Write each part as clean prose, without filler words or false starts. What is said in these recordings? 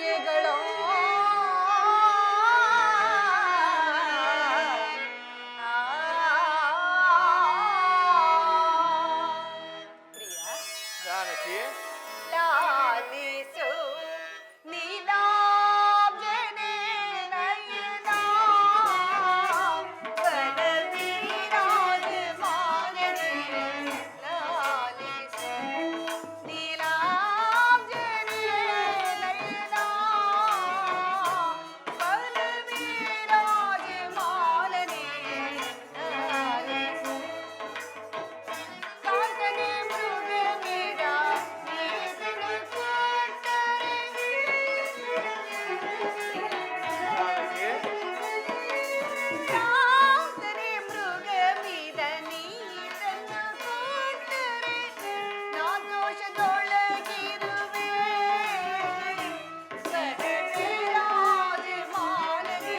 ಭಾಗ್ಯಗಳೋ ಜಾನಕಿ ಲಾಲಿಸು ನೀಲಾಂಜನೆ ನಯನ ವನವಿರಾಜಮಾನನೆ ಲಾಲಿಸು ನೀಲಾಂಜನೆ ನಯನ ವನವಿರಾಜಮಾನನೆ ಲಾಲಿಸು ಕಾಂತನೆ ಮೃಗಮೇರ ನೀತನು ಕೊಟ್ಟರೆ ಕಾಂತನೆ ಮೃಗಮಿದ ನೀತನು ಕೊಟ್ಟರೆ ನಾ ದೋಷದೊಳಗಿರುವೆ ವನವಿರಾಜಮಾನನೆ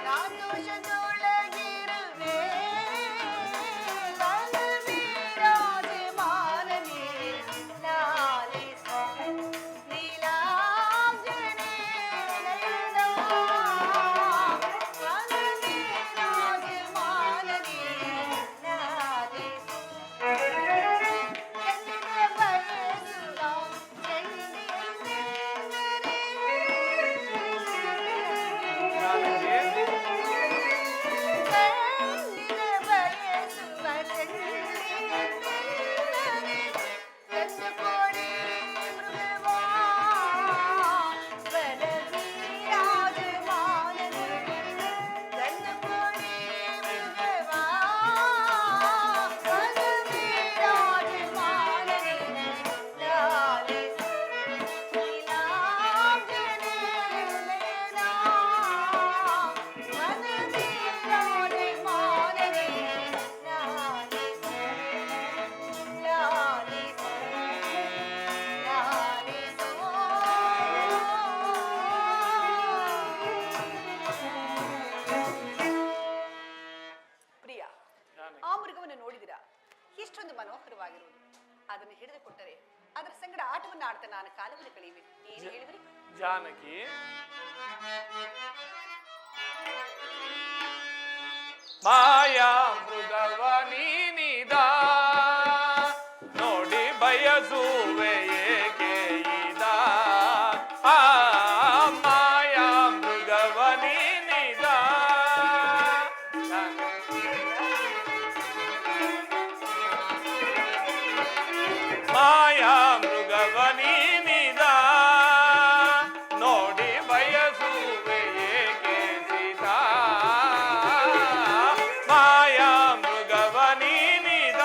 ನಾ ದೋಷದೊಳಗಿರುವೆ ವನವಿರಾಜಮಾನನೆ ಲಾಲಿಸು ನೀಲಾಂಜನೆ ನಯನ ವನವಿರಾಜಮಾನನೆ ಲಾಲಿಸು ಎನ್ನಿನ ಬಯಸುವ ಚೆಂಡಿಯನ್ನೆಂದರೆ ಕಣ್ಣಿನ ಬಯಸುವ ಚೆಂಡಿಯನ್ನೆಂದರೆ ಎಂದು ಕೊಡಿ ಮೃಗವಾ ವನವಿರಾಜಮಾನನೆ ಎಂದು ಕೊಡಿ ಮೃಗವಾ ವನವಿರಾಜಮಾನನೆ ಲಾಲಿಸು ನೀಲಾಂಜನೆ ನಯನ ವನವಿರಾಜಮಾನನೆ ಲಾಲಿಸು ಲಾಲಿಸು ಪ್ರಿಯ, ಆ ಮೃಗವನ್ನು ನೋಡಿದಿರಾ? ಎಷ್ಟೊಂದು ಮನೋಹರವಾಗಿರುವುದು. ಅದನ್ನು ಹಿಡಿದುಕೊಟ್ಟರೆ ಅದರ ಸಂಗಡ ಆಟವನ್ನು ಆಡ್ತಾ ನಾನು ಕಾಲವನ್ನು ಕಳೆಯುವೆ. ಏನು ಹೇಳಿದ್ರಿ? ಜಾನಕಿ ಮಾಯಾ ಮೃಗವ ನೀನಿದ ನೋಡಿ ಬಯಸುವೆ ಏಕೆ ಇದ ಆ ಮಾಯಾ ಮೃಗವ ನೀನಿದ ಮಾಯಾ ಮೃಗವ ನೀನಿದ ನೋಡಿ ಬಯಸುವೆ ಏಕೆ ಸೀತಾ ಮಾಯಾ ಮೃಗವ ನೀನಿದ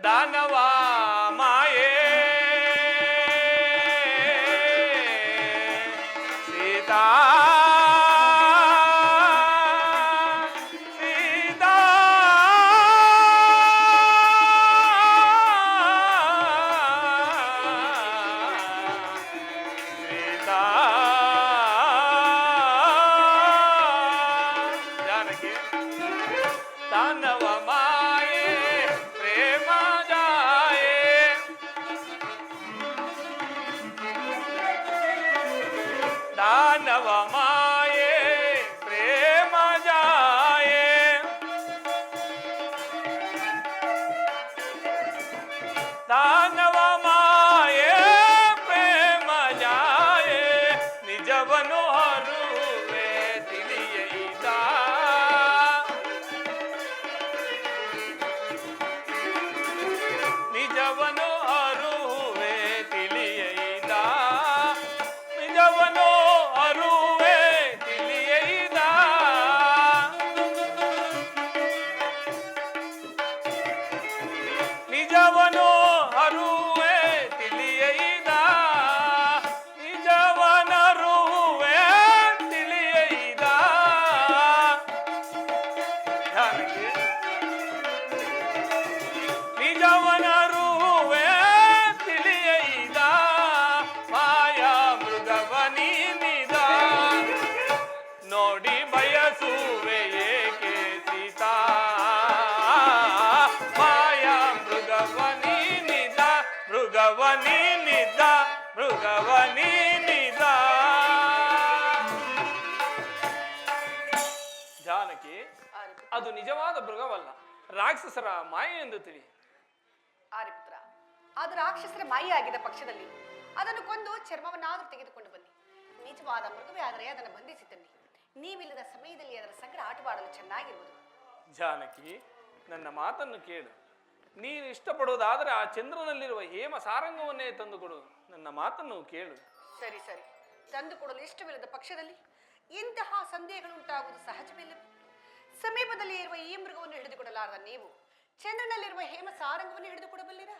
ದಾನವ ಮಾಯೆ ಸೀತಾ ಸೀತಾ ಸೀತಾ ಜಾನಕಿ ದಾನವ ಮಾಯೆ ಪ್ರೇಮ ಜಾಯೆ ದಾನವ ಮಾಯೆ ಪ್ರೇಮ ಜಾಯೆ ದಾನವ ಮಾಯೆ ಪ್ರೇಮ ಜಾಯೆ ನಿಜವನು ಹರುವೆ ತಿಳಿಯೈದ ನಿಜವನು ಅರುವೆ ತಿಳಿಯೈದ ನಿಜವನು ಅರುವೆ ಮೃಗವನಿನಿದ ಮೃಗವನಿನಿದ. ಜಾನಕಿ, ಅದು ನಿಜವಾದ ಮೃಗವಲ್ಲ, ರಾಕ್ಷಸರ ಮಾಯೆ ಎಂದು ತಿಳಿ. ಆರಿಪುತ್ರ, ಅದು ರಾಕ್ಷಸರ ಮಾಯೆ ಆಗಿದ್ದ ಪಕ್ಷದಲ್ಲಿ ಅದನ್ನು ಕೊಂದು ಚರ್ಮವನ್ನಾದರೂ ತೆಗೆದುಕೊಂಡು ಬನ್ನಿ. ನಿಜವಾದ ಮೃಗವೇ ಆದರೆ ಅದನ್ನು ಬಂಧಿಸಿ ತನ್ನಿ. ನೀವಿಲ್ಲದ ಸಮಯದಲ್ಲಿ ಅದರ ಸಂಗಡ ಆಟವಾಡಲು ಚೆನ್ನಾಗಿರುವುದು. ಜಾನಕಿ, ನನ್ನ ಮಾತನ್ನು ಕೇಳು. ನೀನು ಇಷ್ಟಪಡುವುದಾದರೆ ಆ ಚಂದ್ರನಲ್ಲಿರುವ ಹೇಮ ಸಾರಂಗವನ್ನೇ ತಂದುಕೊಡು. ನನ್ನ ಮಾತನ್ನು ಕೇಳು. ಸರಿ ಸರಿ, ತಂದುಕೊಡಲು ಇಷ್ಟವಿಲ್ಲದ ಪಕ್ಷದಲ್ಲಿ ಇಂತಹ ಸಂದೇಹಗಳುಂಟಾಗುವುದು ಸಹಜವಿಲ್ಲ. ಸಮೀಪದಲ್ಲಿ ಇರುವ ಈ ಮೃಗವನ್ನು ಹಿಡಿದುಕೊಡಲಾರದ ನೀವು ಚಂದ್ರನಲ್ಲಿರುವ ಹೇಮ ಸಾರಂಗವನ್ನು ಹಿಡಿದುಕೊಡಬಲ್ಲಿರಾ?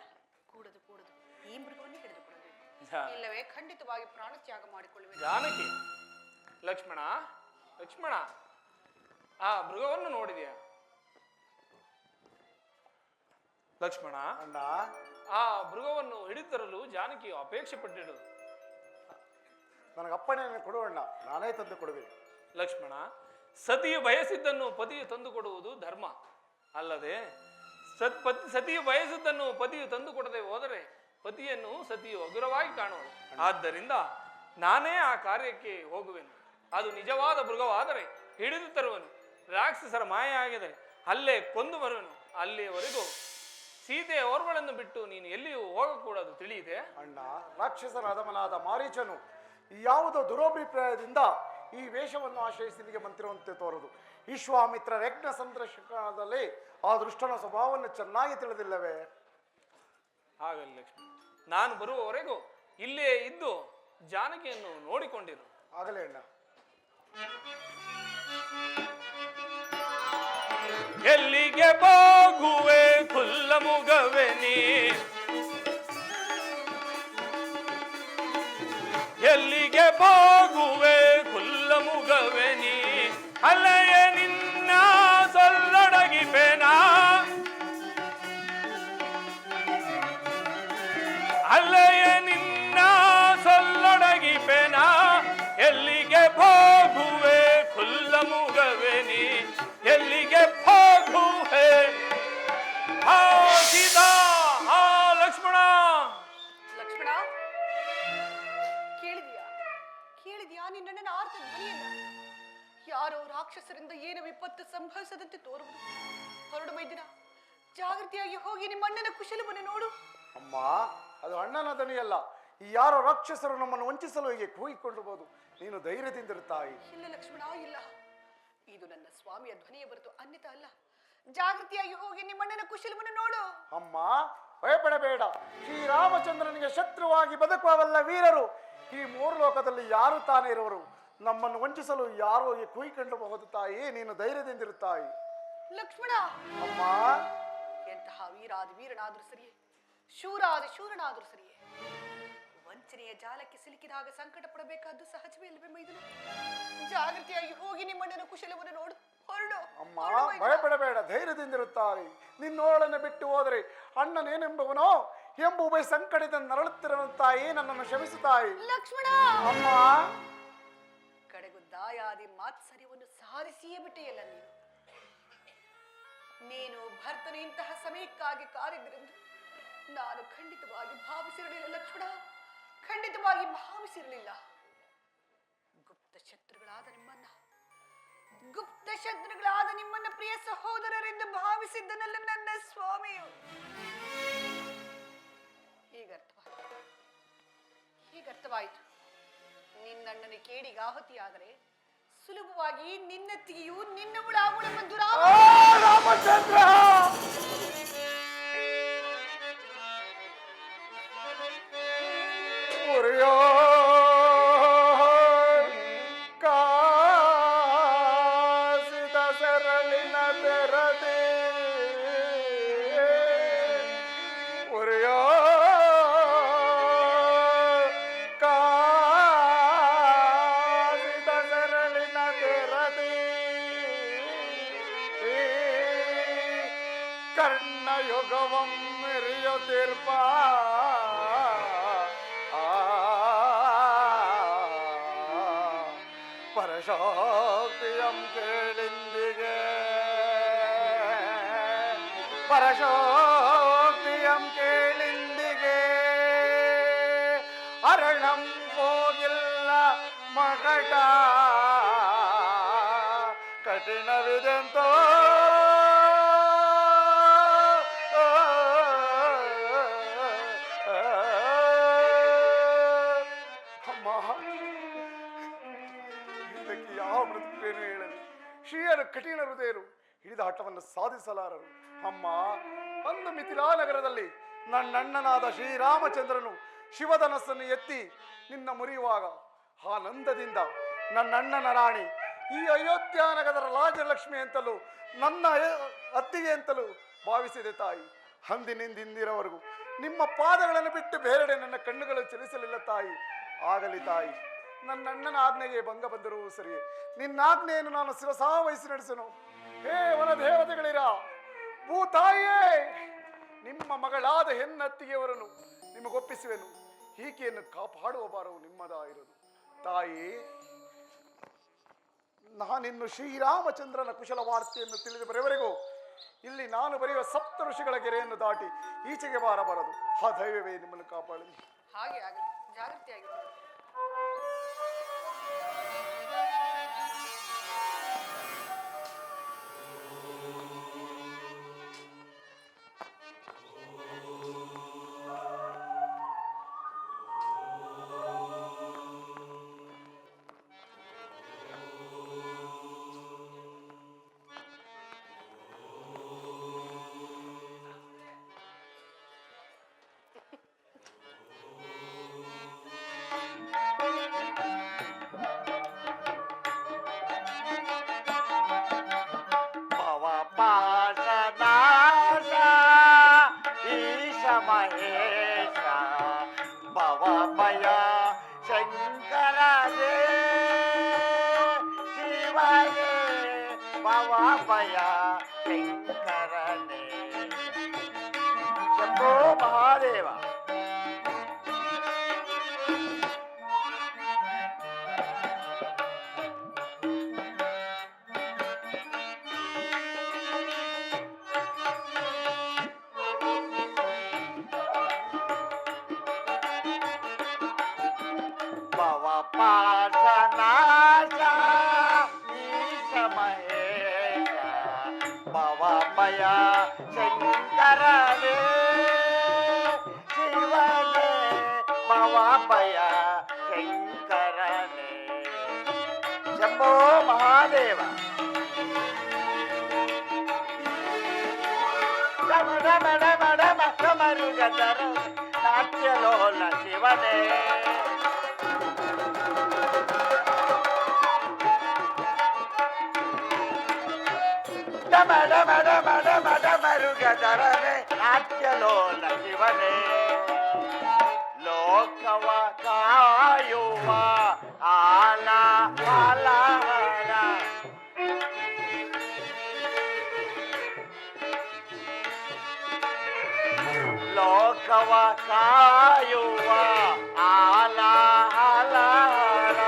ಕೂಡದು ಕೂಡದು, ಈ ಮೃಗವನ್ನು ಹಿಡಿದುಕೊಡಬೇಕು. ಇಲ್ಲವೇ ಖಂಡಿತವಾಗಿ ಪ್ರಾಣತ್ಯಾಗ ಮಾಡಿಕೊಳ್ಳುವೆ. ಜಾನಕಿ, ಲಕ್ಷ್ಮಣ ಲಕ್ಷ್ಮಣ, ಆ ಮೃಗವನ್ನು ನೋಡಿದೆಯಾ? ಲಕ್ಷ್ಮಣ, ಅಣ್ಣ, ಆ ಮೃಗವನ್ನು ಹಿಡಿತರಲು ಜಾನಕಿಯು ಅಪೇಕ್ಷೆ ಪಟ್ಟಿಡು. ನನಗೆ ಅಪ್ಪಣೆಯನ್ನು ಕೊಡು ಅಣ್ಣ, ನಾನೇ ತಂದು ಕೊಡುವೆ. ಲಕ್ಷ್ಮಣ, ಸತಿಯು ಬಯಸಿದ್ದನ್ನು ಪತಿಯು ತಂದು ಕೊಡುವುದು ಧರ್ಮ ಅಲ್ಲದೆ, ಸತಿಯು ಬಯಸಿದ್ದನ್ನು ಪತಿಯು ತಂದು ಕೊಡದೆ ಹೋದರೆ ಪತಿಯನ್ನು ಸತಿಯು ಹಗುರವಾಗಿ ಕಾಣುವಳು. ಆದ್ದರಿಂದ ನಾನೇ ಆ ಕಾರ್ಯಕ್ಕೆ ಹೋಗುವೆನು. ಅದು ನಿಜವಾದ ಮೃಗವಾದರೆ ಹಿಡಿದು ತರುವನು. ರಾಕ್ಷಸರ ಮಾಯ ಆಗಿದೆ, ಅಲ್ಲೇ ಕೊಂದು ಬರುವನು. ಅಲ್ಲಿಯವರೆಗೂ ಸೀತೆಯ ಓರ್ವಳನ್ನು ಬಿಟ್ಟು ನೀನು ಎಲ್ಲಿಯೂ ಹೋಗಕೂಡದು, ತಿಳಿಯಿದೆ? ಅಣ್ಣ, ರಾಕ್ಷಸರ ಅಧಮನಾದ ಮಾರೀಚನು ಯಾವುದೋ ದುರಭಿಪ್ರಾಯದಿಂದ ಈ ವೇಷವನ್ನು ಆಶ್ರಯಿಸಿ ನಿಮಗೆ ಮಂತಿರುವಂತೆ ತೋರದು. ವಿಶ್ವಾಮಿತ್ರ ಯಜ್ಞ ಸಂದರ್ಶನದಲ್ಲಿ ಆ ದೃಷ್ಟನ ಸ್ವಭಾವವನ್ನು ಚೆನ್ನಾಗಿ ತಿಳಿದಿಲ್ಲವೇ? ಆಗಲಿ ಲಕ್ಷ್ಮಿ, ನಾನು ಬರುವವರೆಗೂ ಇಲ್ಲೇ ಇದ್ದು ಜಾನಕಿಯನ್ನು ನೋಡಿಕೊಂಡಿರು. ಆಗಲೇ ಅಣ್ಣ. ಎಲ್ಲಿಗೆ ಹೋಗುವೆ ಕುಲ್ಲ ಮುಗವೆ ನೀ, ಎಲ್ಲಿಗೆ ಹೋಗುವೆ ಕುಲ್ಲ ಮುಗವೆ ನೀ, ಅಲೆಯ ನಿನ್ನ ಸೊಲ್ಲೊಡಗಿಪೆನಾ, ಅಲೆಯ ನಿನ್ನ ಸೊಲ್ಲೊಡಗಿಪೆನಾ, ಎಲ್ಲಿಗೆ ಹೋಗುವೆ ಕುಲ್ಲ ಮುಗವೆ ನೀ, ಎಲ್ಲಿಗೆ ಹೋಗುವೆ? ಹಾ ಸೀತಾ, ಹಾ ಲಕ್ಷ್ಮಣ. ಲಕ್ಷ್ಮಣ, ಕೇಳಿದ್ಯಾ ಕೇಳಿದ್ಯಾ ನಿನ್ನ ಆರ್ತ ಧ್ವನಿಯನ್ನ? ಯಾರೋ ರಾಕ್ಷಸರಿಂದ ಏನು ವಿಪತ್ತು ಸಂಭವಿಸದಂತೆ ತೋರುವುದು. ಹೊರಡು ಮೈದಿನ, ಜಾಗೃತಿಯಾಗಿ ಹೋಗಿ ನಿಮ್ಮ ಅಣ್ಣನ ಕುಶಲವನ್ನು ನೋಡು. ಅಮ್ಮ, ಅದು ಅಣ್ಣನ ದನಿಯಲ್ಲ. ಈ ಯಾರೋ ರಾಕ್ಷಸರು ನಮ್ಮನ್ನು ವಂಚಿಸಲು ಹೀಗೆ ಕೂಗಿಕೊಂಡಿರಬಹುದು. ನೀನು ಧೈರ್ಯದಿಂದಿರುತ್ತಾಯಿ. ಇಲ್ಲ ಲಕ್ಷ್ಮಣ, ಇಲ್ಲ. ಇದು ನನ್ನ ಸ್ವಾಮಿಯ ಧ್ವನಿಯ ಹೊರತು ಅನ್ಯತಾ ಅಲ್ಲ. ಜಾಗೃತಿಯಾಗಿ ಹೋಗಿ ನಿಮ್ಮಣ್ಣನ ಕುಶಲವನ್ನು ನೋಡು. ಅಮ್ಮ, ಭಯಪಡಬೇಡ. ಶ್ರೀರಾಮಚಂದ್ರನಿಗೆ ಶತ್ರುವಾಗಿ ಬದುಕುವವಲ್ಲ ವೀರರು ಈ ಮೂರು ಲೋಕದಲ್ಲಿ ಯಾರು ತಾನೇ ಇರುವರು. ನಮ್ಮನ್ನು ವಂಚಿಸಲು ಯಾರೋ ಕೂಯಿಕೊಂಡಿರಬಹುದು ತಾಯಿ. ನೀನು ಧೈರ್ಯದಿಂದಿರುತ್ತಾಯಿ. ಲಕ್ಷ್ಮಣ, ಅಮ್ಮ, ಎಂತಹ ವೀರಾದ ವೀರನಾದರೂ ಸರಿಯೇ, ಶೂರಾದ ಶೂರನಾದರೂ ಸರಿಯೇ, ವಂಚನೆಯ ಜಾಲಕ್ಕೆ ಸಿಲುಕಿದಾಗ ಸಂಕಟ ಪಡಬೇಕಾದ್ದು ಸಹಜವೇ ಅಲ್ವೇ ಮೈದುನ? ಜಾಗೃತಿಯಾಗಿ ಹೋಗಿ ನಿಮ್ಮಣ್ಣನ ಕುಶಲವನ್ನು ನೋಡು. ಹೊರಡು. ಅಮ್ಮ, ಭಯಪಡಬೇಡ, ಧೈರ್ಯದಿಂದಿರುತ್ತಾರೆ. ನಿನ್ನೋಳನ್ನು ಬಿಟ್ಟು ಹೋದರೆ ಅಣ್ಣನೇನೆಂಬುವನೋ ಎಂಬ ಉಭಯ ಸಂಕಟದಿಂದ ನರಳುತ್ತಿರುವ ತಾಯಿ, ನನ್ನನ್ನು ಕ್ಷಮಿಸುತ್ತಾಯಿ. ಲಕ್ಷ್ಮಣ, ಅಮ್ಮ, ಕಡೆಗೂ ದಾಯಾದಿ ಮಾತ್ಸರ್ಯವನ್ನು ಸಾಧಿಸಿಯೇ ಬಿಟ್ಟೆಯಲ್ಲ ನೀನು. ನೀನು ಭರ್ತನ ಇಂತಹ ಸಮಯಕ್ಕಾಗಿ ಕಾದಿದ್ದರಿಂದ ನಾನು ಖಂಡಿತವಾಗಿ ಭಾವಿಸಿರಲಿಲ್ಲ ಲಕ್ಷ್ಮಣ, ಖಂಡಿತವಾಗಿ ಭಾವಿಸಿರಲಿಲ್ಲ. ಗುಪ್ತ ಶತ್ರುಗಳಾದ ನಿಮ್ಮನ್ನ ಪ್ರಿಯ ಸಹೋದರರೆಂದು ಭಾವಿಸಿದ್ದನಲ್ಲ ನನ್ನ ಸ್ವಾಮಿಯು. ಹೀಗರ್ಥವಾಯಿತು. ನಿನ್ನಣ್ಣನ ಕೇಡಿಗೆ ಆಹುತಿಯಾದರೆ ಸುಲಭವಾಗಿ ನಿನ್ನತ್ತಿಗೆಯೂ ನಿನ್ನ ಉಳಾಗುಳ ಬಂದು ರಾಮಚಂದ್ರ, ಕಾಸಿದ ಸರಳಿನ ತೆರದೆ ಕಾಸಿದ ಸರಳಿನ ತೆರದೆ ಕರ್ಣಯುಗವಂ ಮೆರೆಯುತ್ತಿರ್ಪ ಪರಶೋಕ್ತಿಯಂ ಕೇಳಿಂದಿಗೆ, ಪರಶೋಕ್ತಿಯಂ ಕೇಳಿಂದಿಗೆ ಅರಣಂ ಹೋಗಿಲ್ಲ ಮಗಟ ಕಠಿಣವಿದೆಂತೋ ಅಮ್ಮ, ಇದಕ್ಕೆ ಯಾವ ಪ್ರತಿಕ್ರಿಯೆಯನ್ನು ಹೇಳಲಿ? ಶ್ರೀಯರು ಕಠಿಣ ಹೃದಯರು ಹಿಡಿದ ಹಠವನ್ನು ಸಾಧಿಸಲಾರರು. ಅಮ್ಮ, ಒಂದು ಮಿಥಿಲಾ ನಗರದಲ್ಲಿ ನನ್ನಣ್ಣನಾದ ಶ್ರೀರಾಮಚಂದ್ರನು ಶಿವಧನಸ್ಸನ್ನು ಎತ್ತಿ ನಿನ್ನ ಮುರಿಯುವಾಗ ಆನಂದದಿಂದ ನನ್ನಣ್ಣನ ರಾಣಿ ಈ ಅಯೋಧ್ಯ ನಗರದ ರಾಜಲಕ್ಷ್ಮಿ ಅಂತಲೂ ನನ್ನ ಅತ್ತಿಗೆ ಅಂತಲೂ ಭಾವಿಸಿದೆ ತಾಯಿ. ಅಂದಿನಿಂದಿರವರೆಗೂ ನಿಮ್ಮ ಪಾದಗಳನ್ನು ಬಿಟ್ಟು ಬೇರೆಡೆ ನನ್ನ ಕಣ್ಣುಗಳು ಚಲಿಸಲಿಲ್ಲ ತಾಯಿ. ಆಗಲಿ ತಾಯಿ, ನನ್ನ ಅಣ್ಣನ ಆಜ್ಞೆಗೆ ಭಂಗ ಬಂದರೂ ಸರಿಯೇ, ನಿನ್ನ ಆಜ್ಞೆಯನ್ನು ನಾನು ಶಿರಸಾವಹಿಸಿ ನಡೆಸನು. ಹೇ ವನ ದೇವತೆಗಳಿರ, ಭೂತಾಯಿಯೇ, ನಿಮ್ಮ ಮಗಳಾದ ಹೆಣ್ಣತ್ತಿಗೆಯವರನ್ನು ನಿಮಗೊಪ್ಪಿಸುವೆನು. ಈಕೆಯನ್ನು ಕಾಪಾಡುವ ಭಾರವು ನಿಮ್ಮದಾಗಿರೋದು ತಾಯಿ. ನಾನಿನ್ನು ಶ್ರೀರಾಮಚಂದ್ರನ ಕುಶಲ ವಾರ್ತೆಯನ್ನು ತಿಳಿದು ಬರೆಯವರೆಗೂ ಇಲ್ಲಿ ನಾನು ಬರೆಯುವ ಸಪ್ತ ಋಷಿಗಳ ಗೆರೆಯನ್ನು ದಾಟಿ ಈಚೆಗೆ ಬಾರಬಾರದು. ಆ ದೈವವೇ ನಿಮ್ಮನ್ನು ಕಾಪಾಡಲಿ. ಹಾಗೆ ಆಗಲಿ, ಜಾಗೃತಿಯಾಗಿತ್ತು. ಮಹೇಶ ಭವಭಯ ಶಂಕರನೇ ಶಿವನೇ ಭವಭಯ ಶಂಕರನೇ ಶಂಭೋ ಮಹಾದೇವ. ಪಾಶನಾಶ ಈಶ ಮಹೇಶ ಭವಭಯ ಶಂಕರನೇ ಶಿವನೇ ಭವಭಯ ಶಂಕರನೇ ಶಂಭೋ ಮಹಾದೇವ. ಡಮ ಡಮ ಡಮ ಡಮ ಕಮರುಗದರ ನಾಟ್ಯಲೋಲ ಶಿವನೇ ಡಮ ಡಮ ಡಮ ಡಮ ಡಮರುಗದರನೆ ನಾಟ್ಯಲೋಲ ಶಿವನೇ ಲೋಕವ ಕಾಯುವ ಆಲ ಆಲಹರ ಲೋಕವ ಕಾಯುವ ಆಲ ಆಲಹರ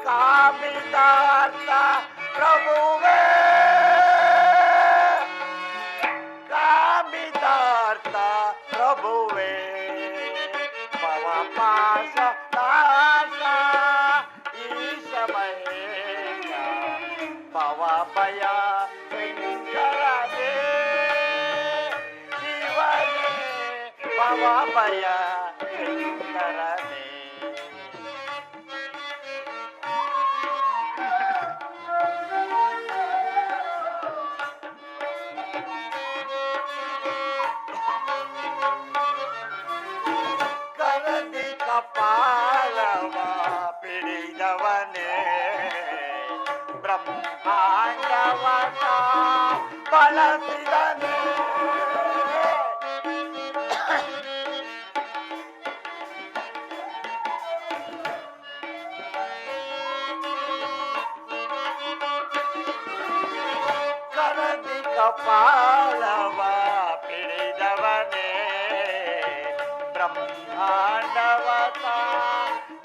ಕಾಮಿತಾರ್ಥ ಪ್ರಭುವೇ ಪ್ರಭುವೇ ಭವಪಾಶ ನಾಶ ಈಶ ಮಹೇಶ ಭವಭಯ ಶಂಕರನೇ ಶಿವನೇ ಭವಭಯ ಶಂಕರನೇ. ಕಪಾಲವ ಪಿಡಿದವನೇ ಬ್ರಹ್ಮಾಂಡವನ ಬಳಸಿದನೇ ಕರದಿ ಕಪಾಲವ ಪಿಡಿದವನೇ ಬ್ರಹ್ಮಾಂಡವತ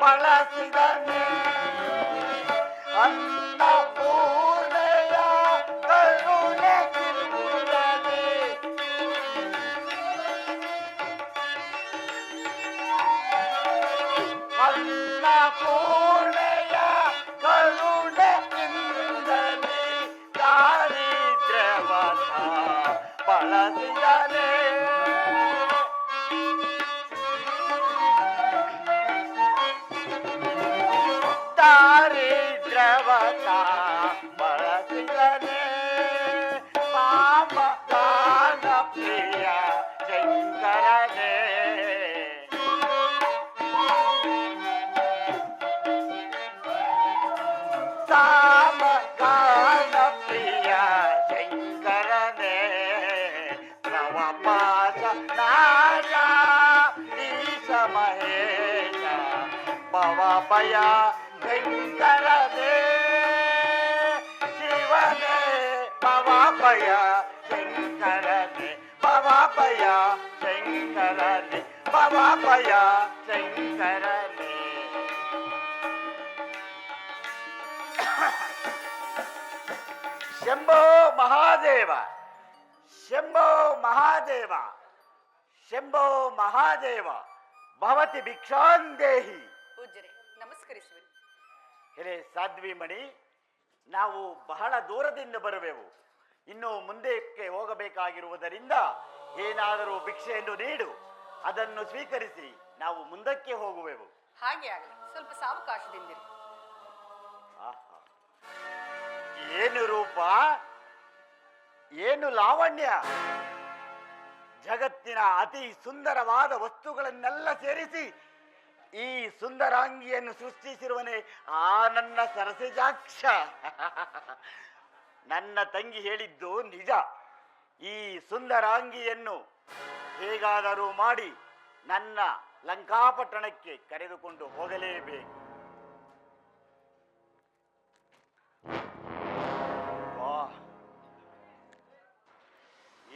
ಬಳಸಿದನೇ ಅನ್ನಪೂರ್ಣೆಯ ಕರುಣೆ ಸಿಂಧುರನೇ ಅನ್ನಪೂರ್ಣೆಯ ಕರುಣೆಯಿಂದಲೇ ದಾರಿದ್ರ್ಯವತ ಬಳಸಿದಲೇ ದಾರಿದ್ರ್ಯವತ ಬಳಸಿದಲೇ ಪಾಪ ದಾನ ಪ್ರಿಯ ಶಂಕರನೇ ಸಾಮಗಾನ ಪ್ರಿಯ ಶಂಕರನೇ ನವಪಾಶ ನಾಶ ಈಶ ಮಹೇಶ ಭವಭಯ ಶಂಕರನೇ ಶಿವನೇ ಭವಭಯ ಶಂಕರನೇ ಭವಭಯ ಶಂಕರನೇ ಭವಭಯ ಶಂಕರನೇ ಶಂಭೋ ಮಹಾದೇವ ಶಂಭೋ ಮಹಾದೇವ ಶಂಭೋ ಮಹಾದೇವ ಭವತಿ ಭಿಕ್ಷಾಂದೇಹಿ. ಪೂಜ್ಯರೇ ನಮಸ್ಕರಿಸುವೆ. ಹೇಳಿ ಸಾಧ್ವಿ ಮಣಿ, ನಾವು ಬಹಳ ದೂರದಿಂದ ಬರುವೆವು. ಇನ್ನು ಮುಂದಕ್ಕೆ ಹೋಗಬೇಕಾಗಿರುವುದರಿಂದ ಏನಾದರೂ ಭಿಕ್ಷೆಯನ್ನು ನೀಡು, ಅದನ್ನು ಸ್ವೀಕರಿಸಿ ನಾವು ಮುಂದಕ್ಕೆ ಹೋಗುವೆವು. ಹಾಗೆ ಆಗಲಿ, ಸ್ವಲ್ಪ ಸಾವಕಾಶದಿಂದಿರಿ. ಆಹಾ. ಏನು ರೂಪ, ಏನು ಲಾವಣ್ಯ! ಜಗತ್ತಿನ ಅತಿ ಸುಂದರವಾದ ವಸ್ತುಗಳನ್ನೆಲ್ಲ ಸೇರಿಸಿ ಈ ಸುಂದರಾಂಗಿಯನ್ನು ಸೃಷ್ಟಿಸಿರುವನೇ ಆ ನನ್ನ ಸರಸಿಜಾಕ್ಷ. ನನ್ನ ತಂಗಿ ಹೇಳಿದ್ದು ನಿಜ. ಈ ಸುಂದರಾಂಗಿಯನ್ನು ಹೇಗಾದರೂ ಮಾಡಿ ನನ್ನ ಲಂಕಾಪಟ್ಟಣಕ್ಕೆ ಕರೆದುಕೊಂಡು ಹೋಗಲೇಬೇಕು.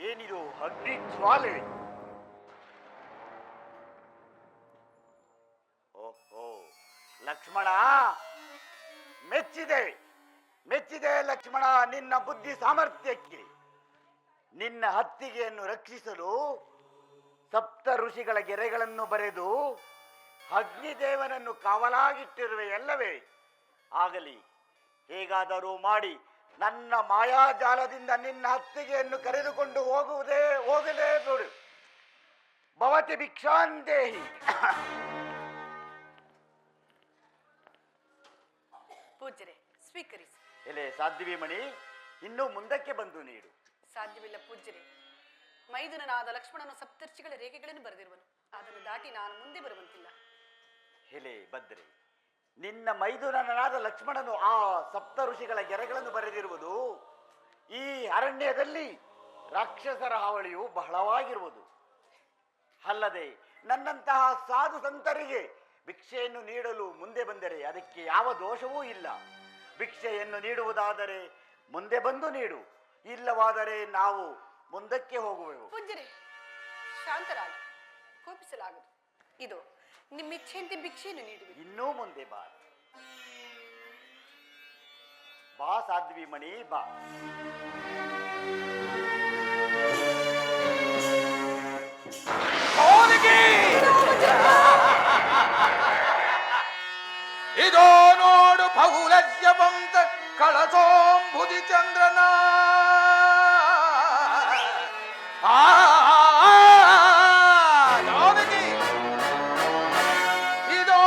ಏನಿದು ಅಗ್ನಿ ಜ್ವಾಲೆ! ಓಹೋ ಲಕ್ಷ್ಮಣ, ಮೆಚ್ಚಿದೆ ಮೆಚ್ಚಿದೆ ಲಕ್ಷ್ಮಣ ನಿನ್ನ ಬುದ್ಧಿ ಸಾಮರ್ಥ್ಯಕ್ಕೆ. ನಿನ್ನ ಹತ್ತಿಗೆಯನ್ನು ರಕ್ಷಿಸಲು ಸಪ್ತ ಋಷಿಗಳ ಗೆರೆಗಳನ್ನು ಬರೆದು ಅಗ್ನಿದೇವನನ್ನು ಕಾವಲಾಗಿಟ್ಟಿರುವೆ ಅಲ್ಲವೇ? ಆಗಲಿ, ಹೇಗಾದರೂ ಮಾಡಿ ನನ್ನ ಮಾಯಾಜಾಲದಿಂದ ನಿನ್ನ ಹತ್ತಿಗೆಯನ್ನು ಕರೆದುಕೊಂಡು ಹೋಗಲೇ ಬಿಡು. ಭವತಿ ಭಿಕ್ಷಾಂದೇಹಿ. ಪೂಜ್ಯರೇ ಸ್ವೀಕರಿಸಿ. ಎಲೆ ಸಾಧ್ವಿ ಮಣಿ, ಇನ್ನೂ ಮುಂದಕ್ಕೆ ಬಂದು ನೀಡು. ಸಾಧ್ಯವಿಲ್ಲ ಪೂಜ್ಯರೇ. ಮೈದುನನಾದ ಲಕ್ಷ್ಮಣನು ಸಪ್ತರ್ಷಿಗಳ ರೇಖೆಗಳನ್ನು ಬರೆದಿರುವನು. ಅದನ್ನು ದಾಟಿ ನಾನು ಮುಂದೆ ಬರುವಂತಿಲ್ಲ. ಎಲೆ ಭದ್ರೆ, ನಿನ್ನ ಮೈದುನನಾದ ಲಕ್ಷ್ಮಣನು ಆ ಸಪ್ತ ಋಷಿಗಳ ಗೆರೆಗಳನ್ನು ಬರೆದಿರುವುದು ಈ ಅರಣ್ಯದಲ್ಲಿ ರಾಕ್ಷಸರ ಹಾವಳಿಯು ಬಹಳವಾಗಿರುವುದು. ಅಲ್ಲದೆ ನನ್ನಂತಹ ಸಾಧು ಸಂತರಿಗೆ ಭಿಕ್ಷೆಯನ್ನು ನೀಡಲು ಮುಂದೆ ಬಂದರೆ ಅದಕ್ಕೆ ಯಾವ ದೋಷವೂ ಇಲ್ಲ. ಭಿಕ್ಷೆಯನ್ನು ನೀಡುವುದಾದರೆ ಮುಂದೆ ಬಂದು ನೀಡು, ಇಲ್ಲವಾದರೆ ನಾವು ಮುಂದಕ್ಕೆ ಹೋಗುವೆವು. ಪೂಜ್ಯರೇ ಶಾಂತರಾಗಿ, ಕೋಪಿಸಲಾಗದು. ಇದು ನಿಮ್ಮಿಚ್ಛೆಯಂತೆ ಭಿಕ್ಷೆಯನ್ನು ನೀಡುವೆ. ಇನ್ನೂ ಮುಂದೆ ಬಾ ಬಾ ಸಾಧ್ವಿ ಮಣಿ ಬಾ. ಇದೋ ನೋಡು ಪೌಲಜ್ಯವಂತ ಕಳಸೋಂಬುದಿ ಚಂದ್ರನ ಜಾನಕಿ. ಇದೋ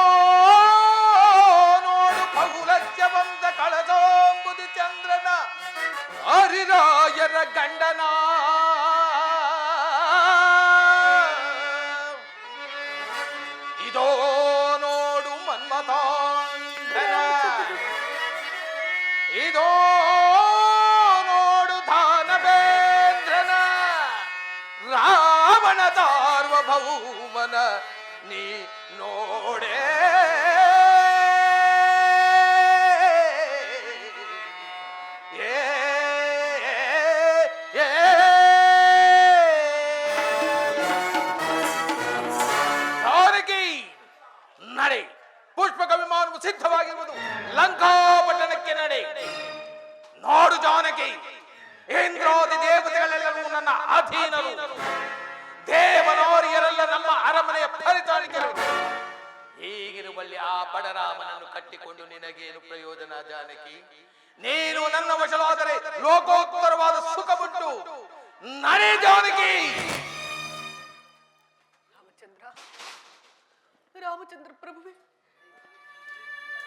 ನೋಡು ಪೌಲಜ್ಯವಂತ ಕಳಸೋಂಬುದಿ ಚಂದ್ರನ ಹರಿರಾಯರ ಗಂಡನ. ಇದೋ ನೋಡು ಮನ್ಮಥಾಂಧನ. ಇದೋ ನೋಡು ದಾನವೇಂದ್ರನ. ರಾವಣ ಸಾರ್ವಭೌಮನ ನೀ ನೋಡೇ. ನಡೆ, ಪುಷ್ಪಕ ವಿಮಾನವು ಸಿದ್ಧವಾಗಿರುವುದು. ಲಂಕಾಪಟ್ಟಣಕ್ಕೆ ನಡೆ. ನೋಡು ಜಾನಕಿ, ಇಂದ್ರಾದಿ ದೇವತೆಗಳೆಲ್ಲರೂ ನನ್ನ ಅಧೀನರು. ದೇವನೋರಿಯರೆಲ್ಲ ನಮ್ಮ ಅರಮನೆಯ ಪರಿಚಾರಿಕರು. ಹೀಗಿರುವಾಗ ಬಳ್ಳಿ ಆ ಬಡರಾಮನನ್ನು ಕಟ್ಟಿಕೊಂಡು ನಿನಗೇನು ಪ್ರಯೋಜನ ಜಾನಕಿ? ನೀನು ನನ್ನ ವಶವಾದರೆ ಲೋಕೋತ್ತರವಾದ ಸುಖವುಂಟು. ನಡೆ ಜಾನಕಿ. ರಾಮಚಂದ್ರ ಪ್ರಭುವೆ,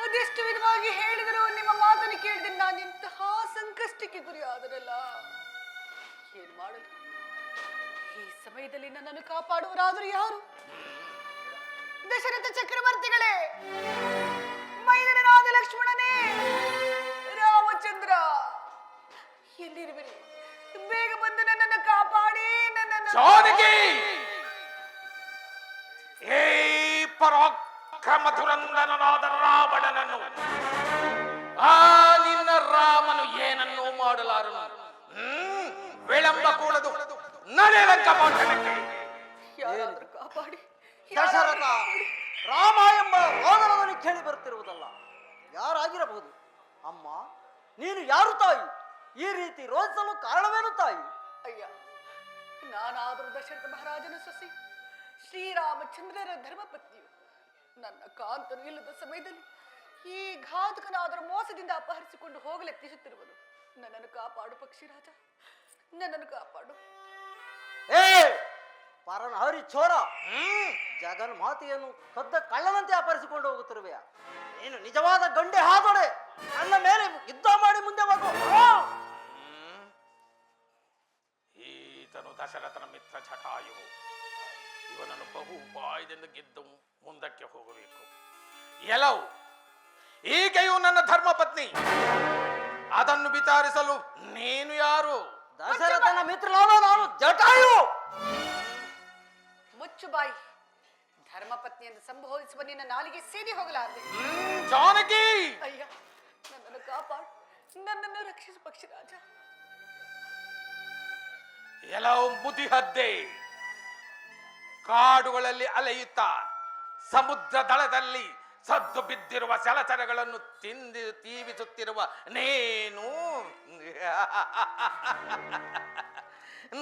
ಅದೆಷ್ಟು ವಿಧವಾಗಿ ಹೇಳಿದರೂ ನಿಮ್ಮ ಮಾತನ್ನು ಕೇಳಿದ್ರೆ ನಾನು ಇಂತಹ ಸಂಕಷ್ಟಕ್ಕೆ ಗುರಿಯಾದರಲ್ಲ. ಏನ್ ಮಾಡಲು? ಈ ಸಮಯದಲ್ಲಿ ನನ್ನನ್ನು ಕಾಪಾಡುವರಾದರೂ ಯಾರು? ದಶರಥ ಚಕ್ರವರ್ತಿಗಳೇ, ಮೈದನರಾದ ಲಕ್ಷ್ಮಣನೇ, ರಾಮಚಂದ್ರ, ಎಲ್ಲಿರುವಿರಿ? ಬೇಗ ಬಂದು ನನ್ನನ್ನು ಕಾಪಾಡಿ. ನನ್ನನ್ನು ಏ ಪರಾಕ್ರಮ ಧುರಂಧರನಾದ ರಾವಣನನ್ನು ಆ ನಿನ್ನ ರಾಮನು ಏನನ್ನೂ ಮಾಡಲಾರನು. ವಿಳಂಬ ಕೂಡದು. ನಡೆ ಲಂಕಾಪಟ್ಟಣಕ್ಕೆ. ಯಾರಾದರೂ ಕಾಪಾಡಿ. ದಶರಥ, ರಾಮ ಎಂಬ ರೋದನವನ್ನು ಕೇಳಿ ಬರುತ್ತಿರುವುದಲ್ಲ. ಯಾರಾಗಿರಬಹುದು? ಅಮ್ಮ, ನೀನು ಯಾರು ತಾಯಿ? ಈ ರೀತಿ ರೋಧಿಸಲು ಕಾರಣವೇನು ತಾಯಿ? ಅಯ್ಯ, ನಾನಾದರೂ ದಶರಥ ಮಹಾರಾಜನ ಸೊಸೆ, ಶ್ರೀರಾಮಚಂದ್ರರ ಧರ್ಮಪತ್ನಿಯು. ನನ್ನ ಕಾಂತನು ಇಲ್ಲದ ಸಮಯದಲ್ಲಿ ಈ ಘಾತಕನಾದರೂ ಮೋಸದಿಂದ ಅಪಹರಿಸಿಕೊಂಡು ಹೋಗಲೆತ್ತಿಸುತ್ತಿರುವನು. ನನ್ನನ್ನು ಕಾಪಾಡು ಪಕ್ಷಿರಾಜ, ನನ್ನನ್ನು ಕಾಪಾಡು. ಏ ಪರನಹರಿ ಚೋರ, ಜಗನ್ಮಾತೆಯನ್ನು ಕದ್ದ ಕಳ್ಳನಂತೆ ಅಪಹರಿಸಿಕೊಂಡು ಹೋಗುತ್ತಿರುವೆಯಾ? ನೀನು ನಿಜವಾದ ಗಂಡೆ ಹಾದೊಡೆ. ನನ್ನ ಮೇಲೆ ಯುದ್ಧ ಮಾಡಿ ಮುಂದೆ ಹೋಗು. ಈತನು ದಶರಥನ ಮಿತ್ರ ಜಟಾಯು. ಇವನನ್ನು ಬಹು ಉಪಾಯದಿಂದ ಗೆದ್ದು ಮುಂದಕ್ಕೆ ಹೋಗಬೇಕು. ಎಲ್ಲವೂ ಈಗೆಯೂ ನನ್ನ ಧರ್ಮಪತ್ನಿ. ಅದನ್ನು ವಿಚಾರಿಸಲು ನೀನು ಯಾರು? ದಶರಥನ ಮಿತ್ರನಾದ ನಾನು ಜಟಾಯು. ಮುಚ್ಚು ಬಾಯಿ. ಧರ್ಮಪತ್ನಿಯನ್ನು ಸಂಬೋಧಿಸುವ ನಿನ್ನ ನಾಲಿಗೆ ಸೇದಿ ಹೋಗಲಾರದೆ. ಜಾನಕಿ, ಅಯ್ಯ, ನನ್ನನ್ನು ಕಾಪಾಡು, ನನ್ನನ್ನು ರಕ್ಷಿಸು ಪಕ್ಷಿರಾಜ. ಎಲ್ಲವೂ ಮುದಿಹದ್ದೆ. ಕಾಡುಗಳಲ್ಲಿ ಅಲೆಯುತ್ತಾ ಸಮುದ್ರ ದಳದಲ್ಲಿ ಸದ್ದು ಬಿದ್ದಿರುವ ಜಲಚರಗಳನ್ನು ತಿಂದು ತೀವಿಸುತ್ತಿರುವ ನೀನು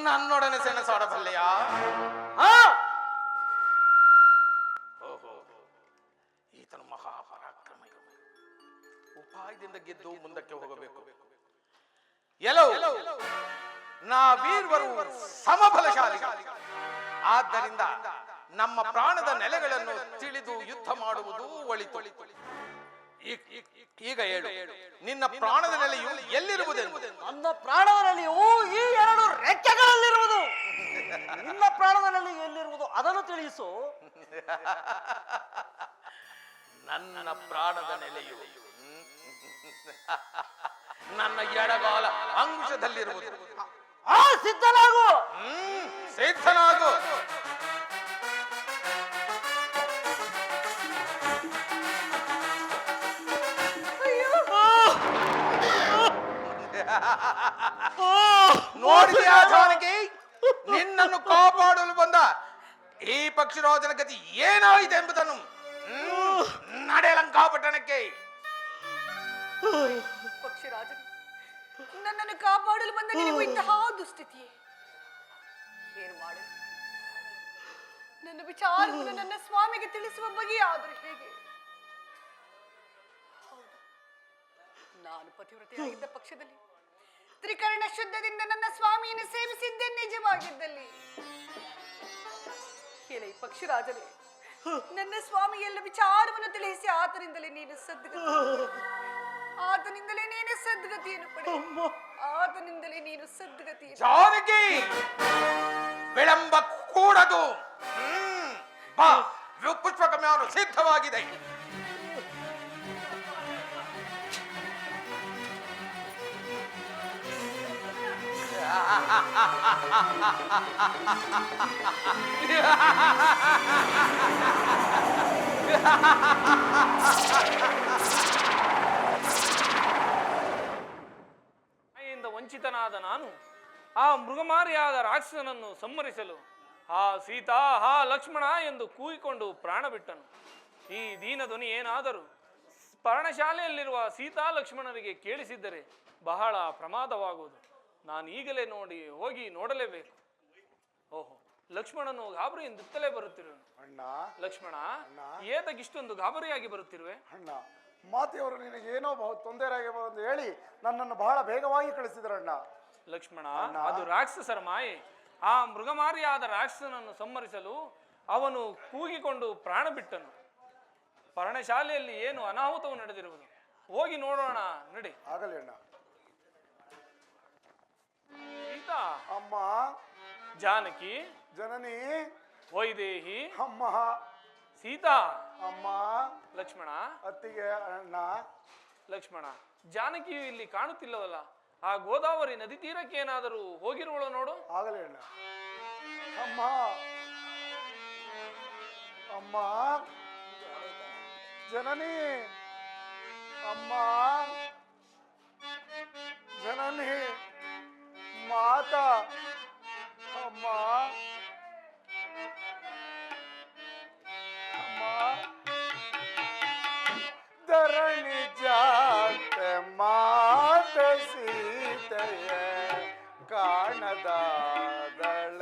ನನ್ನೊಡನೆ ಸೆಣಸಾಡಬಲ್ಲೆಯಾ? ಓಹೋ, ಈತನು ಮಹಾಪರಾಕ್ರಮ. ಉಪಾಯದಿಂದ ಗೆದ್ದು ಮುಂದಕ್ಕೆ ಹೋಗಬೇಕು. ಎಲ್ಲೋ ನಾವೀರ್ವರು ಸಮಬಲಶಾಲಿಗಳು. ಆದ್ದರಿಂದ ನಮ್ಮ ಪ್ರಾಣದ ನೆಲೆಗಳನ್ನು ತಿಳಿದು ಯುದ್ಧ ಮಾಡುವುದು ಒಳಿತು. ಈಗ ಹೇಳು, ನಿನ್ನ ಪ್ರಾಣದ ನೆಲೆಯು ಎಲ್ಲಿರುವುದೆಂದು? ನನ್ನ ಪ್ರಾಣದ ನೆಲೆಯು ಈ ಎರಡು ರೆಕ್ಕೆಗಳಲ್ಲಿರುವುದು. ನಿನ್ನ ಪ್ರಾಣದ ನೆಲೆ ಎಲ್ಲಿರುವುದು ಅದನ್ನು ತಿಳಿಸು. ನನ್ನ ಪ್ರಾಣದ ನೆಲೆಯು ನನ್ನ ಎಡಗಾಲ ಅಂಶದಲ್ಲಿರುವುದು. ಸಿದ್ಧನಾಗು. ಸಿದ್ಧನಾಗು. ನೋಡಿದ್ಯಾ ಜಾನಕಿ? ನಿನ್ನನ್ನು ಕಾಪಾಡಲು ಬಂದ ಈ ಪಕ್ಷಿರಾಜನ ಗತಿ ಏನಾಯಿತು ಎಂಬುದನ್ನು. ನಡೆ ಲಂಕಾಪಟ್ಟಣಕ್ಕೆ. ಪಕ್ಷಿರಾಜ, ನನ್ನನ್ನು ಕಾಪಾಡಲು ಬಂದ ನೀವು ಇಂತಹ ದುಸ್ಥಿತಿಯೇ? ಏನು ಮಾಡಲು? ನನ್ನ ವಿಚಾರವನ್ನು ನನ್ನ ಸ್ವಾಮಿಗೆ ತಿಳಿಸುವ ಬಗೆಯಾದರೂ ಹೇಗೆ? ಹೌದು, ನಾನು ಪತಿವ್ರತೆಯಾಗಿದ್ದ ಪಕ್ಷದಲ್ಲಿ ತ್ರಿಕರಣ ಶುದ್ಧದಿಂದ ನನ್ನ ಸ್ವಾಮಿಯನ್ನು ಸೇವಿಸಿದ್ದೇ ನಿಜವಾಗಿದ್ದಲ್ಲಿ. ಹೇಳಿ ಪಕ್ಷಿರಾಜನೇ, ನನ್ನ ಸ್ವಾಮಿ ಎಲ್ಲ ವಿಚಾರವನ್ನು ತಿಳಿಸಿ ಆತನಿಂದಲೇ ನೀನು ಸದ್ಗತಿಯನ್ನು ಪಡೆ. ಆತನಿಂದಲೇ ನೀನು ಸದ್ಗತಿಯನ್ನು. ಜಾನಕಿ, ವಿಳಂಬ ಕೂಡದು. ಬಾ, ಪುಷ್ಪಕಮ್ಯಾನು ಸಿದ್ಧವಾಗಿದೆ. ವಂಚಿತನಾದ ನಾನು ಆ ಮೃಗಮಾರಿಯಾದ ರಾಕ್ಷಸನನ್ನು ಸಂಹರಿಸಲು ಹಾ ಸೀತಾ, ಹಾ ಲಕ್ಷ್ಮಣ ಎಂದು ಕೂಗಿಕೊಂಡು ಪ್ರಾಣ ಬಿಟ್ಟನು. ಈ ದೀನ ಧ್ವನಿ ಏನಾದರೂ ಪರ್ಣಶಾಲೆಯಲ್ಲಿರುವ ಸೀತಾ ಲಕ್ಷ್ಮಣರಿಗೆ ಕೇಳಿಸಿದ್ದರೆ ಬಹಳ ಪ್ರಮಾದವಾಗುವುದು. ನಾನು ಈಗಲೇ ಹೋಗಿ ನೋಡಲೇಬೇಕು. ಓಹೋ, ಲಕ್ಷ್ಮಣನು ಗಾಬರಿಯಿಂದುತ್ತಲೇ ಬರುತ್ತಿರುವನು. ಅಣ್ಣ ಲಕ್ಷ್ಮಣ, ಏತಕ್ಕಿಷ್ಟೊಂದು ಗಾಬರಿಯಾಗಿ ಬರುತ್ತಿರುವೆ? ಅಣ್ಣ, ಮಾತೆಯವರು ನಿನಗೆ ಏನೋ ತೊಂದರೆ ಎಂದು ಹೇಳಿ ನನ್ನನ್ನು ಬಹಳ ಬೇಗವಾಗಿ ಕಳಿಸಿದ್ರಣ್ಣ. ಲಕ್ಷ್ಮಣ, ಅದು ರಾಕ್ಷಸರ ಮಾಯೆ. ಆ ಮೃಗಮಾರಿಯಾದ ರಾಕ್ಷಸನನ್ನು ಸಂಹರಿಸಲು ಅವನು ಕೂಗಿಕೊಂಡು ಪ್ರಾಣ ಬಿಟ್ಟನು. ಪರ್ಣಶಾಲೆಯಲ್ಲಿ ಏನು ಅನಾಹುತವು ನಡೆದಿರುವುದು, ಹೋಗಿ ನೋಡೋಣ ನಡಿ. ಆಗಲಿ ಅಣ್ಣ. ಸೀತಾ, ಅಮ್ಮ, ಜಾನಕಿ, ಜನನಿ, ವೈದೇಹಿ, ಅಮ್ಮ, ಸೀತಾ, ಅಮ್ಮ, ಲಕ್ಷ್ಮಣ, ಅತ್ತಿಗೆ, ಅಣ್ಣ. ಲಕ್ಷ್ಮಣ, ಜಾನಕಿಯು ಇಲ್ಲಿ ಕಾಣುತ್ತಿಲ್ಲವಲ್ಲ? ಆ ಗೋದಾವರಿ ನದಿ ತೀರಕ್ಕೆ ಏನಾದರೂ ಹೋಗಿರುವಳು ನೋಡು. ಆಗಲಿ ಅಣ್ಣ. ಅಮ್ಮ, ಅಮ್ಮ, ಜನನಿ, ಅಮ್ಮ, ಜನನಿ, ಮಾತಾ, ಅಮ್ಮ, ಅಮ್ಮ, ಧರಣಿ ಜಾತೆ ಮಾತ ಸೀತೆಯ ಕಾಣದಾದಳ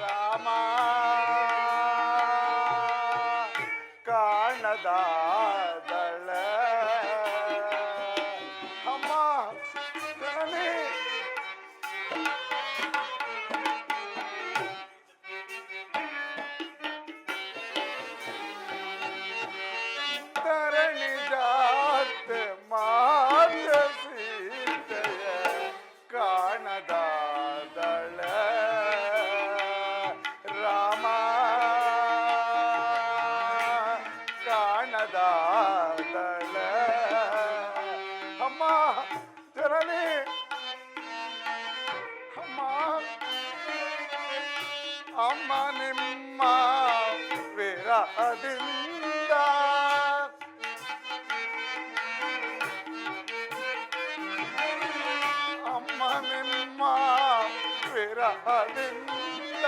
ರಾಮ, ಕಾಣದಾದಳ ಅಮ್ಮ, ಜನನಿ, ಧರಣಿ ಜಾತ ಮಾತ ಸೀತೆಯ ಕಾಣದಾದಳ ರಾಮ, ಕಾಣದಾದಳ ಅಮ್ಮ, ಜನನಿ, ಅಮ್ಮ, ಅಮ್ಮ ನಿಮ್ಮ ವಿರಹದಿಂದ ಅಮ್ಮ ನಿಮ್ಮ ವಿರಹದಿಂದ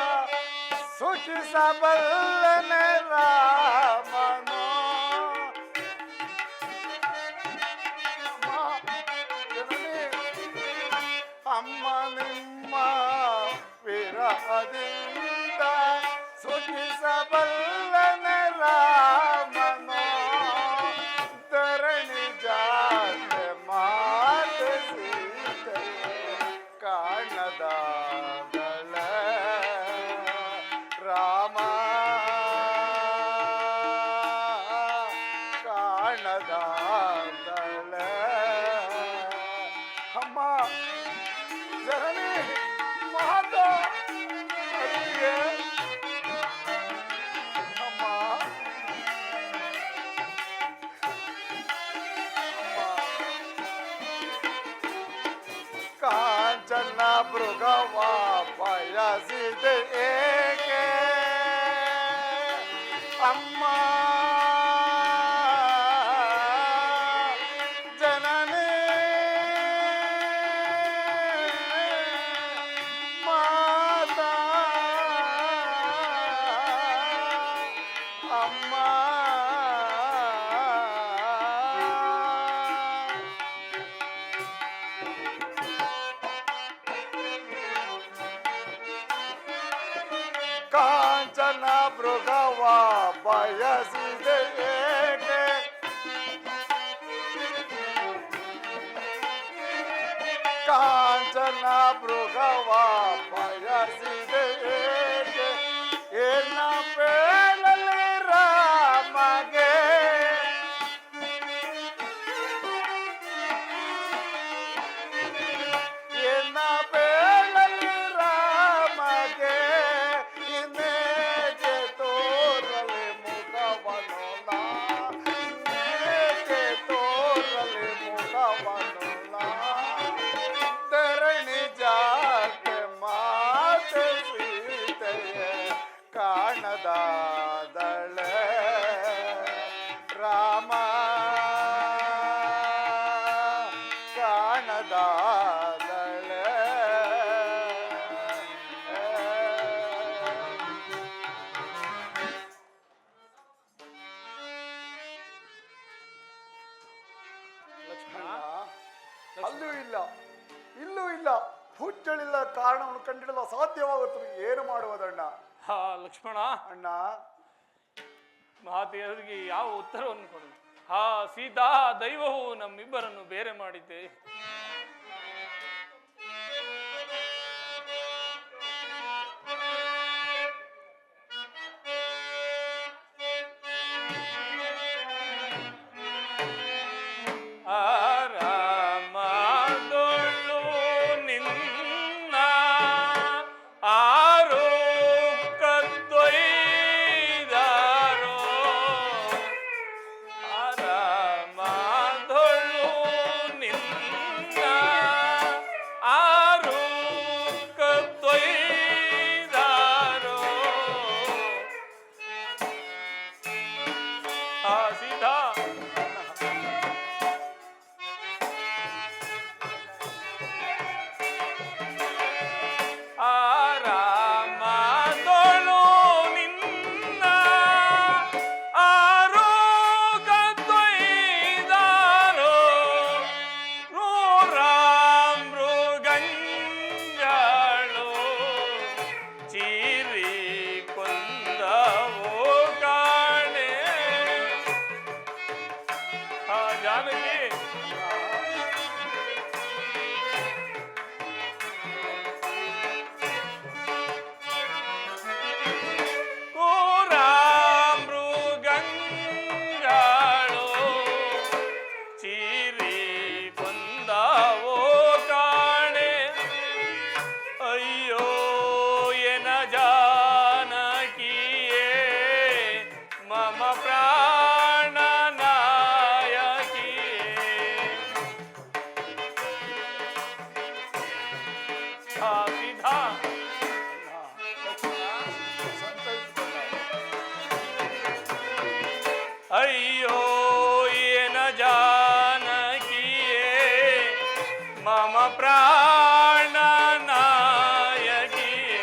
ಸುಖಿಸಬಲ್ಲನೆ ರಾಮನೋ. ಅಮ್ಮ, ಜನನಿ, ಅಮ್ಮ ನಿಮ್ಮ ವಿರಹದಿಂದ ಸುಖಿಸಬಲ್ಲನೆ ರಾಮನೋ. ಧರಣಿ ಜಾತೆ ಮಾತ ಸೀತೆ ಕಾಣದಾದಳ ರಾಮ, ಕಾಣದಾದಳ ಅಮ್ಮ, ಜನನಿ, ಮಾತಾ, ಅತ್ತಿಗೆ, ಅಮ್ಮ, ಕಾಂಚನ ಮೃಗವ ಬಯಸಿದೆ ಏಕೆ ಅಮ್ಮ, ಜನನಿ, ಮಾತಾ, ಅಮ್ಮ, ಕಾಂಚನ ಮೃಗವ ಬಯಸಿದೆ ಏಕೆ ಕಾಂಚನ ಮೃಗವ ಬಯಸಿದೆ ಏಕೆ ಏನ ಬೇಡಲಿ ರಾಮಗೆ ಏನ ಬೇಡಲಿ ರಾಮಗೆ ಇನ್ನೇಕೆ ತೋರಲಿ ಮುಖವನು ನಾ ಇನ್ನೇಕೆ ತೋರಲಿ ಮುಖವನು ನಾ ಧರಣಿ ಜಾತೆ ಮಾತೆ ಪೂಜ್ಯಳಿಲ್ಲ ಕಾರಣವನ್ನು ಕಂಡಿಡಲು ಅಸಾಧ್ಯವಾಗುತ್ತದೆ. ಏನು ಮಾಡುವುದಣ್ಣ? ಹಾ ಲಕ್ಷ್ಮಣ, ಅಣ್ಣ, ಮಾತೆಯರಿಗೆ ಯಾವ ಉತ್ತರವನ್ನು ಕೊಡಲಿ? ಹಾ ಸೀತಾ, ದೈವವು ನಮ್ಮಿಬ್ಬರನ್ನು ಬೇರೆ ಮಾಡಿದ್ದೆ. ಆರಾಮದೊಳ್ಳು ನಿನ್ನ ಆರು ಕದ್ದೊಯ್ದಾರೋ, ಆರಾಮದೊಳ್ಳು ನಿನ್ನ ಆರು ಕದ್ದೊಯ್ದಾರೋ. ಆ ಸೀತಾ, ಆರಾಮದೊಳು ನಿನ್ನ ಆರು ಕದ್ದೊಯ್ದಾರೋ, ಮೃಗಂಗಳು ಚೀರಿ ಕೊಂದವೋ ಕಾಣೆ. ಆ ಜಾನಕಿ, ಮೃಗಂಗಳು ಚೀರಿ ಕೊಂದವೋ ಕಾಣೆ. ಅಯ್ಯೋ ಎನ ಜಾನಕಿಯೇ ಮಮ ಪ್ರಾಣ ನಾಯಕಿಯೇ. ಆ ಸಿದ್ಧ, ಅಯ್ಯೋ ಏನ ಜಾನಕಿಯೇ ಮಮ ಪ್ರಾಣ ನಾಯಕಿಯೇ.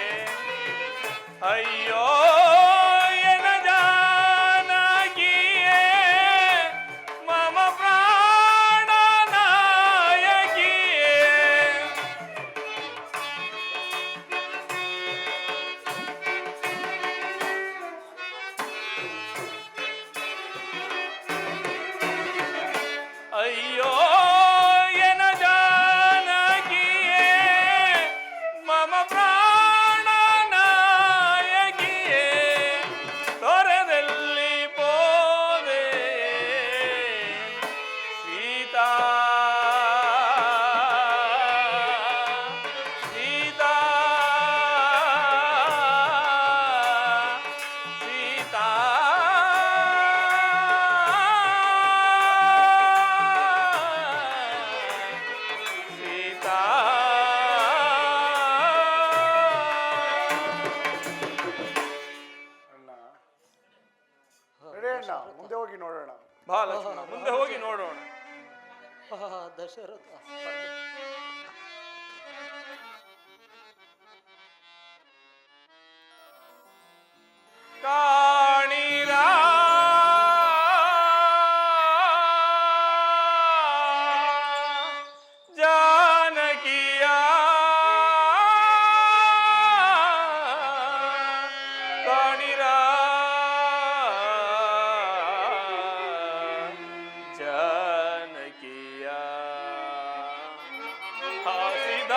ಅಯ್ಯೋ ಏನ ಜಾನಕಿಯೇ ಮಮ ಪ್ರಾಣ ನಾಯಕಿಯೇ. ಅಯ್ಯೋ ಎನ ಜಾನಕಿಯೇ ಮಮ ಪ್ರಾಣ ನಾಯಕಿಯೇ. ತೊರೆದಲ್ಲಿ ಪೋದೆ ಸೀತಾ, ಸೀತಾ, ಸೀತಾ. ಸೀತಾ, ಅಣ್ಣ, ನಡಿ ಅಣ್ಣ, ಮುಂದೆ ಹೋಗಿ ನೋಡೋಣ. ಬಾ ಲಕ್ಷ್ಮಣ, ಮುಂದೆ ಹೋಗಿ ನೋಡೋಣ. ದಶರಥ, ಕಾಣಿರಾ ಜಾನಕಿಯ, ಕಾಣಿರಾ ಜಾನಕಿಯ. ಹಾಸಿದ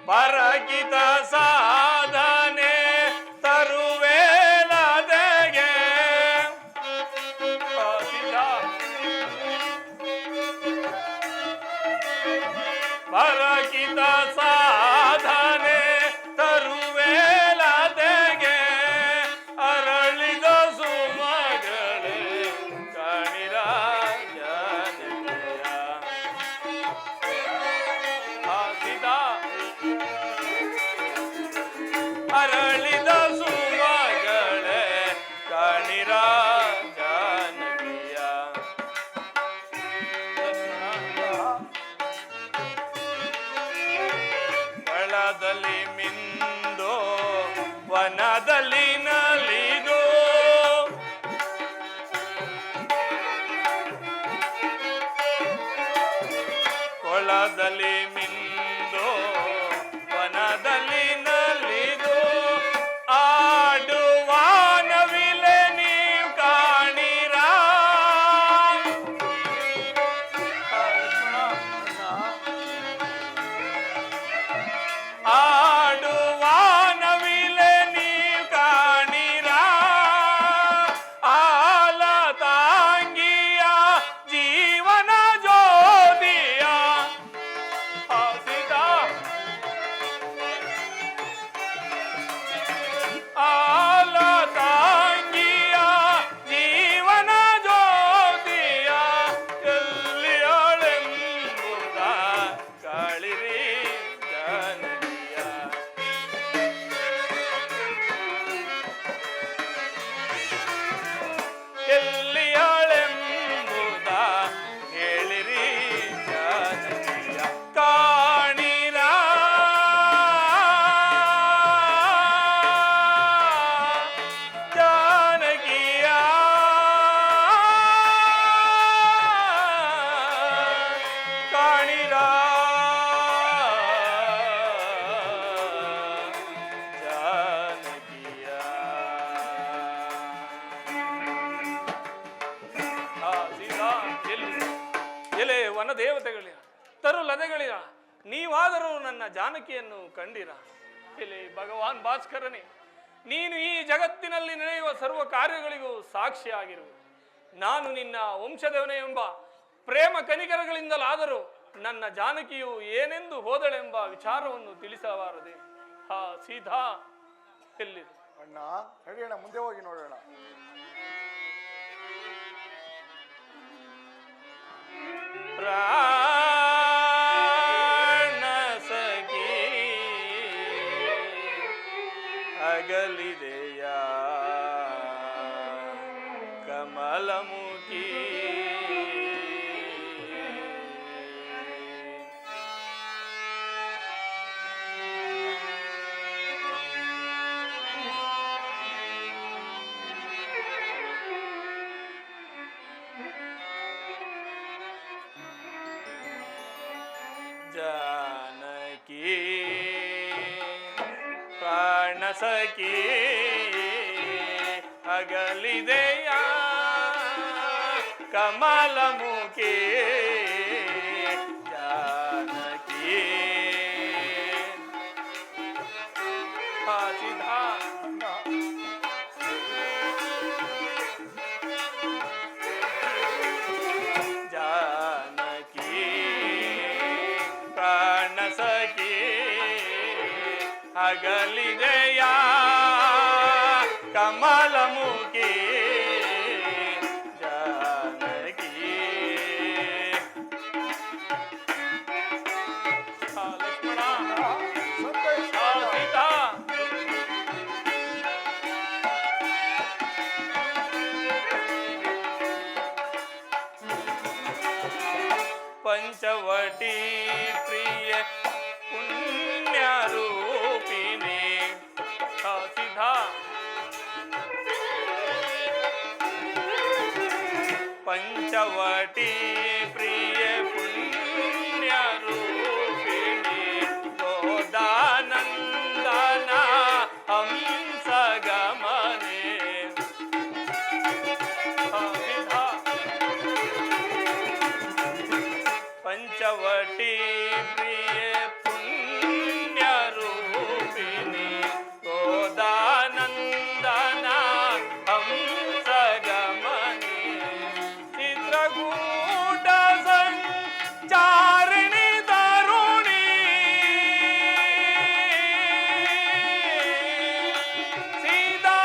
ಪರಗಿತ ಸಾಧನೆ ತರುವೇಲದೆಗೆ. ಪರಗಿತ ಸಾಧನೆ ತರುವೇಲದೆಗೆ ಅರಳಿದ ಸುಮಗಳೇ ಕಾಣಿರ ಜಾನಕಿಯ. ಹಾಸಿದ ಅರಳಿದ ಸುಮಗಳೇ ಕಾಣಿರ ಜಾನಕಿಯ. ಲಕ್ಷ್ಮಣ, ಹೊಲದಲ್ಲಿ ಮಿಂದು ವನದಲ್ಲಿ ನಲಿದು ಆಡುವ ನವಿಲೆ ನೀವು ಕಾಣಿರ. ಆಡುವ ನವಿಲೆ ನೀವು ಕಾಣಿರ. ಆಲ ತಾಂಗಿಯ ಜೀವನ ಜ್ಯೋತಿಯ ಹಸಿದ ಆಲ ತಾಂಗಿಯ ಜೀವನ ಜ್ಯೋತಿಯ ಎಲ್ಲಿಯಳೆಂಬುದ ಕಾಳಿರಿ ಜಾನಕಿಯ. ಎಲ್ಲಿಯಳೆಂಬುದ ಹೇಳಿರಿ ಜಾನಕಿಯ. ಕಾಣಿರ ಜಾನಕಿಯ ಕಾಣಿರ ಜಾನಕಿಯ. ಎಲೆ ವನ ದೇವತೆಗಳಿರ ತರು ಲತೆಗಳಿರ ನೀವಾದರೂ ನನ್ನ ಜಾನಕಿಯನ್ನು ಕಂಡಿರ. ಎಲೆ ಭಗವಾನ್ ಭಾಸ್ಕರನೇ, ನೀನು ಈ ಜಗತ್ತಿನಲ್ಲಿ ನಡೆಯುವ ಸರ್ವ ಕಾರ್ಯಗಳಿಗೂ ಸಾಕ್ಷಿಯಾಗಿರು. ನಾನು ನಿನ್ನ ವಂಶದವನೇ ಎಂಬ ಪ್ರೇಮ ಕನಿಕರಗಳಿಂದಲಾದರೂ ನನ್ನ ಜಾನಕಿಯು ಏನೆಂದು ಹೋದಳೆಂಬ ವಿಚಾರವನ್ನು ತಿಳಿಸಬಾರದೆ. ಹಾ ಸೀತಾ ಎಲ್ಲಿರು? ಅಣ್ಣ ನಡೆಯೋಣ, ಮುಂದೆ ಹೋಗಿ ನೋಡೋಣ. ಪ್ರಾಣ ಸಖಿ ಅಗಲಿದೆಯ ಕಮಲಮುಖಿ. ಜಾನಕಿ ಪ್ರಾಣ ಸಖಿ ಅಗಲಿದೆಯ ಕಮಲಮುಖಿ. ಜಾನಕಿ ಸಿದ್ಧಾ ಜಾನಕಿ ಪ್ರಾಣ ಸಖಿ ಅಗಲಿದೆಯ ಕಮಲಮುಖಿ. ಜಾನಕಿ ಲಕ್ಷ್ಮಣ ಸೀತಾ ಪಂಚವಟಿ ಪ್ರಿಯ ಪುಣ್ಯ ರೂಪಿಣಿ. ಸಿದ್ಧಾ ಪಂಚವಟಿ ಪ್ರಿಯ ಪುಣ್ಯ ರೂಪಿಣಿ. ಗೋದಾನಂದನ ಹಂಸ ಗಮನೆ. ಪಂಚವಟಿ ಪ್ರಿಯ ಪುಣ್ಯ ರೂಪಿಣಿ. ಗೋದಾನಂದನ ಹಂಸ ಗಮನೆ. ಚಿತ್ರಕೂಟ ಸಂಚಾರಿಣಿ ತರುಣಿ. ಸೀತಾ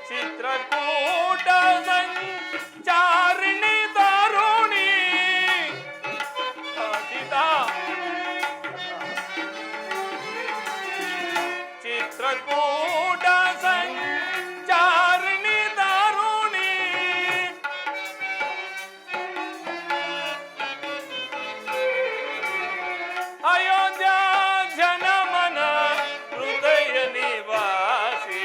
ಚಿತ್ರಕೂಟ ಸಂಚಾರಿಣಿ ತರುಣಿ. ಸೀತಾ ಚಿತ್ರಕೂಟ ಸಂಚಾರಿಣಿ ತರುಣಿ. ಅಯೋಧ್ಯ ಜನಮನ ಹೃದಯ ನಿವಾಸಿ.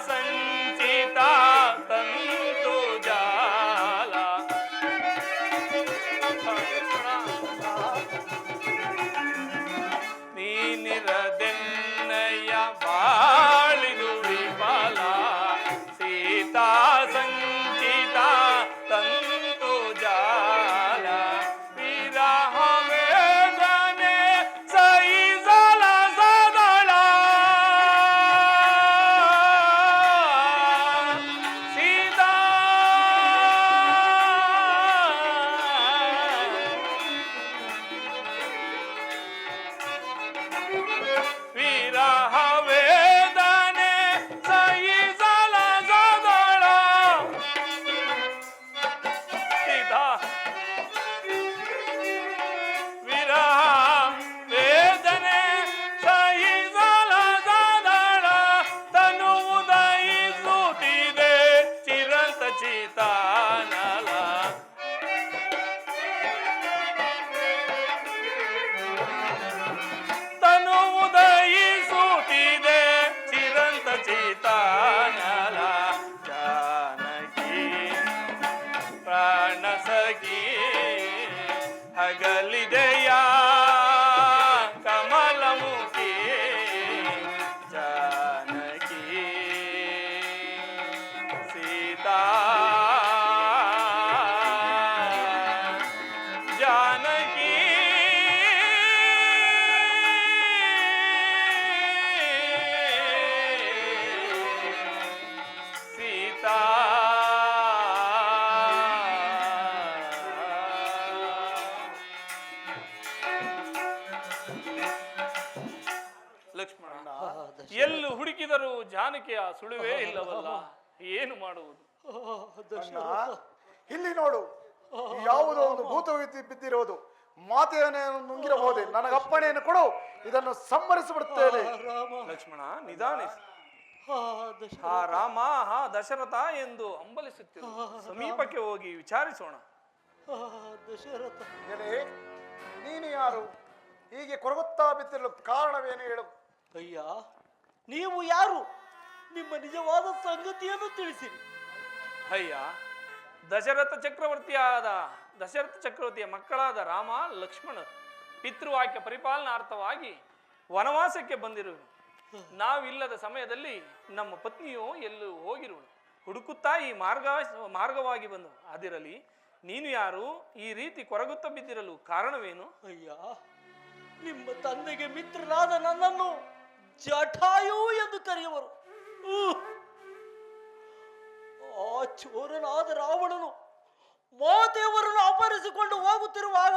ಸಂಚಿತ ತಂತು ಜಾಲ ನೀನಿರದೆನ್ನಯ್ಯ ಬಾಳಿದು ವಿಫಲ ಸೀತಾ ಸಂಚಿತ ತಂತು ಜಾಲ ವಿರಹ ವೇದನೆ ಸಹಿಸಲ ಸದಳ ಸೀತಾ ವಿರಹ ವೇದನೆ ಸಹಿಸಲ ಸದಳ ಸೀತಾ ವಿರಹ ವೇದನೆ ಸಹಿಸಲ ಸದಳ ತನು ಉದಯಿಸುತ್ತಿದೆ ಚಿರಂತ ಚಿತಾನಲ ತನು ಉದಯಿಸುತ್ತಿದೆ ಚಿರಂತ ಚಿತಾನಲ ಜಾನಕಿ ಪ್ರಾಣ ಸಖಿ ಹಗಲಿದೆಯ ಕಮಲಮುಖಿ ಜಾನಕಿ ಸೀತಾ ಜಾನಕಿ ಸೀತಾ ಲಕ್ಷ್ಮಣ ಎಲ್ಲೂ ಹುಡುಕಿದರೂ ಜಾನಕಿಯ ಸುಳುವೇ ಇಲ್ಲವಲ್ಲ, ಏನು ಮಾಡುವುದು? ಅಣ್ಣ, ಇಲ್ಲಿ ನೋಡು, ಯಾವುದೋ ಒಂದು ಭೂತ ಬಿದ್ದಿರೋದು. ಮಾತೆಯನ್ನೇ ನುಂಗಿರಬಹುದೇ? ನನಗಪ್ಪಣೆಯನ್ನು ಕೊಡು, ಇದನ್ನು ಸಂಹರಿಸಿಬಿಡುತ್ತೇನೆ. ಲಕ್ಷ್ಮಣ ನಿಧಾನಿಸಿ. ಹಾ ರಾಮ, ಹಾ ದಶರಥ ಎಂದು ಹಂಬಲಿಸುತ್ತಿರು. ಸಮೀಪಕ್ಕೆ ಹೋಗಿ ವಿಚಾರಿಸೋಣ. ದಶರಥ, ಏನೇ, ನೀನು ಯಾರು? ಹೀಗೆ ಕೊರಗುತ್ತಾ ಬಿದ್ದಿರಲು ಕಾರಣವೇನು ಹೇಳು? ಅಯ್ಯ, ನೀವು ಯಾರು? ನಿಮ್ಮ ನಿಜವಾದ ಸಂಗತಿಯನ್ನು ತಿಳಿಸಿರಿ. ಅಯ್ಯ, ದಶರಥ ಚಕ್ರವರ್ತಿಯ ಮಕ್ಕಳಾದ ರಾಮ ಲಕ್ಷ್ಮಣ ಪಿತೃವಾಕ್ಯ ಪರಿಪಾಲನಾರ್ಥವಾಗಿ ವನವಾಸಕ್ಕೆ ಬಂದಿರುವರು. ನಾವಿಲ್ಲದ ಸಮಯದಲ್ಲಿ ನಮ್ಮ ಪತ್ನಿಯು ಎಲ್ಲೂ ಹೋಗಿರುವಳು. ಹುಡುಕುತ್ತಾ ಈ ಮಾರ್ಗವಾಗಿ ಬಂದು. ಅದಿರಲಿ, ನೀನು ಯಾರು? ಈ ರೀತಿ ಕೊರಗುತ್ತಾ ಬಿದ್ದಿರಲು ಕಾರಣವೇನು? ಅಯ್ಯ, ನಿಮ್ಮ ತಂದೆಗೆ ಮಿತ್ರನಾದ ನನ್ನನ್ನು ಜಟಾಯು ಎಂದು ಕರೆಯುವರು. ಆ ಚೋರನಾದ ರಾವಣನು ಮಾತೆಯವರನ್ನು ಅಪಹರಿಸಿಕೊಂಡು ಹೋಗುತ್ತಿರುವಾಗ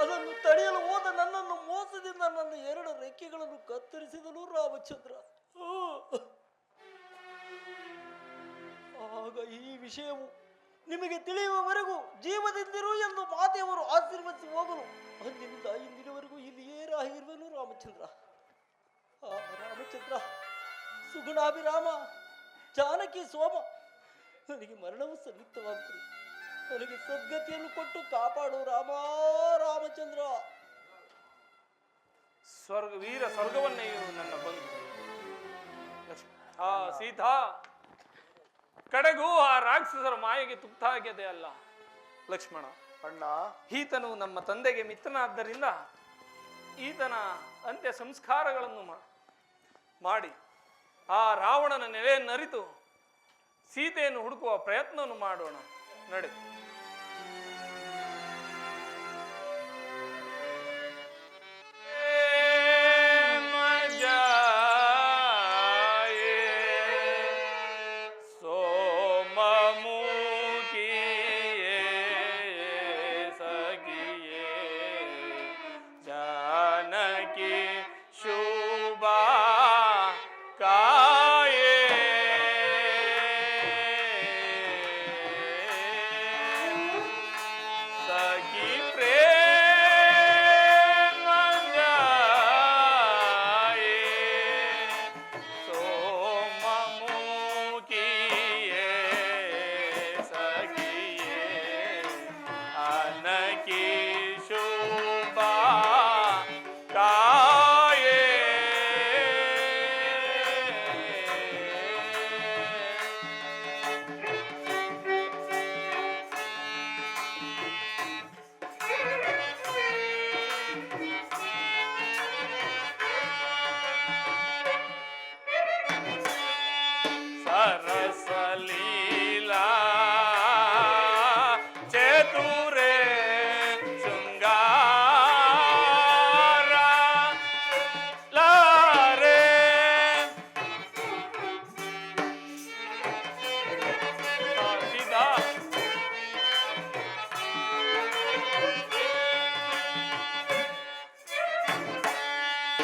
ಅದನ್ನು ತಡೆಯಲು ಹೋದ ನನ್ನನ್ನು ಮೋಸದಿಂದ ನನ್ನ 2 ರೆಕ್ಕೆಗಳನ್ನು ಕತ್ತರಿಸಿದನು ರಾಮಚಂದ್ರ. ಆಗ ಈ ವಿಷಯವು ನಿಮಗೆ ತಿಳಿಯುವವರೆಗೂ ಜೀವದಿಂದಿರು ಎಂದು ಮಾತೆಯವರು ಆಶೀರ್ವದಿಸಿ ಹೋಗಲು ಅಂದಿನಿಂದ ಇಂದಿನವರೆಗೂ ಇಲ್ಲಿಯೇ ಆಗಿರುವನು ರಾಮಚಂದ್ರ. ರಾಮಚಂದ್ರ, ಸುಗುಣಾಭಿರಾಮ, ಜಾನಕಿ ಸೋಮ, ನನಗೆ ಮರಣವು ಸನ್ನಿಹಿತವಾಗುತ್ತದೆ. ನನಗೆ ಸದ್ಗತಿಯನ್ನು ಕೊಟ್ಟು ಕಾಪಾಡು ರಾಮಚಂದ್ರ. ವೀರ ಸ್ವರ್ಗವನ್ನೆಯು ನನ್ನ ಬಂಧು. ಆ ಸೀತಾ, ಕಡೆಗೂ ಆ ರಾಕ್ಷಸರ ಮಾಯೆಗೆ ತುತ್ತಾಗಿದೆ ಅಲ್ಲ ಲಕ್ಷ್ಮಣ. ಅಣ್ಣ, ಈತನು ನಮ್ಮ ತಂದೆಗೆ ಮಿತ್ರನಾದ್ದರಿಂದ ಈತನ ಅಂತ್ಯ ಸಂಸ್ಕಾರಗಳನ್ನು ಮಾಡಿ ಆ ರಾವಣನ ನೆಲೆಯನ್ನರಿತು ಸೀತೆಯನ್ನು ಹುಡುಕುವ ಪ್ರಯತ್ನವನ್ನು ಮಾಡೋಣ. ನಡೆ. ಸರಸಲೀಲಾ ಚತುರೇ ಶೃಂಗಾರ ಲಾರೆ ಸೀದಾ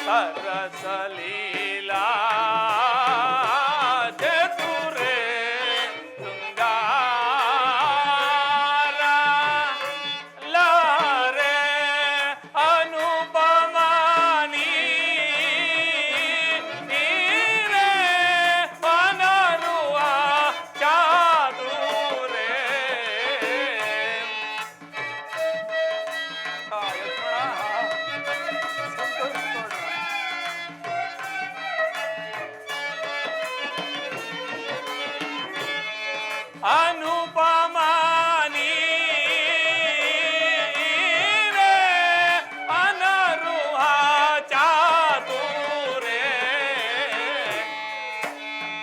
ಸರಸಲೀಲಾ ಚತುರೇ ಶೃಂಗಾರ ಲಾರೆ ಅನುಪಮ ನೀರೇ ಅನರುವ ಚಾತುರೇ ಅನುಪಮ ನೀರೇ ಅನರುವ ಚಾತುರೇ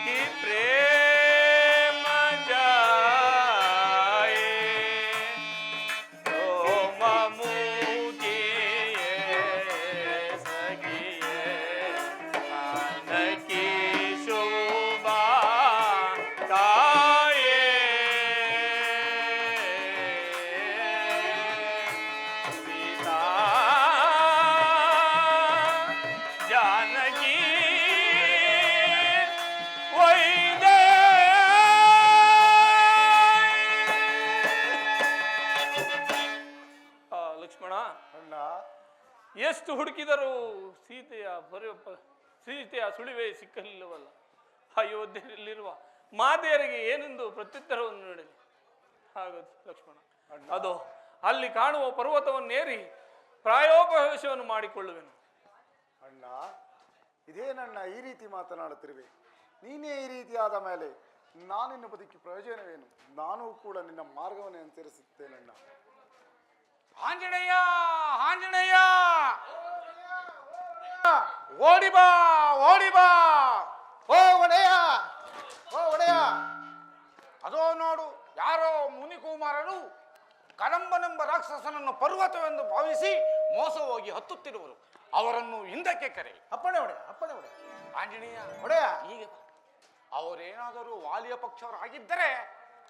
ಕಿ ಪ್ರೇಮ ಜಾಯೆ ಸೋಮ ಮುಗಿಯೇ ಸಗಿಯೇ ಆನಕಿ ಶೋಭಾ ಕಾಯೇ ಸೀತಾ ಜಾನಕಿ ವೈದೇ ಲಕ್ಷ್ಮಣ, ಅಣ್ಣ ಎಷ್ಟು ಹುಡುಕಿದರೂ ಸೀತೆಯ ಸುಳಿವೆ ಸಿಕ್ಕಲಿಲ್ಲವಲ್ಲ. ಅಯೋಧ್ಯೆಯಲ್ಲಿರುವ ಮಾತೆಯರಿಗೆ ಏನೆಂದು ಪ್ರತ್ಯುತ್ತರವನ್ನು ನೀಡಲಿ. ಹಾಗದು ಲಕ್ಷ್ಮಣ, ಅದು ಅಲ್ಲಿ ಕಾಣುವ ಪರ್ವತವನ್ನೇರಿ ಪ್ರಾಯೋಪವೇಶವನ್ನು ಮಾಡಿಕೊಳ್ಳುವೆನು. ಅಣ್ಣ ಇದೇನಣ್ಣ ಈ ರೀತಿ ಮಾತನಾಡುತ್ತಿರುವೆ? ನೀನೇ ಈ ರೀತಿಯಾದ ಮೇಲೆ ನಾನಿನ್ನ ಬದುಕಿ ಪ್ರಯೋಜನವೇನು? ನಾನು ಕೂಡ ನಿನ್ನ ಮಾರ್ಗವನ್ನು ಅನುಸರಿಸುತ್ತೇನಣ್ಣ. ಆಂಜನೇಯ ಆಂಜನೇಯ ಓಡಿ ಬಾ ಓಡಿ ಬಾ. ಓ ಒಡೆಯ, ಓ ಒಡೆಯ, ಅದೋ ನೋಡು, ಯಾರೋ ಮುನಿಕುಮಾರರು ಕದಂಬನೆಂಬ ರಾಕ್ಷಸನನ್ನು ಪರ್ವತವೆಂದು ಭಾವಿಸಿ ಮೋಸ ಹೋಗಿ ಹತ್ತುತ್ತಿರುವರು. ಅವರನ್ನು ಹಿಂದಕ್ಕೆ ಕರೆ. ಅಪ್ಪಣೆ ಒಡೆಯ, ಅಪ್ಪಣೆ ಒಡೆಯ. ಆಂಜನೇಯ ಒಡೆಯ, ಈಗ ಅವರೇನಾದರೂ ವಾಲಿಯ ಪಕ್ಷವರಾಗಿದ್ದರೆ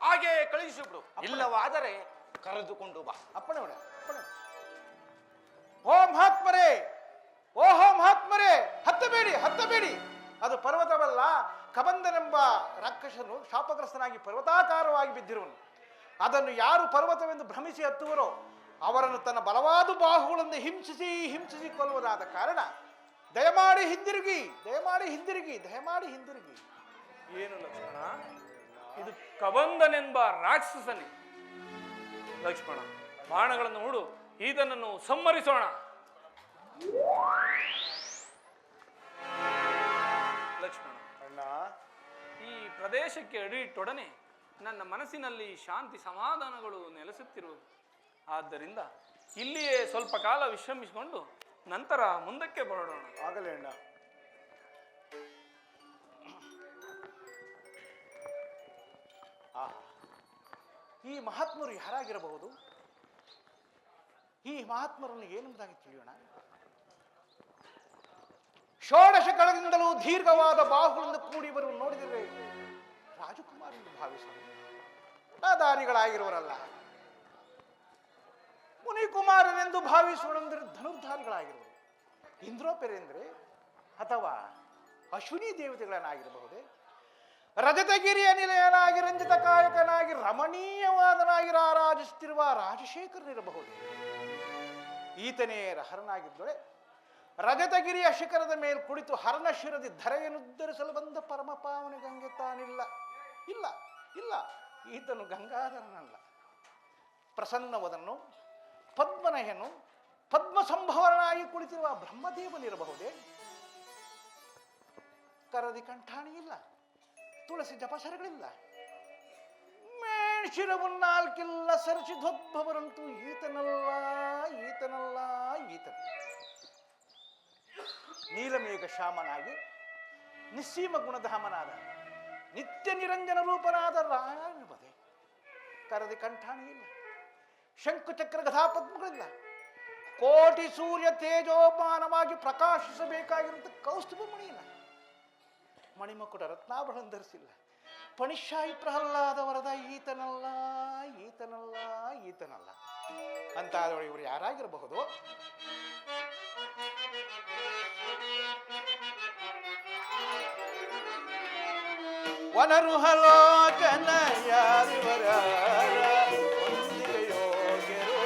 ಹಾಗೆ ಕಳುಹಿಸಿಬಿಡು, ಇಲ್ಲವಾದರೆ ಕರೆದುಕೊಂಡು ಬಾ. ಅಪ್ಪಣೆ ಒಡೆಯ, ಅಪ್ಪಣೆ. ಓ ಮಹಾತ್ಮರೇ, ಓಹೋ ಮಹಾತ್ಮರೇ, ಹತ್ತಬೇಡಿ ಹತ್ತಬೇಡಿ. ಅದು ಪರ್ವತವಲ್ಲ, ಕಬಂದನೆಂಬ ರಾಕ್ಷಸನು ಶಾಪಗ್ರಸ್ತನಾಗಿ ಪರ್ವತಾಕಾರವಾಗಿ ಬಿದ್ದಿರುವನು. ಅದನ್ನು ಯಾರು ಪರ್ವತವೆಂದು ಭ್ರಮಿಸಿ ಹತ್ತುವರೋ ಅವರನ್ನು ತನ್ನ ಬಲವಾದ ಬಾಹುಗಳಿಂದ ಹಿಂಸಿಸಿ ಹಿಂಸಿಸಿ ಕೊಲ್ಲುವುದಾದ ಕಾರಣ ದಯಮಾಡಿ ಹಿಂದಿರುಗಿ, ದಯಮಾಡಿ ಹಿಂದಿರುಗಿ, ದಯಮಾಡಿ ಹಿಂದಿರುಗಿ. ಏನು ಲಕ್ಷ್ಮಣ, ಇದು ಕಬಂದನೆಂಬ ರಾಕ್ಷಸನೇ. ಲಕ್ಷ್ಮಣ, ಬಾಣಗಳನ್ನು ಹೂಡು, ಈತನನ್ನು ಸಂಹರಿಸೋಣ. ಲಕ್ಷ್ಮಣ, ಅಣ್ಣ ಈ ಪ್ರದೇಶಕ್ಕೆ ಅಡಿಯಿಟ್ಟೊಡನೆ ನನ್ನ ಮನಸ್ಸಿನಲ್ಲಿ ಶಾಂತಿ ಸಮಾಧಾನಗಳು ನೆಲೆಸುತ್ತಿರುವುದು. ಆದ್ದರಿಂದ ಇಲ್ಲಿಯೇ ಸ್ವಲ್ಪ ಕಾಲ ವಿಶ್ರಮಿಸಿಕೊಂಡು ನಂತರ ಮುಂದಕ್ಕೆ ಹೊರಡೋಣ. ಆಗಲೇ ಅಣ್ಣ. ಈ ಮಹಾತ್ಮರು ಯಾರಾಗಿರಬಹುದು? ಈ ಮಹಾತ್ಮರನ್ನು ಏನೆಂಬುದಾಗಿ ತಿಳಿಯೋಣ. ಷೋಡಶ ಕಳಗಿಂದಲೂ ದೀರ್ಘವಾದ ಬಾಹುಗಳಿಂದ ಕೂಡಿ ಬರುವ ನೋಡಿದರೆ ರಾಜಕುಮಾರ ಎಂದು ಭಾವಿಸಬಹುದು. ದಾರಿಗಳಾಗಿರುವರಲ್ಲ, ಮುನಿಕುಮಾರನೆಂದು ಭಾವಿಸೋಣಂದ್ರೆ ಧನುರ್ಧಾರಿಗಳಾಗಿರುವರು. ಇಂದ್ರೋಪೆರೆಂದ್ರೆ ಅಥವಾ ಅಶ್ವಿನಿ ದೇವತೆಗಳನ್ನಾಗಿರಬಹುದೇ? ರಜತಗಿರಿಯ ನಿಲಯನಾಗಿ ರಂಜಿತ ಕಾಯಕನಾಗಿ ರಮಣೀಯವಾದನಾಗಿ ರಾರಾಜಿಸುತ್ತಿರುವ ರಾಜಶೇಖರನಿರಬಹುದೇ? ಈತನೇ ಹರನಾಗಿದ್ದೊಳೆ ರಜತಗಿರಿಯ ಶಿಖರದ ಮೇಲೆ ಕುಳಿತು ಹರನ ಶಿರದಿ ಧರೆಯನ್ನು ಉದ್ಧರಿಸಲು ಬಂದ ಪರಮ ಪಾವನ ಗಂಗೆ ತಾನಿಲ್ಲ. ಇಲ್ಲ ಇಲ್ಲ, ಈತನು ಗಂಗಾಧರನಲ್ಲ. ಪ್ರಸನ್ನವದನ್ನು ಪದ್ಮನಯನು ಪದ್ಮ ಸಂಭವನಾಗಿ ಕುಳಿತಿರುವ ಬ್ರಹ್ಮದೇವನಿರಬಹುದೇ? ಕರದಿ ಕಂಠಾಣಿ ಇಲ್ಲ, ತುಳಸಿ ಜಪಸರಗಳಿಲ್ಲ, ಮೇಷಿರವನ್ನಾಲ್ಕಿಲ್ಲ ಸರಚಿಧ್ವದ್ಭವರಂತೂ ಈತನಲ್ಲ ಈತನಲ್ಲ ಈತನ. ನೀಲಮೇಘ ಶ್ಯಾಮನಾಗಿ ನಿಸ್ಸೀಮ ಗುಣಧಾಮನಾದ ನಿತ್ಯ ನಿರಂಜನ ರೂಪನಾದ ರಾಯಬದೆ ಕರದಿ ಕಂಠಾಣಿ ಇಲ್ಲ, ಶಂಕುಚಕ್ರ ಗದಾಪದ್ಮಗಳಿಲ್ಲ, ಕೋಟಿ ಸೂರ್ಯ ತೇಜೋಮಾನವಾಗಿ ಪ್ರಕಾಶಿಸಬೇಕಾಗಿರುವಂಥ ಕೌಸ್ತುಭ ಮಣಿ ಇಲ್ಲ, ಮಣಿಮಕುಟ ರತ್ನಾಭರಣ ಧರಿಸಿಲ್ಲ. ಪಣಿಶಾಯಿ ಪ್ರಹ್ಲಾದ ವರದ ಈತನಲ್ಲ ಈತನಲ್ಲ ಈತನಲ್ಲ ಅಂತಾದವರು ಇವರು ಯಾರಾಗಿರಬಹುದು? ವನರುಹಲೋಚನ ಯಾರಿವರ ಯೋಗ್ಯರು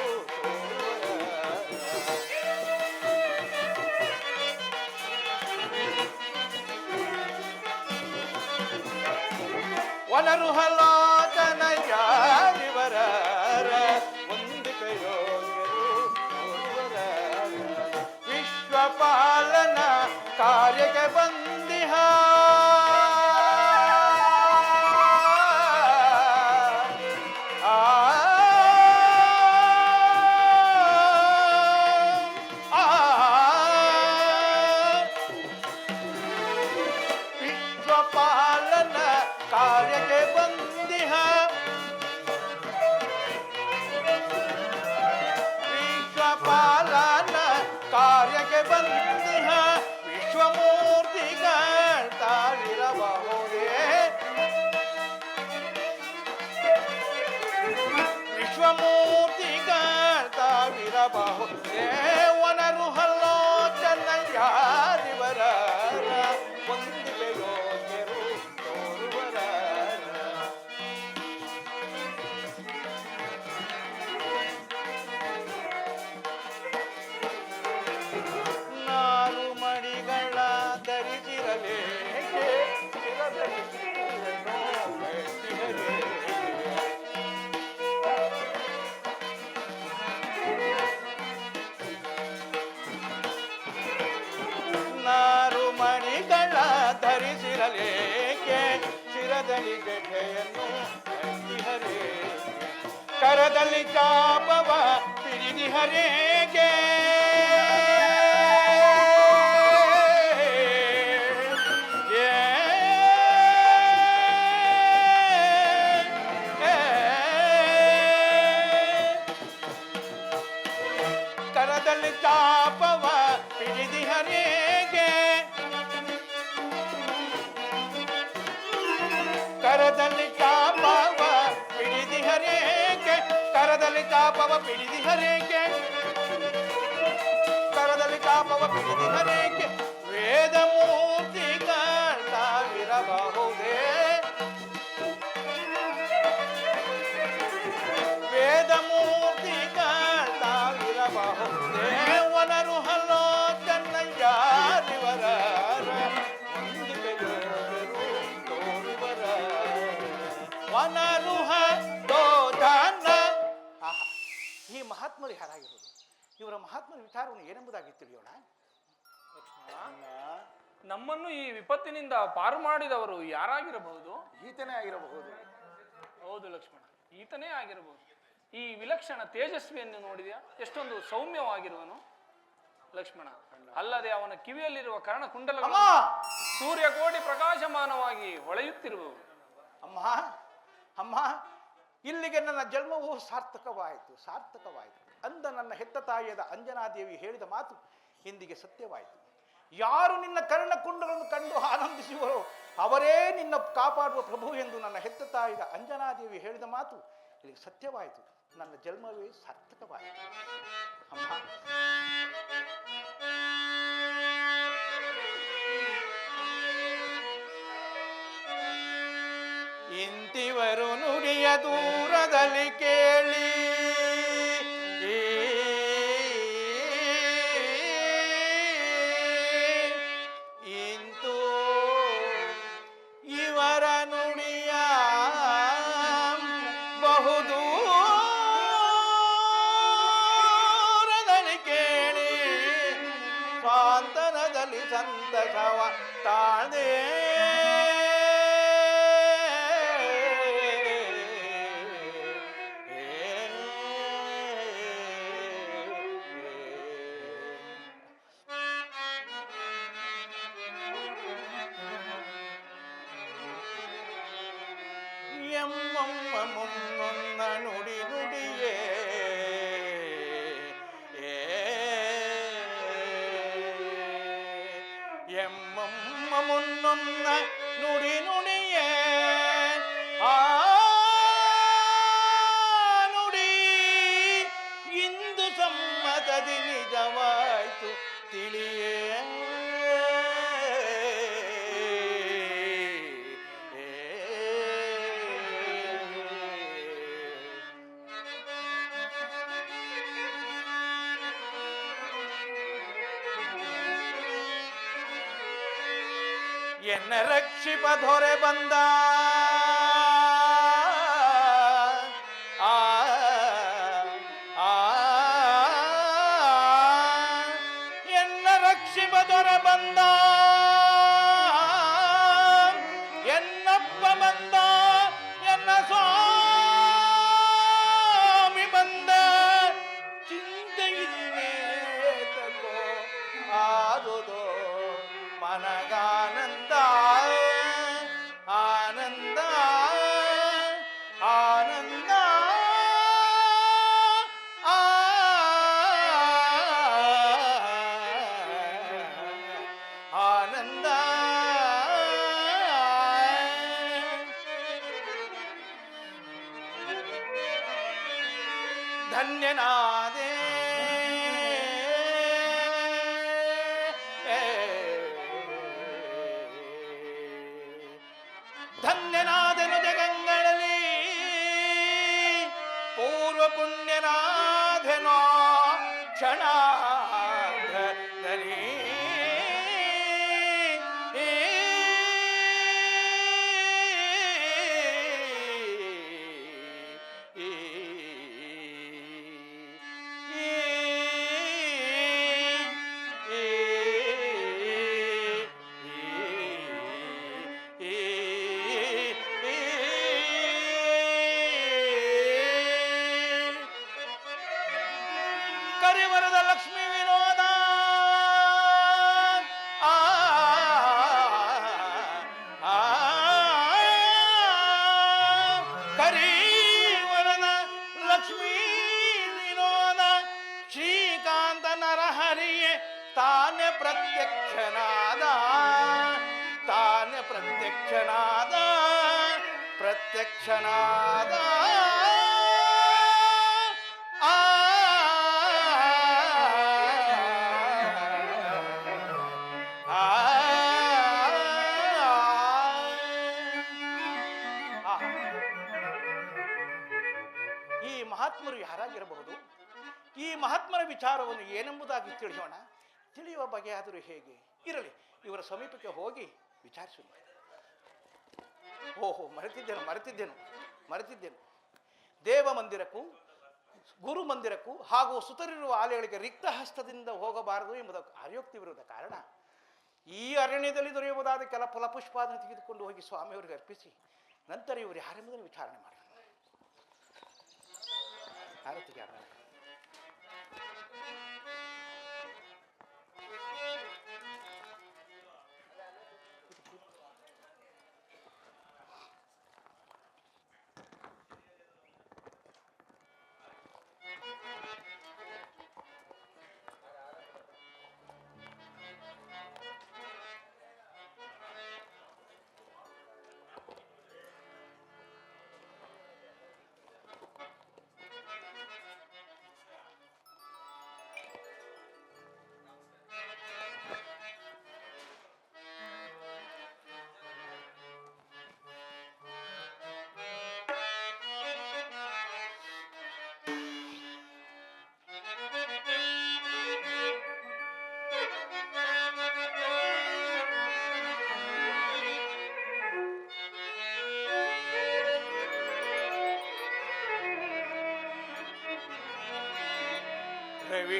ವನರುಹಲೋಚನ ಯಾರಿವರ ಒಂದಿಕ ಯೋಗ್ಯರು ವಿಶ್ವಪಾಲನ ಕಾರ್ಯಕ್ಕೆ ಬಂದಿಹ ಕಾರ್ಯಕ್ಕೆ ಬಂದಿಹ ವಿಶ್ವಪಾಲನ ಕಾರ್ಯಕ್ಕೆ ಬಂದಿಹ ವಿಶ್ವಮೂರ್ತಿಗಳ ತಾವಿರಬಹುದೇ ವಿಶ್ವಮೂರ್ತಿಗಳ ತಾವಿರಬಹುದೇ ವನರುಹಲೋಚನ ಯಾರಿವರ ಒಂದಿಗೆ ಯೋಗ್ಯರು ನಾರು ಮಣಿಗಳ ಧರಿಸಿರಲೇಕೆ ನಾರು ಮಣಿಗಳ ಧರಿಸಿರಲೇಕೆ ಶಿರದಲ್ಲಿ ಗಡ್ಡೆಯನ್ನು ಹರಿಹರೇ ಕರದಲ್ಲಿ ಚಾಪವ ಪಿಡಿದಿಹರೇಗೆ ಕರದಲ್ಲಿ ಚಾಪವ ಪಿಡಿದಿಹರೇಗೆ ಕರದಲ್ಲಿ ಚಾಪವ ಪಿಡಿದಿಹರೇಗೆ ಕರದಲ್ಲಿ ಚಾಪವ ಪಿಡಿದಿಹರೇಗೆ ಕರದಲ್ಲಿ ಚಾಪವ ಪಿಡಿದಿಹರೇಗೆ ವೇದ ಮೂರ್ತಿಗಳಾಗಿರಬಹುದೇ ವೇದ ಮೂರ್ತಿಗಳಾಗಿರಬಹುದೇ ವನರುಹಲೋಚನ ಯಾರಿವರ ವನರುಹ ಲೋಚನ. ಈ ಮಹಾತ್ಮರು ಯಾರಾಗಿರುವುದು? ಇವರ ಮಹಾತ್ಮರ ವಿಚಾರವನ್ನು ಏನೆಂಬುದಾಗಿ ತಿಳಿಯೋಣ. ನಮ್ಮನ್ನು ಈ ವಿಪತ್ತಿನಿಂದ ಪಾರು ಮಾಡಿದವರು ಯಾರಾಗಿರಬಹುದು? ಈತನೇ ಆಗಿರಬಹುದು. ಹೌದು ಲಕ್ಷ್ಮಣ, ಈತನೇ ಆಗಿರಬಹುದು. ಈ ವಿಲಕ್ಷಣ ತೇಜಸ್ವಿಯನ್ನು ನೋಡಿದೆಯಾ? ಎಷ್ಟೊಂದು ಸೌಮ್ಯವಾಗಿರುವನು ಲಕ್ಷ್ಮಣ. ಅಲ್ಲದೆ ಅವನ ಕಿವಿಯಲ್ಲಿರುವ ಕರ್ಣಕುಂಡಲಗಳು ಸೂರ್ಯಕೋಟಿ ಪ್ರಕಾಶಮಾನವಾಗಿ ಹೊಳೆಯುತ್ತಿರುವವು. ಅಮ್ಮ ಅಮ್ಮ, ಇಲ್ಲಿಗೆ ನನ್ನ ಜನ್ಮವು ಸಾರ್ಥಕವಾಯಿತು ಸಾರ್ಥಕವಾಯಿತು ಅಂದ ನನ್ನ ಹೆತ್ತ ತಾಯಿಯಾದ ಅಂಜನಾದೇವಿ ಹೇಳಿದ ಮಾತು ಇಂದಿಗೆ ಸತ್ಯವಾಯಿತು. ಯಾರು ನಿನ್ನ ಕರ್ಣಕುಂಡಗಳನ್ನು ಕಂಡು ಆನಂದಿಸುವರೋ ಅವರೇ ನಿನ್ನ ಕಾಪಾಡುವ ಪ್ರಭು ಎಂದು ನನ್ನ ಹೆತ್ತ ತಾಯಿದ ಅಂಜನಾದೇವಿ ಹೇಳಿದ ಮಾತು ಇಲ್ಲಿ ಸತ್ಯವಾಯಿತು. ನನ್ನ ಜನ್ಮವೇ ಸಾರ್ಥಕವಾಯಿತು ಅಮ್ಮ. ಇಂತಿವರು ನುಡಿಯ ದೂರದಲ್ಲಿ ಕೇಳಿ ಇಂತು ಇವರ ನುಡಿಯ ಬಹುದೂರದಲ್ಲಿ ಕೇಳಿ ಸ್ವಾಂತನದಲ್ಲಿ ಸಂತಸವ ತಾಳ್ದೇ ಎಮ್ಮಮ್ಮ ಮುನ್ನೊನ್ನ ನುಡಿ ನುಡಿಯೇ ಎಮ್ಮಮ್ಮ ಮುನ್ನೊನ್ನ ನುಡಿ ನುಡಿಯೇ ಆ ನುಡಿ ಇಂದು ಸಮ್ಮತದಿ ನಿಜವಾಯ್ತು ತಿಳಿಯೇ ಎನ್ನ ರಕ್ಷಿಪ ದೊರೆ ಬಂದ ಆ ಎನ್ನ ರಕ್ಷಿಪ ದೊರೆ ಬಂದ ಎನ್ನಪ್ಪ ಬಂದ ಎನ್ನ ಸ್ವಾಮಿ ಬಂದ ಚಿಂತೆಯಿಲ್ಲೇತಕೋ ಆದುದೋ ಮನಗಾನಂದ ಆನಂದ ಆನಂದ ಆನಂದ ಧನ್ಯನಾದೆ ಧನ್ಯನಾದನು ಜಗಂಗಳಲ್ಲಿ ಪೂರ್ವ ಪುಣ್ಯನಾದನೋ ಕ್ಷಣಾರ್ಧದಲ್ಲಿ ಕರಿವರದ ಲಕ್ಷ್ಮೀ ವಿನೋದ ಆ ಕರಿವರದ ಲಕ್ಷ್ಮೀ ವಿನೋದ ಶ್ರೀಕಾಂತ ನರಹರಿಯೇ ತಾನೇ ಪ್ರತ್ಯಕ್ಷನಾದ ತಾನೇ ಪ್ರತ್ಯಕ್ಷನಾದ ಪ್ರತ್ಯಕ್ಷನಾದ ಆ ಈ ಮಹಾತ್ಮರು ಯಾರಾಗಿರಬಹುದು? ಈ ಮಹಾತ್ಮರ ವಿಚಾರವನ್ನು ಏನೆಂಬುದಾಗಿ ತಿಳಿಯೋಣ. ತಿಳಿಯುವ ಬಗೆಯಾದರೂ ಹೇಗೆ ಇರಲಿ, ಇವರ ಸಮೀಪಕ್ಕೆ ಹೋಗಿ ವಿಚಾರಿಸೋಣ. ಓಹೋ, ಮರೆತಿದ್ದೇನು. ದೇವ ಮಂದಿರಕ್ಕೂ ಗುರು ಮಂದಿರಕ್ಕೂ ಹಾಗೂ ಸುತರಿರುವ ಆಲಯಗಳಿಗೆ ರಿಕ್ತ ಹಸ್ತದಿಂದ ಹೋಗಬಾರದು ಎಂಬುದ ಆರ್ಯೋಕ್ತಿವಿರುವುದ ಕಾರಣ ಈ ಅರಣ್ಯದಲ್ಲಿ ದೊರೆಯುವುದಾದ ಕೆಲ ಫಲಪುಷ್ಪಾದನ್ನು ತೆಗೆದುಕೊಂಡು ಹೋಗಿ ಸ್ವಾಮಿಯವರಿಗೆ ಅರ್ಪಿಸಿ ನಂತರ ಇವರು ಯಾರೆಂಬುದನ್ನು ವಿಚಾರಣೆ ಮಾಡೋಣ. ಆರತಿಗೆ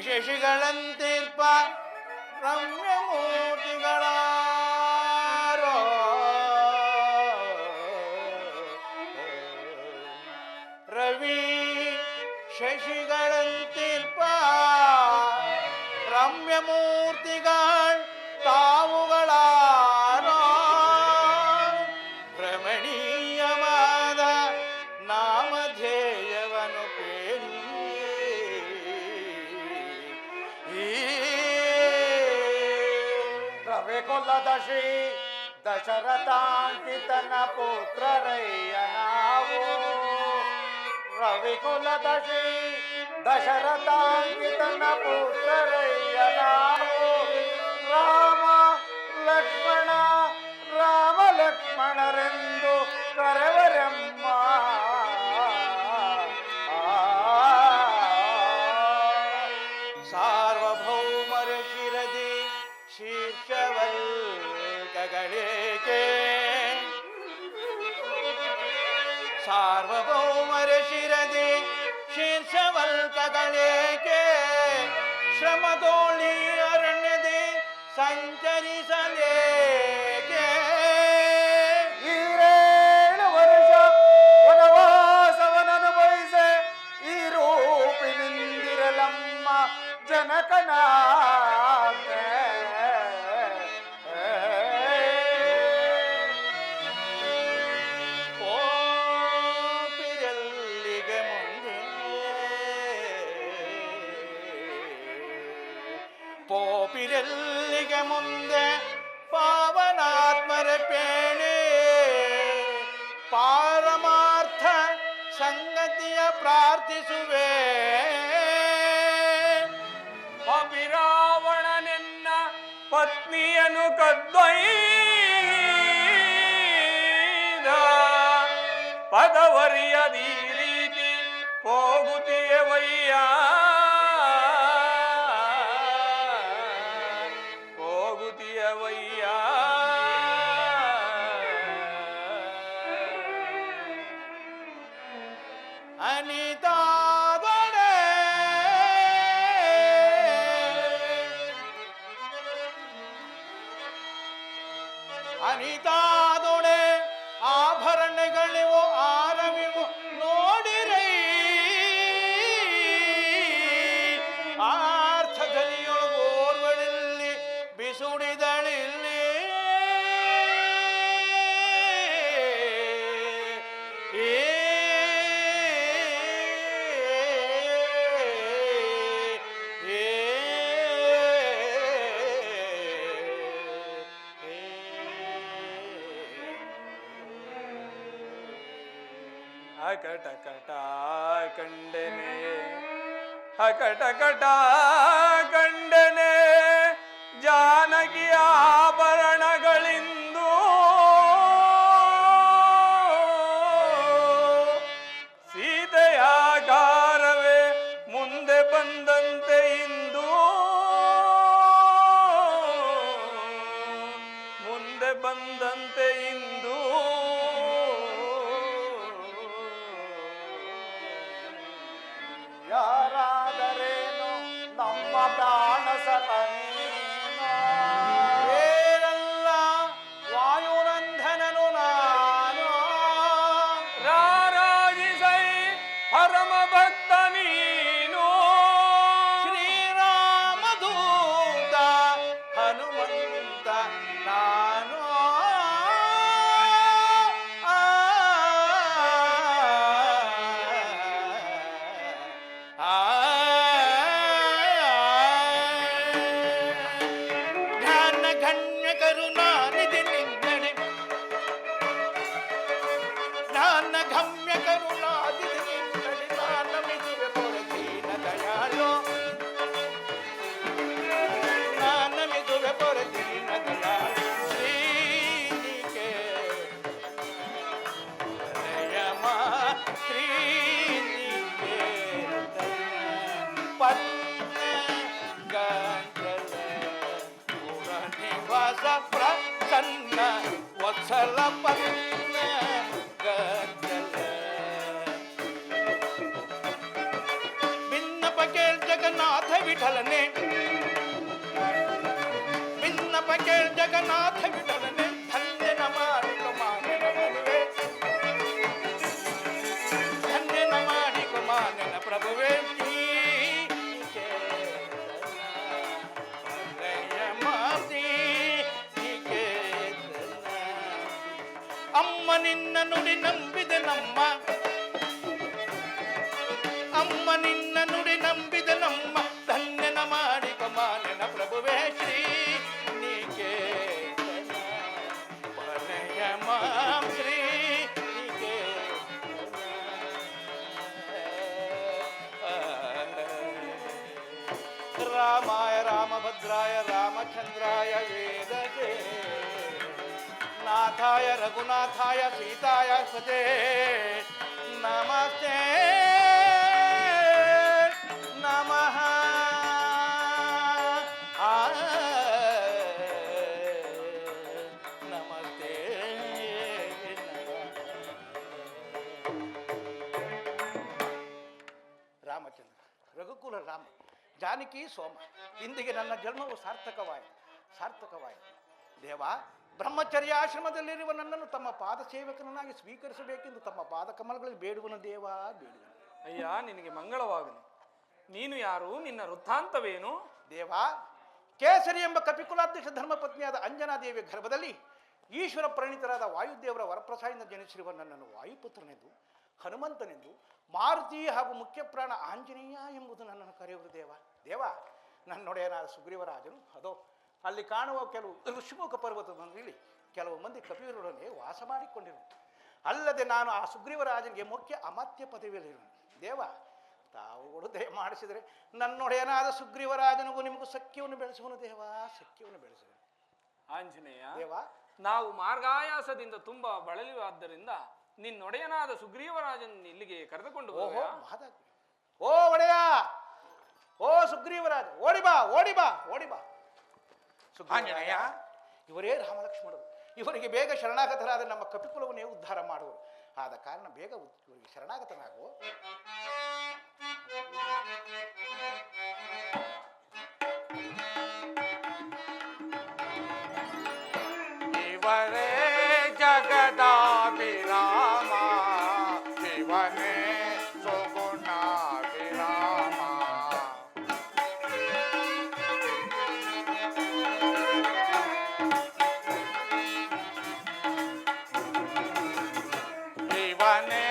ವಿಶೇಷಗಳಂತೀರ್ಪ ರಮ್ಯಮೂರ್ತಿಗಳಾರೋ ರವಿ ಶಶಿಗಳಂತೀರ್ಪ ರಮ್ಯಮೂರ್ತಿಗಳ್ ತಾವುಗಳಾರೋ ರಮಣೀಯವಾದ ರವಿಕುಲದ ಶ್ರೀ ದಶರಥಾಂಕಿತನ ಪುತ್ರರಯ್ಯ ನಾವು. ರವಿಕುಲದ ಶ್ರೀ ದಶರಥಾಂಕಿತನ ಪುತ್ರರಯ್ಯ ನಾವು. ರಾಮ ಲಕ್ಷ್ಮಣ ರಾಮ ಲಕ್ಷ್ಮಣರೆಂದು ಕರೆವರಮ್ಮ. ಸಾರ್ವಭೌಮರ ಶಿರದಿ ಶೀರ್ಷವಲ್ಕಗಳೇಕೆ, ಸಾರ್ವಭೌಮರ ಶಿರದಿ ಶೀರ್ಷವಲ್ಕಗಳೇಕೆ, ಶ್ರಮದೋಳಿ ಅರಣ್ಯದಿ ಸಂಚರಿಸಲೇಕೆ. ಈರೇಳು ವರ್ಷ ವನವಾಸವನನುಭವಿಸೆ ಈ ರೂಪಿನಿಂದಿರಲಮ್ಮ ಜನಕನಾಜ್ಞೆ. ಪೋಪಿರಲ್ಲಿಗೆ ಮುಂದೆ, ಪೋಪಿರಲ್ಲಿಗೆ ಮುಂದೆ ಪಾವನಾತ್ಮರ ಪೇಣೆ, ಪಾರಮಾರ್ಥ ಸಂಗತಿಯ ಪ್ರಾರ್ಥಿಸುವೆ. ಅಭಿರಾವಣನೆನ್ನ ಪತ್ನಿಯನ್ನು ಕದ್ದೊಯ್ದ ಪದವರಿಯದಿ ರೀತಿ ಹೋಗುತ್ತಿಯವಯ್ಯ, ಹೋಗುತ್ತಿಯವಯ್ಯ. ಅನಿತಾದೊಡೆ ಅನಿತಾದೊಡೆ ಆಭರಣಗಳಿವು ಆರವಿವು ನೋಡಿರೈ. ಆರ್ಥದಲಿಯೊಳಗು ಓರ್ವಳಿಲ್ಲಿ ಬಿಸುಡಿದಳಿಲ್ಲಿ. ಅಕಟಕಟ ಕಂಡನೆ, ಅಕಟಕಟ ಕಂಡನೆ ಜಾನಕಿ ಆಭರಣಗಳಿಂದು. ಸೀತೆಯಾಗಾರವೇ ಮುಂದೆ ಬಂದಂತೆ ಇಂದು, ಮುಂದೆ ಬಂದಂತೆ ಇಂದು. ಯಾರಾದರೇನು ನಮ್ಮ ಪ್ರಾಣ ಸತನೇನೋ. ಏರಲ್ಲ ವಾಯುನಂದನನು ನಾನು, ರಾರಾಜಿಸೈ ಪರಮ ಭಕ್ತ ನೀನು. ಶ್ರೀರಾಮದೂತ ಹನುಮಂತ ನಾನು. ಜ್ಞಾನ ಗಣ್ಯ ಕರುಣಾನಿಧಿ ನಿನ್ನಡೆ, ಜ್ಞಾನ ಗಮ್ಯ ಕರುಣಾನಿಧಿ ನಿನ್ನಡೆ, ಜ್ಞಾನ ಮಿದುವೆ ಪೊರದೀನ ದಯಾಳು, ಜ್ಞಾನ ಮಿದುವೆ ಪೊರದೀನ ದಯಾಳು. ಶ್ರೀನಿಕೇತನಯಮ ಶ್ರೀನಿಕೇತನ ಪದ್ಮ ಗಂಜಲ ಪುರ ನಿವಾಸ ಪ್ರಸನ್ನ ವತ್ಸಲ ಪದ್ಮ ಗಂಜಲ. ಭಿನ್ನಪ ಕೇಳ್ ಜಗನ್ನಾಥ ವಿಠಲನೆ, ಭಿನ್ನಪ ಕೇಳ್ ಜಗನ್ನಾಥ ವಿಠಲನೆ, ಧನ್ಯನ ಮಾಡಿಕ ಮಾನನ ಪ್ರಭುವೆ, ಧನ್ಯನ ಮಾಡಿಕ ಮಾನನ ಪ್ರಭುವೆ. ಅಮ್ಮ ನಿನ್ನ ನುಡಿ ನಂಬಿದೆ ನಮ್ಮ, ಅಮ್ಮ ನಿನ್ನ ನುಡಿ ನಂಬಿದೆ ನಮ್ಮ, ಧನ್ಯನ ಮಾಡಿಕ ಮಾನನ ಪ್ರಭುವೇ ಶ್ರೀ ನೀಕೆ. ಭದ್ರಾಯ ರಾಮಚಂದ್ರಾಯ ವೇದಸೇ ನಾಥಾಯ ರಘುನಾಥಾಯ ಸೀತಾಯ ಪದೇ ನಮಸ್ತೆ ನಮಃ ನಮಸ್ತೆ ರಾಮಚಂದ್ರ ರಘುಕುಲ ರಾಮ ಜಾನಕಿ ಸೋಮ ಇಂದಿಗೆ ನನ್ನ ಜನ್ಮವು ಸಾರ್ಥಕವಾಯಿತು ದೇವ ಬ್ರಹ್ಮಚರ್ಯ ಆಶ್ರಮದಲ್ಲಿರುವ ನನ್ನನ್ನು ತಮ್ಮ ಪಾದ ಸೇವಕನನ್ನಾಗಿ ಸ್ವೀಕರಿಸಬೇಕೆಂದು ತಮ್ಮ ಪಾದ ಕಮಲಗಳಲ್ಲಿ ಬೇಡುವನು ದೇವ ಬೇಡುವನು. ಅಯ್ಯ ನಿನಗೆ ಮಂಗಳವಾಗಲಿ. ನೀನು ಯಾರು? ನಿನ್ನ ವೃತ್ತಾಂತವೇನು? ದೇವ ಕೇಸರಿ ಎಂಬ ಕಪಿಕುಲಾಧ್ಯಕ್ಷ ಧರ್ಮಪತ್ನಿಯಾದ ಅಂಜನಾದೇವಿಯ ಗರ್ಭದಲ್ಲಿ ಈಶ್ವರ ಪ್ರಣೀತರಾದ ವಾಯುದೇವರ ವರಪ್ರಸಾದಿಂದ ಜನಿಸಿರುವ ನನ್ನನ್ನು ವಾಯುಪುತ್ರನೆಂದು, ಹನುಮಂತನೆಂದು, ಮಾರುತಿ ಹಾಗೂ ಮುಖ್ಯ ಪ್ರಾಣ ಆಂಜನೇಯ ಎಂಬುದು ನನ್ನನ್ನು ಕರೆಯುವುದು ದೇವ ನನ್ನೊಡೆಯನಾದ ಸುಗ್ರೀವರಾಜನು ಅದೋ ಅಲ್ಲಿ ಕಾಣುವ ಕೆಲವು ಋಷಿಮುಖ ಪರ್ವತದಲ್ಲಿ ಕೆಲವು ಮಂದಿ ಕಪಿಯರೊಡನೆ ವಾಸ ಮಾಡಿಕೊಂಡಿರುವುದು. ಅಲ್ಲದೆ ನಾನು ಆ ಸುಗ್ರೀವರಾಜನಿಗೆ ಮುಖ್ಯ ಅಮಾತ್ಯ ಪದವಿಯಲ್ಲಿರುವನು. ದೇವ ತಾವುಗಳು ದಯ ಮಾಡಿಸಿದರೆ ನನ್ನೊಡೆಯನಾದ ಸುಗ್ರೀವರಾಜನಿಗೂ ನಿಮಗೂ ಸಖ್ಯವನ್ನು ಬೆಳೆಸುವನು ದೇವ, ಸಖ್ಯವನ್ನು ಬೆಳೆಸುವನು. ಆಂಜನೇಯ ದೇವ ನಾವು ಮಾರ್ಗಾಯಾಸದಿಂದ ತುಂಬಾ ಬಳಲಿವಾದ್ದರಿಂದ ನಿನ್ನೊಡೆಯನಾದ ಸುಗ್ರೀವರಾಜನ್ ಇಲ್ಲಿಗೆ ಕರೆದುಕೊಂಡು ಓಹೋ ಓ ಒಡೆಯ, ಓ ಸುಗ್ರೀವರಾಜ, ಓಡಿ ಬಾ ಆಂಜನೇಯ, ಇವರೇ ರಾಮಲಕ್ಷ್ಮಣರು. ಇವರಿಗೆ ಬೇಗ ಶರಣಾಗತರಾದ ನಮ್ಮ ಕಪಿಕುಲವನ್ನೇ ಉದ್ಧಾರ ಮಾಡುವರು. ಆದ ಕಾರಣ ಬೇಗ ಇವರಿಗೆ ಶರಣಾಗತನಾಗು. ಇವರೇ ಜಗದಾಭಿರಾಮ, ಇವನೇ ಸುಗುಣಾಭಿರಾಮ. ಇವನೇ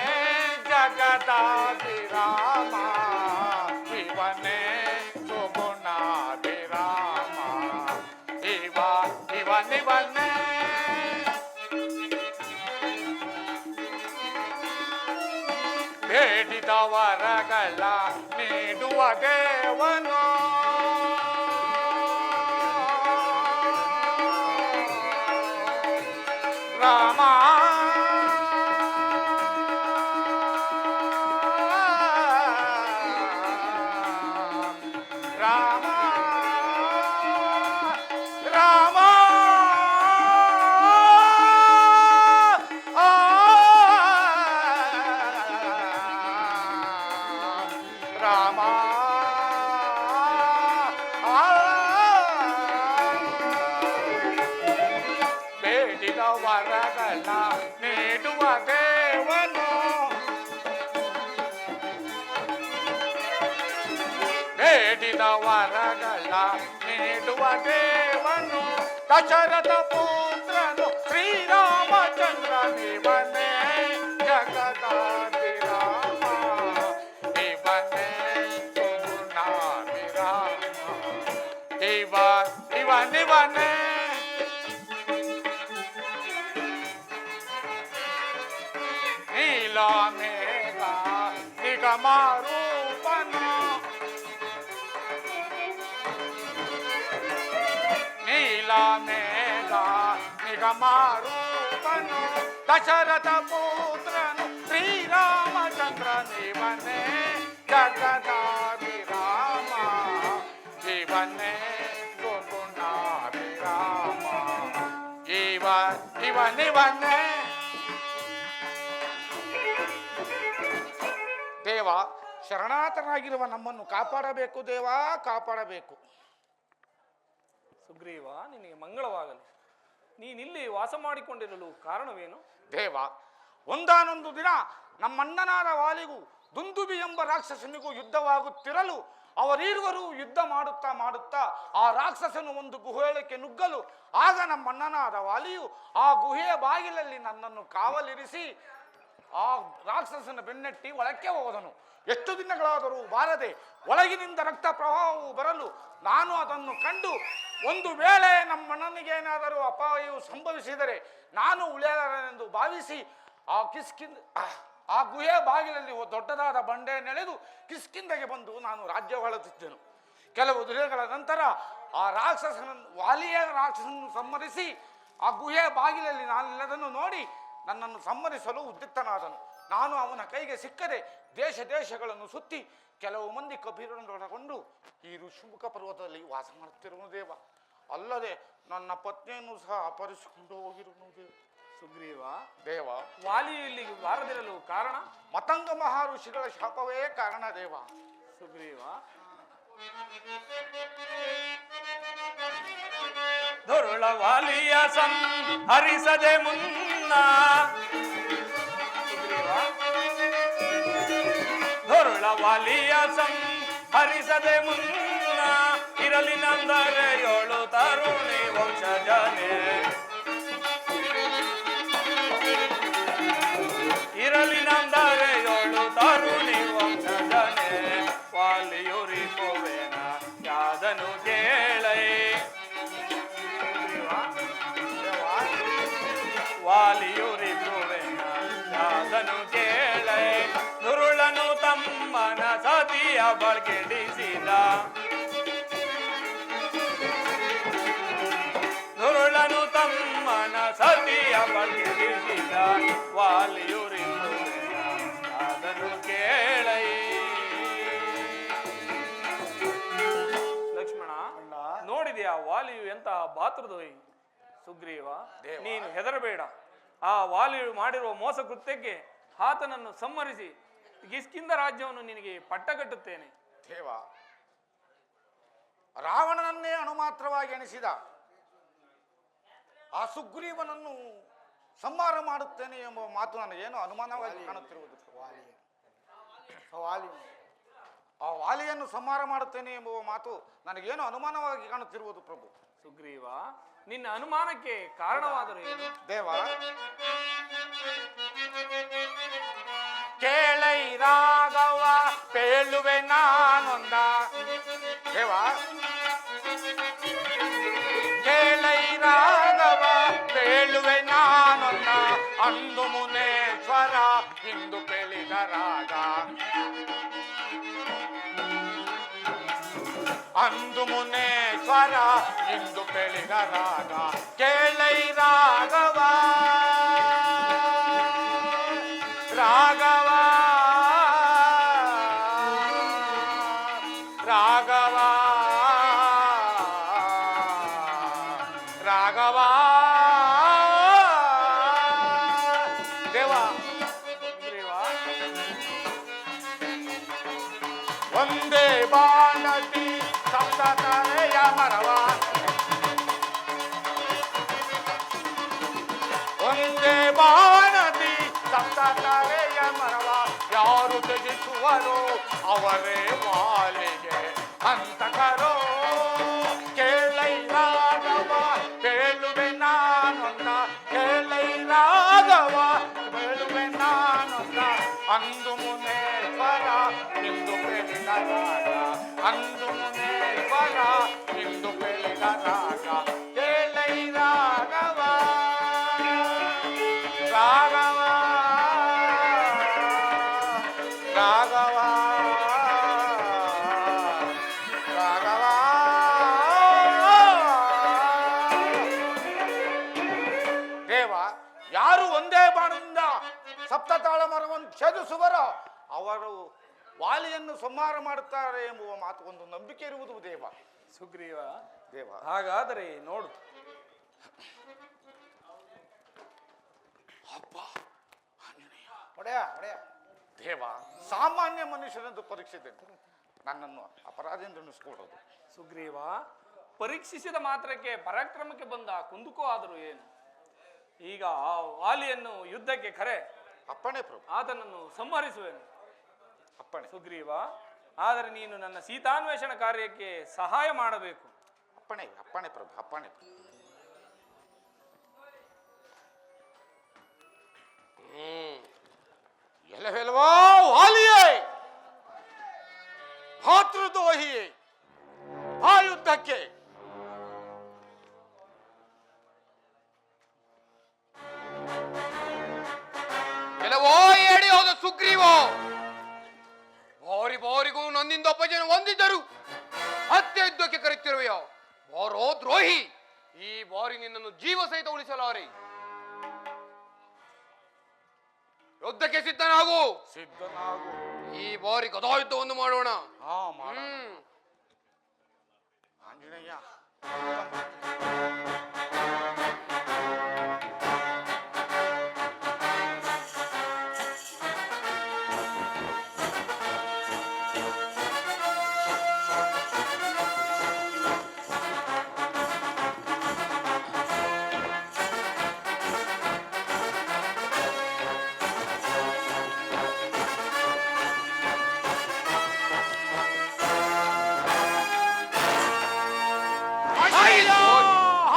ಜಗದಾಭಿರಾಮ, ಇವನೇ ಸುಗುಣಾಭಿರಾಮ. ಇವನಿವನೇ ಬೇಡಿದ ವರಗಳ ನೀಡುವ ದೇವನು. ರಾಮ ರಾಮ ರಾಮ ರಾಮ ಬೇಡಿದ ವರಗಳ ನೀಡುವ ದೇವನು. ಬೇಡಿದ ವರಗಳ ನೀಡುವ ದೇವನು. ದಶರಥ ಪುತ್ರನು ಶ್ರೀರಾಮಚಂದ್ರ ನೀವನೇ ಜಗದಾಭಿರಾಮ, ಇವನೇ ಸುಗುಣಾಭಿರಾಮ. ಇವನಿವನೇ ನೀಲಮೇಘ ನಿಗಮರೂಪನು. ನೀಲಮೇಘ ನಿಗಮರೂಪನು. ದಶರಥ ಪುತ್ರನು ಶ್ರೀರಾಮಚಂದ್ರ ನೀವನೇ ಜಗದಾಭಿರಾಮ, ಇವನೇ ಸುಗುಣಾಭಿರಾಮ. ಇವನಿವನೇ ದೇವ, ಶರಣಾತನಾಗಿರುವ ನಮ್ಮನ್ನು ಕಾಪಾಡಬೇಕು ದೇವ, ಕಾಪಾಡಬೇಕು. ಸುಗ್ರೀವ ನಿನಗೆ ಮಂಗಳವಾಗಲಿ. ನೀನಿಲ್ಲಿ ವಾಸ ಮಾಡಿಕೊಂಡಿರಲು ಕಾರಣವೇನು? ದೇವ, ಒಂದಾನೊಂದು ದಿನ ನಮ್ಮಣ್ಣನಾದ ವಾಲಿಗೂ ದುಂದುಬಿ ಎಂಬ ರಾಕ್ಷಸನಿಗೂ ಯುದ್ಧವಾಗುತ್ತಿರಲು ಅವರೀರ್ವರು ಯುದ್ಧ ಮಾಡುತ್ತಾ ಆ ರಾಕ್ಷಸನು ಒಂದು ಗುಹೆಯೊಳಕ್ಕೆ ನುಗ್ಗಲು, ಆಗ ನಮ್ಮಣ್ಣನಾದ ವಾಲಿಯು ಆ ಗುಹೆಯ ಬಾಗಿಲಲ್ಲಿ ನನ್ನನ್ನು ಕಾವಲಿರಿಸಿ ಆ ರಾಕ್ಷಸನ ಬೆನ್ನಟ್ಟಿ ಒಳಕ್ಕೆ ಹೋದನು. ಎಷ್ಟು ದಿನಗಳಾದರೂ ಬಾರದೆ ಒಳಗಿನಿಂದ ರಕ್ತ ಪ್ರವಾಹವು ಬರಲು ನಾನು ಅದನ್ನು ಕಂಡು, ಒಂದು ವೇಳೆ ನಮ್ಮಣ್ಣನಿಗೇನಾದರೂ ಅಪಾಯವು ಸಂಭವಿಸಿದರೆ ನಾನು ಉಳಿಯಲಾರೆಂದು ಭಾವಿಸಿ ಆ ಗುಹೆಯ ಬಾಗಿಲಲ್ಲಿ ದೊಡ್ಡದಾದ ಬಂಡೆಯನ್ನೆಳೆದು ಕಿಷ್ಕಿಂಧೆಗೆ ಬಂದು ನಾನು ರಾಜ್ಯವಾಳುತ್ತಿದ್ದೆನು. ಕೆಲವು ದಿನಗಳ ನಂತರ ಆ ರಾಕ್ಷಸನನ್ನು ವಾಲಿಯ ರಾಕ್ಷಸನನ್ನು ಸಂಹರಿಸಿ ಆ ಗುಹೆಯ ಬಾಗಿಲಲ್ಲಿ ನಾನೆಲ್ಲದನ್ನು ನೋಡಿ ನನ್ನನ್ನು ಸಂಹರಿಸಲು ಉದ್ಯುಕ್ತನಾದನು. ನಾನು ಅವನ ಕೈಗೆ ಸಿಕ್ಕದೆ ದೇಶ ದೇಶಗಳನ್ನು ಸುತ್ತಿ ಕೆಲವು ಮಂದಿ ಕಬೀರನೊಳಗೊಂಡು ಈ ಋಷಿಮುಖ ಪರ್ವತದಲ್ಲಿ ವಾಸ ಮಾಡುತ್ತಿರುವನು ದೇವ. ಅಲ್ಲದೆ ನನ್ನ ಪತ್ನಿಯನ್ನು ಸಹ ಅಪಹರಿಸಿಕೊಂಡು ಹೋಗಿರುವನು ದೇವ. ಸುಗ್ರೀವ, ದೇವ, ವಾಲಿಯು ಇಲ್ಲಿಗೆ ಬಾರದಿರಲು ಕಾರಣ? ಮತಂಗ ಮಹರ್ಷಿಗಳ ಶಾಪವೇ ಕಾರಣ ದೇವ. ಸುಗ್ರೀವ, ಧೊರುಳ ವಾಲಿಯ ಹರಿಸದೆ ಮುನ್ನ, ಸುಗ್ರೀವ, ಧೊರುಳ ವಾಲಿಯ ಹರಿಸದೆ ಮುನ್ನ ಇರಲಿ ನಂದರೆ ಏಳು ತರುಣಿ ವಂಶಜನೆ, ಇರಲಿ ನಂದರೆ ಏಳು ತರುಣಿ ವಂಶಜನೆ, ವಾಲಿಯುರಿಪುವೆನ ಯಾದನು ಕೇಳೈ. ವಾಲಿಯುರಿಪುವೆನ ಯಾದನು ಕೇಳೈ, ದುರುಳನು ತಮ್ಮನ ಸತಿಯ ಬಳ್ಗೆಡಿಸಿದ, ದುರುಳನು ತಮ್ಮನ ಸತಿಯ ಬಳ್ಗೆಡಿಸಿದ, ವಾಲಿಯುರಿಪುವೆನ ಯಾದನು ಕೇಳೈ. ಲಕ್ಷ್ಮಣ, ನೋಡಿದೆಯಾ ವಾಲಿಯು ಎಂತಹ ಬಾತೃದೋಯಿ? ಸುಗ್ರೀವ, ನೀನು ಹೆದರಬೇಡ. ಆ ವಾಲಿಯು ಮಾಡಿರುವ ಮೋಸ ಕೃತ್ಯಕ್ಕೆ ಆತನನ್ನು ಸಂಹರಿಸಿ ಕಿಷ್ಕಿಂಧ ರಾಜ್ಯವನ್ನು ನಿನಗೆ ಪಟ್ಟಗಟ್ಟುತ್ತೇನೆ. ದೇವ, ರಾವಣನನ್ನೇ ಅಣುಮಾತ್ರವಾಗಿ ಎಣಿಸಿದ ಆ ಸುಗ್ರೀವನನ್ನು ಸಂಹಾರ ಮಾಡುತ್ತೇನೆ ಎಂಬ ಮಾತು ನನಗೇನು ಅನುಮಾನವಾಗಿ ಕಾಣುತ್ತಿರುವುದು. ಆ ವಾಲಿಯನ್ನು ಸಂಹಾರ ಮಾಡುತ್ತೇನೆ ಎಂಬುವ ಮಾತು ನನಗೇನು ಅನುಮಾನವಾಗಿ ಕಾಣುತ್ತಿರುವುದು ಪ್ರಭು. ಸುಗ್ರೀವ, ನಿನ್ನ ಅನುಮಾನಕ್ಕೆ ಕಾರಣವಾದರೂ ಏನು? ದೇವ, ಕೇಳೈ ರಾಘವ ಪೇಳುವೆ ನಾನೊಂದ. ದೇವ, ಕೇಳೈ ರಾಘವ ಪೇಳುವೆ ನಾನೊಂದ, ಅಂದು ಮುನೇಶ್ವರ ಇಂದು ಪೇಳಿದ ರಾಗ, ಅಂದು ಮುನೇಶ್ವರ ಇಂದು ಪೇಳಿದ ರಾಗ. ಕೇಳೈ ರಾಘವ ರಾಘವ ರಾಘವ ರಾಘವ. ದೇವ, ಒಂದೇ ಬಾಣತಿ ಸಪ್ತತರೆಯ ಮರವ, ಒಂದೇ ಬಾಣತಿ ಸಪ್ತತರೆಯ ಮರವ, ಯಾರು ತ್ಯಜಿಸುವರು ಅವರೇ ವಾಲಿಗೆ ಹಂತಕರೋ. ಕೇಳೈ ರಾಘವ ಕೇಳುವೆ ನಾನೊಂದ, ಕೇಳೈ ರಾಘವ ಕೇಳುವೆ ನಾನೊಂದ, ಅಂದು ಮುನೇಶ್ವರ ಇಂದು ಪೇಳಿದ ರಾಗ, ಅಂದು ಮುನೇಶ್ವರ ಇಂದು ಪೇಳಿದ ರಾಗ. ಕೇಳೈ ರಾಘವ ರಾಘವ ರಾಘವ ರಾಘವ. ದೇವ, ಯಾರು ಒಂದೇ ಬಾಣದಿಂದ ಸಪ್ತತಾಳ ಮರವನ್ನು ಛೇದಿಸುವರೋ ಅವರು ವಾಲಿಯನ್ನು ಸಂಹಾರ ಮಾಡುತ್ತಾರೆ ಎಂಬುವ ಮಾತು ಒಂದು ನಂಬಿಕೆ ಇರುವುದು ದೇವ. ಸುಗ್ರೀವ, ದೇವ, ಹಾಗಾದರೆ ನೋಡು. ಅಪ್ಪ ಒಡೆಯ ಒಡೆಯ, ದೇವ, ಸಾಮಾನ್ಯ ಮನುಷ್ಯನೆಂದು ಪರೀಕ್ಷಿಸಿದೆ, ನನ್ನನ್ನು ಅಪರಾಧಿ ಎಂದು ಎಣಿಸಿಕೊಳ್ಳೋದು. ಸುಗ್ರೀವ, ಪರೀಕ್ಷಿಸಿದ ಮಾತ್ರಕ್ಕೆ ಪರಾಕ್ರಮಕ್ಕೆ ಬಂದ ಕುಂದುಕೋ ಆದರೂ ಏನು? ಈಗ ಆ ವಾಲಿಯನ್ನು ಯುದ್ಧಕ್ಕೆ ಕರೆ, ಅಪ್ಪಣೆ ಪ್ರಭು, ಆತನನ್ನು ಸಂಹರಿಸುವೆನು. ಅಪ್ಪಣೆ. ಸುಗ್ರೀವ, ಆದರೆ ನೀನು ನನ್ನ ಸೀತಾನ್ವೇಷಣ ಕಾರ್ಯಕ್ಕೆ ಸಹಾಯ ಮಾಡಬೇಕು. ಅಪ್ಪಣೆ ಅಪ್ಪಣೆ ಪ್ರಭು, ಅಪ್ಪಣೆ. ಎಲ್ಲವೆಲ್ಲವೋ ವಾಲಿಯೇ, ಭಾತೃದ್ರೋಹಿಯೇ, ಆ ಯುದ್ಧಕ್ಕೆ. ಕೆಲವೋ ಹೇಳಿ ಹೋದ ಸುಗ್ರೀವ, ಬಾರಿಗೂ ನನ್ನಿಂದ ಒಬ್ಬ ಜನ ಹೊಂದಿದ್ದರು. ಹತ್ಯೆ ಯುದ್ಧಕ್ಕೆ ಕರೆಯುತ್ತಿರುವೆಯೋ? ಬಾರೋ ದ್ರೋಹಿ, ಈ ಬಾರಿ ನಿನ್ನನ್ನು ಜೀವ ಸಹಿತ ಉಳಿಸಲಾರೆ. ಯುದ್ಧಕ್ಕೆ ಸಿದ್ಧನಾಗು. ಸಿದ್ಧನಾಗು. ಈ ಬಾರಿ ಗದಾ ಯುದ್ಧವನ್ನು ಮಾಡೋಣ. ಹಾ ಮಾಡೋಣ. ಆಂಜನೇಯ ಯುದ್ಧ ಮಾಡ್ತೀನಿ.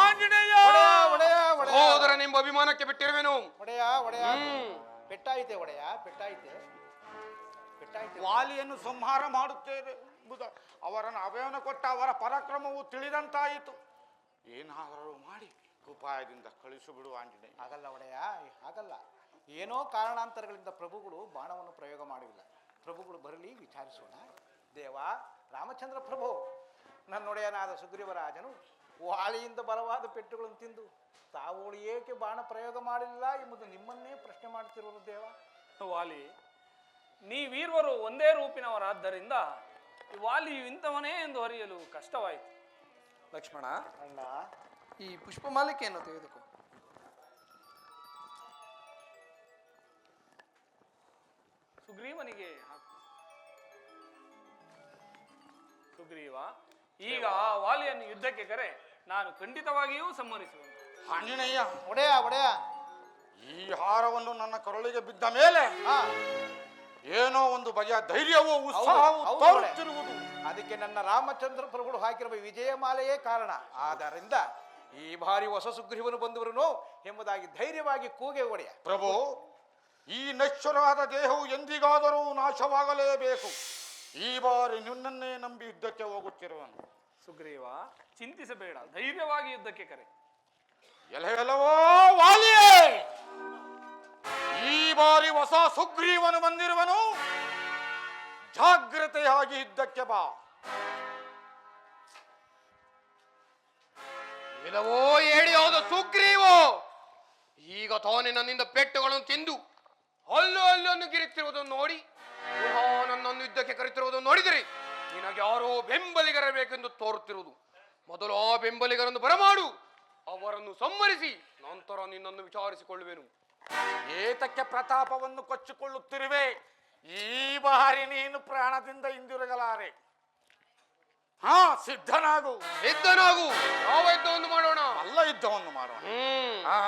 ಆಂಜನೇಯ ಸಹೋದರನೆಂಬ ಅಭಿಮಾನಕ್ಕೆ ಬಿಟ್ಟಿರುವೆನು. ಒಡೆಯ ಒಡೆಯ ಪೆಟ್ಟಾಯಿತೆ ಒಡೆಯ ಪೆಟ್ಟಾಯಿತೆ ಪೆಟ್ಟಾಯಿತೆ. ವಾಲಿಯನ್ನು ಸಂಹಾರ ಮಾಡುತ್ತೇವೆ ಎಂಬುದ ಅವರನ್ನು ಅಭಯವನ್ನು ಕೊಟ್ಟ ಅವರ ಪರಾಕ್ರಮವು ತಿಳಿದಂತಾಯಿತು. ಏನಾದರೂ ಮಾಡಿ ಉಪಾಯದಿಂದ ಕಳಿಸಿಬಿಡು ಆಂಜನೇಯ. ಆಗಲ್ಲ ಒಡೆಯ ಆಗಲ್ಲ. ಏನೋ ಕಾರಣಾಂತರಗಳಿಂದ ಪ್ರಭುಗಳು ಬಾಣವನ್ನು ಪ್ರಯೋಗ ಮಾಡಿಲ್ಲ. ಪ್ರಭುಗಳು ಬರಲಿ, ವಿಚಾರಿಸೋಣ. ದೇವ ರಾಮಚಂದ್ರ ಪ್ರಭು, ನನ್ನೊಡೆಯನಾದ ಸುಗ್ರೀವರಾಜನು ವಾಳಿಯಿಂದ ಬಲವಾದ ಪೆಟ್ಟುಗಳನ್ನು ತಿಂದು ತಾವು ಏಕೆ ಬಾಣ ಪ್ರಯೋಗ ಮಾಡಲಿಲ್ಲ ಎಂಬುದು ನಿಮ್ಮನ್ನೇ ಪ್ರಶ್ನೆ ಮಾಡ್ತಿರೋದು ದೇವ. ವಾಲಿ, ನೀವೀರ್ವರು ಒಂದೇ ರೂಪಿನವರಾದ್ದರಿಂದ ವಾಲಿಯು ಇಂಥವನೇ ಎಂದು ಅರಿಯಲು ಕಷ್ಟವಾಯಿತು. ಲಕ್ಷ್ಮಣ, ಅಣ್ಣ, ಈ ಪುಷ್ಪಮಾಲಿಕೆಯನ್ನು ತೆಗೆದುಕೋ. ಸುಗ್ರೀವನಿಗೆ ಹಾಕು. ಸುಗ್ರೀವ, ಈಗ ಆ ವಾಲಿಯನ್ನು ಯುದ್ಧಕ್ಕೆ ಕರೆ, ನಾನು ಖಂಡಿತವಾಗಿಯೂ ಸಮ್ಮತಿಸುವೆನು. ಆಂಜನೇಯ, ಒಡೆಯ ಒಡೆಯ, ಈ ಹಾರವನ್ನು ನನ್ನ ಕರುಳಿಗೆ ಬಿದ್ದ ಮೇಲೆ ಹಾ, ಏನೋ ಒಂದು ಬಗೆಯ ಧೈರ್ಯವೂ ಉತ್ಸಾಹವೂ ಹೌದು, ತೋರುತ್ತಿರುವುದು. ಅದಕ್ಕೆ ನನ್ನ ರಾಮಚಂದ್ರ ಪ್ರಭುಗಳು ಹಾಕಿರುವ ವಿಜಯಮಾಲೆಯೇ ಕಾರಣ. ಆದ್ದರಿಂದ ಈ ಬಾರಿ ಹೊಸ ಸುಗ್ರೀವನು ಬಂದವರನು ಎಂಬುದಾಗಿ ಧೈರ್ಯವಾಗಿ ಕೂಗೆ ಒಡೆಯ. ಪ್ರಭು, ಈ ನಶ್ವರವಾದ ದೇಹವು ಎಂದಿಗಾದರೂ ನಾಶವಾಗಲೇಬೇಕು. ಈ ಬಾರಿ ನಿನ್ನನ್ನೇ ನಂಬಿ ಯುದ್ಧಕ್ಕೆ ಹೋಗುತ್ತಿರುವನು. ಸುಗ್ರೀವ, ಚಿಂತಿಸಬೇಡ, ಧೈರ್ಯವಾಗಿ ಯುದ್ಧಕ್ಕೆ ಕರೆ. ಎಲವೋ ವಾಲಿಯೇ, ಈ ಬಾರಿ ಹೊಸ ಸುಗ್ರೀವನು ಬಂದಿರುವನು. ಜಾಗ್ರತೆಯಾಗಿ ಯುದ್ಧಕ್ಕೆ ಬಾ. ಇಲ್ಲವೋ ಏಡಿಯಾದ ಸುಗ್ರೀವೋ, ಈಗ ತಾನೇ ನನ್ನಿಂದ ಪೆಟ್ಟುಗಳನ್ನು ತಿಂದು ಅಲ್ಲನ್ನು ಗಿರುತ್ತಿರುವುದನ್ನು ನೋಡಿ ಪುನಃ ನನ್ನನ್ನು ಯುದ್ಧಕ್ಕೆ ಕರೆತಿರುವುದನ್ನು ನೋಡಿದರೆ ನಿನಗೆ ಯಾರೋ ಬೆಂಬಲಿಗರಬೇಕೆಂದು ತೋರುತ್ತಿರುವುದು. ಮೊದಲು ಆ ಬೆಂಬಲಿಗರನ್ನು ಬರಮಾಡು, ಅವರನ್ನು ಸಂಹರಿಸಿ ನಂತರ ನಿನ್ನನ್ನು ವಿಚಾರಿಸಿಕೊಳ್ಳುವೆನು. ಏತಕ್ಕೆ ಪ್ರತಾಪವನ್ನು ಕೊಚ್ಚಿಕೊಳ್ಳುತ್ತಿರುವೆ? ಈ ಬಾರಿ ನೀನು ಪ್ರಾಣದಿಂದ ಹಿಂದಿರುಗಲಾರೆ. ಹಾ, ಸಿದ್ಧನಾಗು. ಸಿದ್ಧನಾಗು. ಯಾವ ಯುದ್ಧವನ್ನು ಮಾಡೋಣ? ಅಲ್ಲ ಯುದ್ಧವನ್ನು ಮಾಡೋಣ. ಹ್ಮ್. ಹಾ,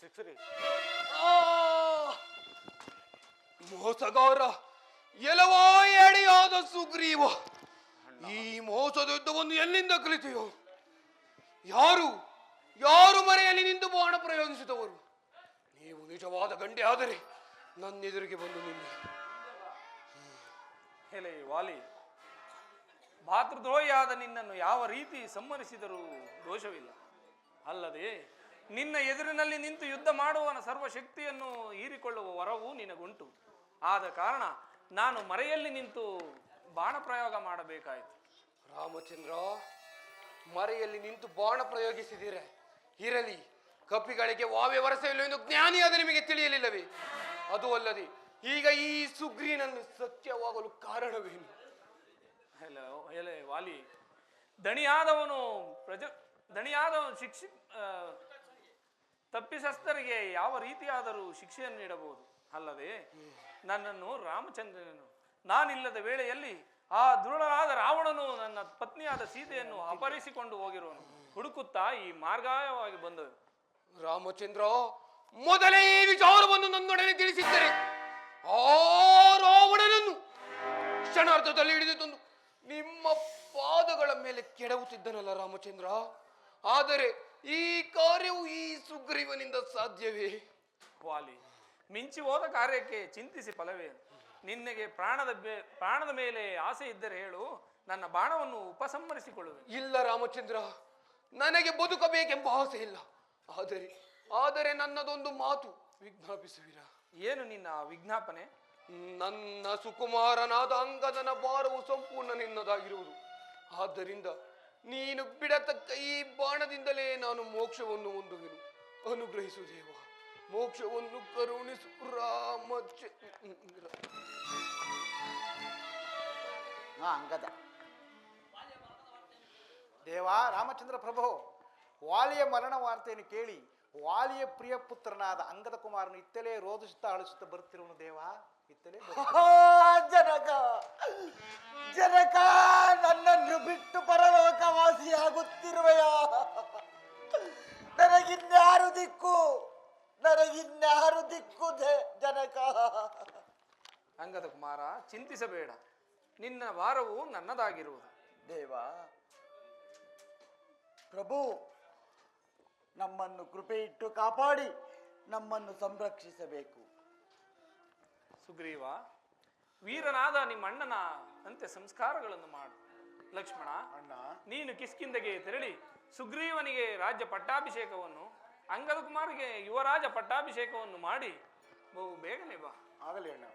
ಸಿಕ್ಸ್ರಿ. ಮೋಸಗಾರ, ಎಲವೋ ಎಡೆಯಾದ ಸುಗ್ರೀವ, ಈ ಮೋಸದ ಯುದ್ಧವನ್ನು ಎಲ್ಲಿಂದ ಕಲಿತೆಯೋ? ಯಾರು ಯಾರು ಮರೆಯಲ್ಲಿ ನಿಂತು ಬಾಣ ಪ್ರಯೋಗಿಸಿದವರು? ನೀವು ನಿಜವಾದ ಗಂಡೆ ಆದರೆ ನನ್ನೆದುರಿಗೆ ಬಂದು ನಿಲ್ಲಿ. ಎಲೆ ವಾಲಿ, ಭಾತೃದ್ರೋಹಿಯಾದ ನಿನ್ನನ್ನು ಯಾವ ರೀತಿ ಸಮ್ಮತಿಸಿದರೂ ದೋಷವಿಲ್ಲ. ಅಲ್ಲದೆ ನಿನ್ನ ಎದುರಿನಲ್ಲಿ ನಿಂತು ಯುದ್ಧ ಮಾಡುವನ ಸರ್ವಶಕ್ತಿಯನ್ನು ಹೀರಿಕೊಳ್ಳುವ ವರವು ನಿನಗುಂಟು. ಆದ ಕಾರಣ ನಾನು ಮರೆಯಲ್ಲಿ ನಿಂತು ಬಾಣ ಪ್ರಯೋಗ ಮಾಡಬೇಕಾಯಿತು. ರಾಮಚಂದ್ರ, ಮರೆಯಲ್ಲಿ ನಿಂತು ಬಾಣ ಪ್ರಯೋಗಿಸಿದಿರ ಇರಲಿ, ಕಪಿಗಳಿಗೆ ವಾವೆ ವರಸವಿಲ್ಲ ಎಂದು ಜ್ಞಾನಿಯಾದ ನಿಮಗೆ ತಿಳಿಯಲಿಲ್ಲವೇ? ಅದು ಅಲ್ಲದೆ ಈಗ ಈ ಸುಗ್ರೀನನ್ನು ಸತ್ಯವಾಗಲು ಕಾರಣವೇನು? ಎಲೆ ವಾಲಿ, ದಣಿಯಾದವನು ತಪ್ಪಿಸಸ್ತರಿಗೆ ಯಾವ ರೀತಿಯಾದರೂ ಶಿಕ್ಷೆಯನ್ನು ನೀಡಬಹುದು. ಅಲ್ಲದೆ ನನ್ನನ್ನು ರಾಮಚಂದ್ರನನ್ನು ನಾನಿಲ್ಲದ ವೇಳೆಯಲ್ಲಿ ಆ ದುರುಳನಾದ ರಾವಣನು ನನ್ನ ಪತ್ನಿಯಾದ ಸೀತೆಯನ್ನು ಅಪಹರಿಸಿಕೊಂಡು ಹೋಗಿರುವನು. ಹುಡುಕುತ್ತಾ ಈ ಮಾರ್ಗಾಯವಾಗಿ ಬಂದವು. ರಾಮಚಂದ್ರ, ಮೊದಲೇ ಈ ವಿಚಾರವನ್ನು ನನ್ನೊಡನೆ ತಿಳಿಸಿದ್ದರೆ ಆ ರಾವಣನನ್ನು ಕ್ಷಣಾರ್ಧದಲ್ಲಿ ಹಿಡಿದು ತಂದು ನಿಮ್ಮ ಪಾದಗಳ ಮೇಲೆ ಕೆಡವುತ್ತಿದ್ದನಲ್ಲ ರಾಮಚಂದ್ರ. ಆದರೆ ಈ ಕಾರ್ಯವು ಈ ಸುಗ್ರೀವನಿಂದ ಸಾಧ್ಯವೇ? ವಾಲಿ, ಮಿಂಚಿ ಹೋದ ಕಾರ್ಯಕ್ಕೆ ಚಿಂತಿಸಿ ಫಲವೇ? ನಿನ್ನಗೆ ಪ್ರಾಣದ ಮೇಲೆ ಆಸೆ ಇದ್ದರೆ ಹೇಳು, ನನ್ನ ಬಾಣವನ್ನು ಉಪಸಂಹರಿಸಿಕೊಳ್ಳುವೆ. ಇಲ್ಲ ರಾಮಚಂದ್ರ, ನನಗೆ ಬದುಕಬೇಕೆಂಬ ಆಸೆ ಇಲ್ಲ. ಆದರೆ ನನ್ನದೊಂದು ಮಾತು ವಿಜ್ಞಾಪಿಸುವಿರ? ಏನು ನಿನ್ನ ವಿಜ್ಞಾಪನೆ? ನನ್ನ ಸುಕುಮಾರನಾದ ಅಂಗದನ ಭಾರವು ಸಂಪೂರ್ಣ ನಿನ್ನದಾಗಿರುವುದು. ಆದ್ದರಿಂದ ನೀನು ಬಿಡತಕ್ಕ ಈ ಬಾಣದಿಂದಲೇ ನಾನು ಮೋಕ್ಷವನ್ನು ಹೊಂದುವೆನು. ಅನುಗ್ರಹಿಸು ದೇವ, ಮೋಕ್ಷವನ್ನು ಕರುಣಿಸು ರಾಮಚಂದ್ರ. ಅಂಗದ ದೇವ ರಾಮಚಂದ್ರ ಪ್ರಭು, ವಾಲಿಯ ಮರಣ ವಾರ್ತೆಯನ್ನು ಕೇಳಿ ವಾಲಿಯ ಪ್ರಿಯ ಪುತ್ರನಾದ ಅಂಗದ ಕುಮಾರನು ಇತ್ತಲೇ ರೋಧಿಸುತ್ತಾ ಅಳಿಸುತ್ತಾ ಬರುತ್ತಿರುವನು ದೇವ. ಇತ್ತಲೇ ಜನಕ ಜನಕ, ನನ್ನನ್ನು ಬಿಟ್ಟು ಪರಲೋಕವಾಸಿಯಾಗುತ್ತಿರುವೆಯಾ? ನನಗಿನ್ಯಾರು ದಿಕ್ಕು, ನನಗಿನ್ಯಾರು ದಿಕ್ಕು ಜನಕ? ಅಂಗದ ಕುಮಾರ, ಚಿಂತಿಸಬೇಡ, ನಿನ್ನ ವಾರವು ನನ್ನದಾಗಿರುವುದು. ದೇವ ಪ್ರಭು, ನಮ್ಮನ್ನು ಕೃಪೆ ಇಟ್ಟು ಕಾಪಾಡಿ ನಮ್ಮನ್ನು ಸಂರಕ್ಷಿಸಬೇಕು. ಸುಗ್ರೀವ, ವೀರನಾದ ನಿಮ್ಮ ಅಣ್ಣನ ಅಂತ್ಯ ಸಂಸ್ಕಾರಗಳನ್ನು ಮಾಡು. ಲಕ್ಷ್ಮಣ, ನೀನು ಕಿಷ್ಕಿಂಧೆಗೆ ತೆರಳಿ ಸುಗ್ರೀವನಿಗೆ ರಾಜ್ಯ ಪಟ್ಟಾಭಿಷೇಕವನ್ನು, ಅಂಗದ ಕುಮಾರಿಗೆ ಯುವರಾಜ ಪಟ್ಟಾಭಿಷೇಕವನ್ನು ಮಾಡಿ ಬಹು ಬೇಗನೆ ಬಾ. ಆಗಲಿ ಅಣ್ಣ.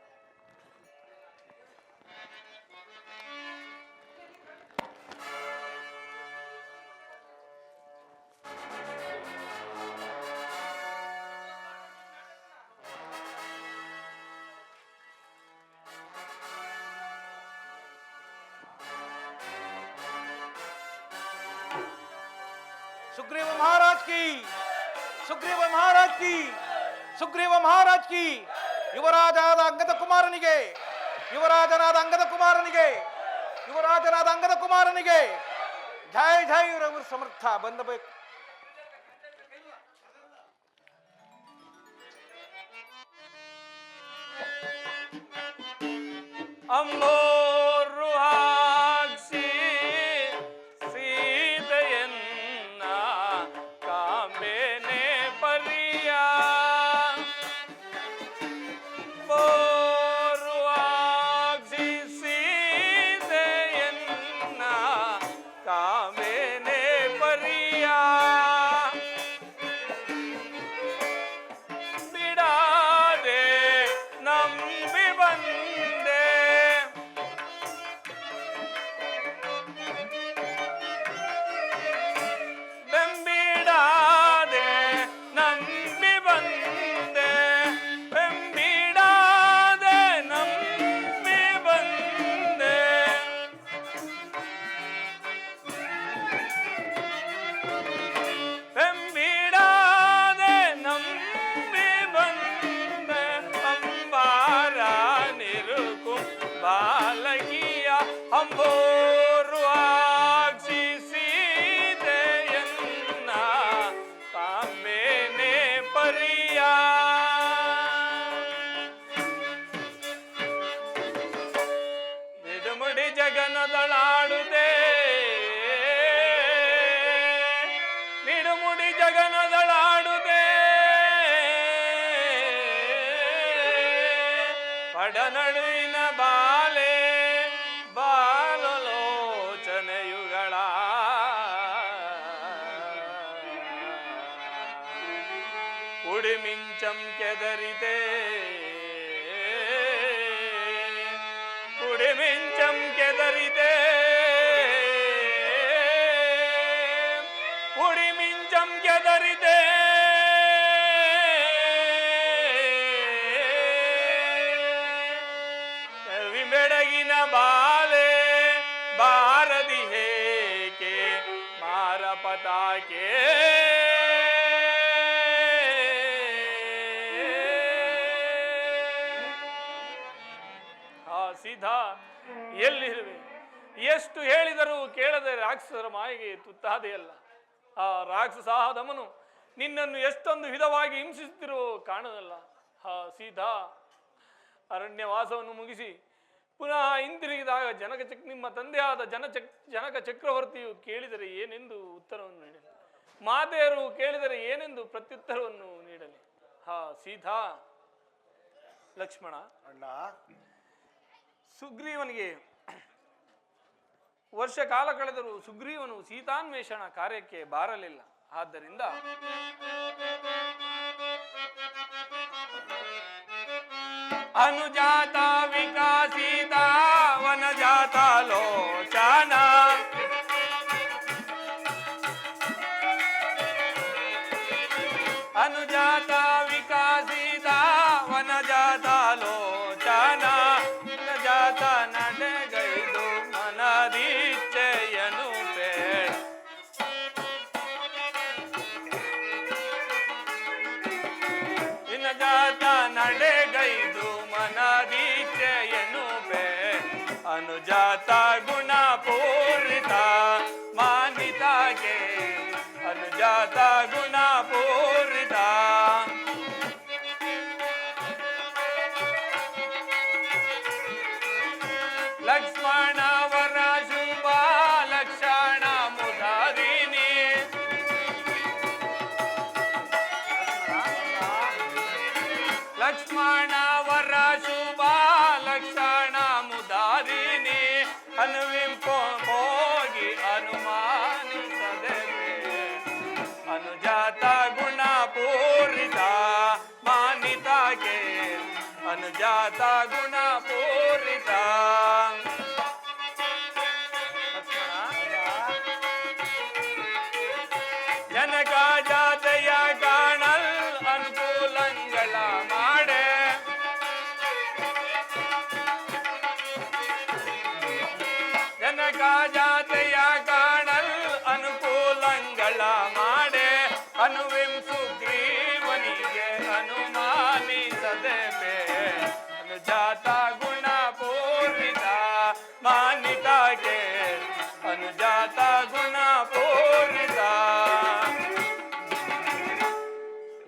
सुग्रीव महाराज की, सुग्रीव महाराज की, सुग्रीव महाराज की. ಯುವರಾಜನಾದ ಅಂಗದ ಕುಮಾರನಿಗೆ, ಯುವರಾಜನಾದ ಅಂಗದ ಕುಮಾರನಿಗೆ, ಯುವರಾಜನಾದ ಅಂಗದ ಕುಮಾರನಿಗೆ ಜಯ ಜಯ ರಘು ಸಮರ್ಥ ಬಂದಬೇಕು. ಅಂಬೋರುಹಾಕ್ಷಿ ಸೀತೆಯನ್ನ ಕಾಂಬೇನೆ ಪರಿಯ, ಬೋರುಹಾಕ್ಷಿ ಸೀತೆಯನ್ನ ಕಾಂಬೇನೆ ಪರಿಯ, ಬಿಡಾದೆ ನಂಬಿ ಬಂದೆ, ಬೆಂಬಿಡಾದೆ ನಂಬಿ ಬಂದೆ, ಬೆಂಬಿಡಾದೆ ನಂಬಿ ಬಂದೆ, ಬೆಂಬಿಡಾದೆ ನಂಬಿ ಬಂದೆ, ಅಂಬಾರ ನಿರುಕು ಬಾಲಕಿಯ ಅಂಬೋರುಹಾಕ್ಷಿ ಸೀತೆಯನ್ನ ಕಾಂಬೇನೆ ಪರಿಯ. ಬಿಡುಮುಡಿ ಜಗನದಳಾಡುದೆ, ಬಿಡುಮುಡಿ ಜಗನದಳಾಡುದೆ, ಪಡನಡುವಿನ ಬಾಲೆ ಬಾಲಲೋಚನೆಯುಗಳ ಕುಡಿಮಿಂಚಂ ಕೆದರಿದೆ, ಕುಡಿಮಿಂಚಂ ಕೆದರಿದೆ, ಕುಡಿಮಿಂಚಂ ಕೆದರಿದೆ, ಬೆಡಗಿನ ಬಾಲೆ ಬಾರದಿ ಹೇಕೆ ಮಾರ ಪತಾಕೆ, ಆ ಸೀತಾ ಎಲ್ಲಿರುವೆ? ಎಷ್ಟು ಹೇಳಿದರೂ ಕೇಳದೆ ರಾಕ್ಷಸರ ಮಾಯಿಗೆ ತುತ್ತಾದೆಯಲ್ಲ. ಆ ರಾಕ್ಷಸಾದಮನು ನಿನ್ನನ್ನು ಎಷ್ಟೊಂದು ವಿಧವಾಗಿ ಹಿಂಸಿಸುತ್ತಿರೋ ಕಾಣದಲ್ಲ. ಸೀತಾ, ಅರಣ್ಯವಾಸವನ್ನು ಮುಗಿಸಿ ಪುನಃ ಹಿಂತಿರುಗಿದಾಗ ನಿಮ್ಮ ತಂದೆಯಾದ ಜನಕ ಚಕ್ರವರ್ತಿಯು ಕೇಳಿದರೆ ಏನೆಂದು ಉತ್ತರವನ್ನು ನೀಡಲಿ? ಮಾತೆಯರು ಕೇಳಿದರೆ ಏನೆಂದು ಪ್ರತ್ಯುತ್ತರವನ್ನು ನೀಡಲಿ? ಸೀತಾ. ಲಕ್ಷ್ಮಣ, ಅಣ್ಣ, ಸುಗ್ರೀವನಿಗೆ ವರ್ಷ ಕಾಲ ಕಳೆದರೂ ಸುಗ್ರೀವನು ಸೀತಾನ್ವೇಷಣ ಕಾರ್ಯಕ್ಕೆ ಬಾರಲಿಲ್ಲ. ಆದ್ದರಿಂದ ಅನುಜಾತ ವಿಕಾಸಿತ ವನಜಾತ ಲೋಚನ ಅನುಜಾತ ವಿಕಾಸಿತ ವನಜಾತ ಲೋಚನ ಜಾತ ನಡೆಗೈದು ಮನದೀಚ್ಛೆಯನು ಬೇಡ. ಜಾತ ನಡೆಗೈದು ಮನದೀಚ್ಛೆಯನು ಬೇಡ. ಅನುಜಾತ ಗುಣ ಪೂರಿತ ಮಾನಿತಾಗೆ ಅನುಜಾತ ಗುಣ ಪೂರಿತ. ಲಕ್ಷ್ಮಣ ವರ ಶುಭ ಲಕ್ಷಣ ಮುದಾರಿಣಿ. ಲಕ್ಷ್ಮಣ ವರ ಶುಭ ಲಕ್ಷಣ ಮುದಾರಿಣಿ. ಅನುವಿಂಪೋ ಹೋಗಿ ಅನುಮಾನಿಸದೆ ಅನುಜಾತ ಗುಣ ಪೂರಿತ ಮಾನಿತಾಗೆ ಅನುಜಾತ ಗುಣ ಪೂರಿತ. ಜನಕ ಜಾತೆಯ ಕಾಣಲ್ ಅನುಕೂಲಂಗಳ ಮಾಡೆ. ಜನಕ ಜಾತೆಯ ಕಾಣಲ್ ಅನುಕೂಲಂಗಳ ಮಾಡೆ. ಅನುವಿಂ ಸುಗ್ರೀವನಿಗೆ ಅನುಮಾನಿಸದೆ ಅನುಜಾತ ಗುಣ ಪೂರಿತ ಮಾನಿತಾಗೆ ಅನುಜಾತ ಗುಣ ಪೂರಿತ.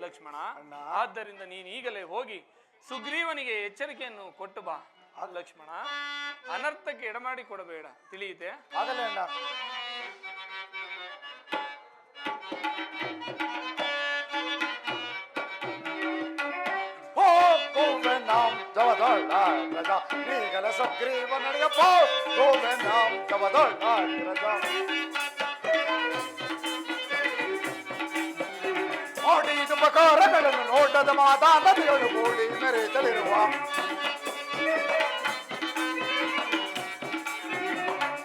ಲಕ್ಷ್ಮಣ, ಆದ್ದರಿಂದ ನೀನು ಈಗಲೇ ಹೋಗಿ ಸುಗ್ರೀವನಿಗೆ ಎಚ್ಚರಿಕೆಯನ್ನು ಕೊಟ್ಟು ಬಾ. ಲಕ್ಷ್ಮಣ, ಅನರ್ಥಕ್ಕೆ ಎಡಮಾಡಿ ಕೊಡಬೇಡ, ತಿಳಿಯುತ್ತೆ? ಆಗಲೇ ಅಣ್ಣ. ನಾಂ ಜವದೊಳ್ಳ ರಜ ನೀಗಲ ಸುಗ್ರೀವ ನಡೆಯ ಗೋವೆ ನಾಂ ಜವದೊಳ್ಳ ರಜ. ಮಾಡಿದ ಉಪಕಾರಗಳನ್ನು ನೋಟದ ಮಾತಾ ನದಿಗಳು ಕೂಡಿ ಮೆರೆತಲಿರುವ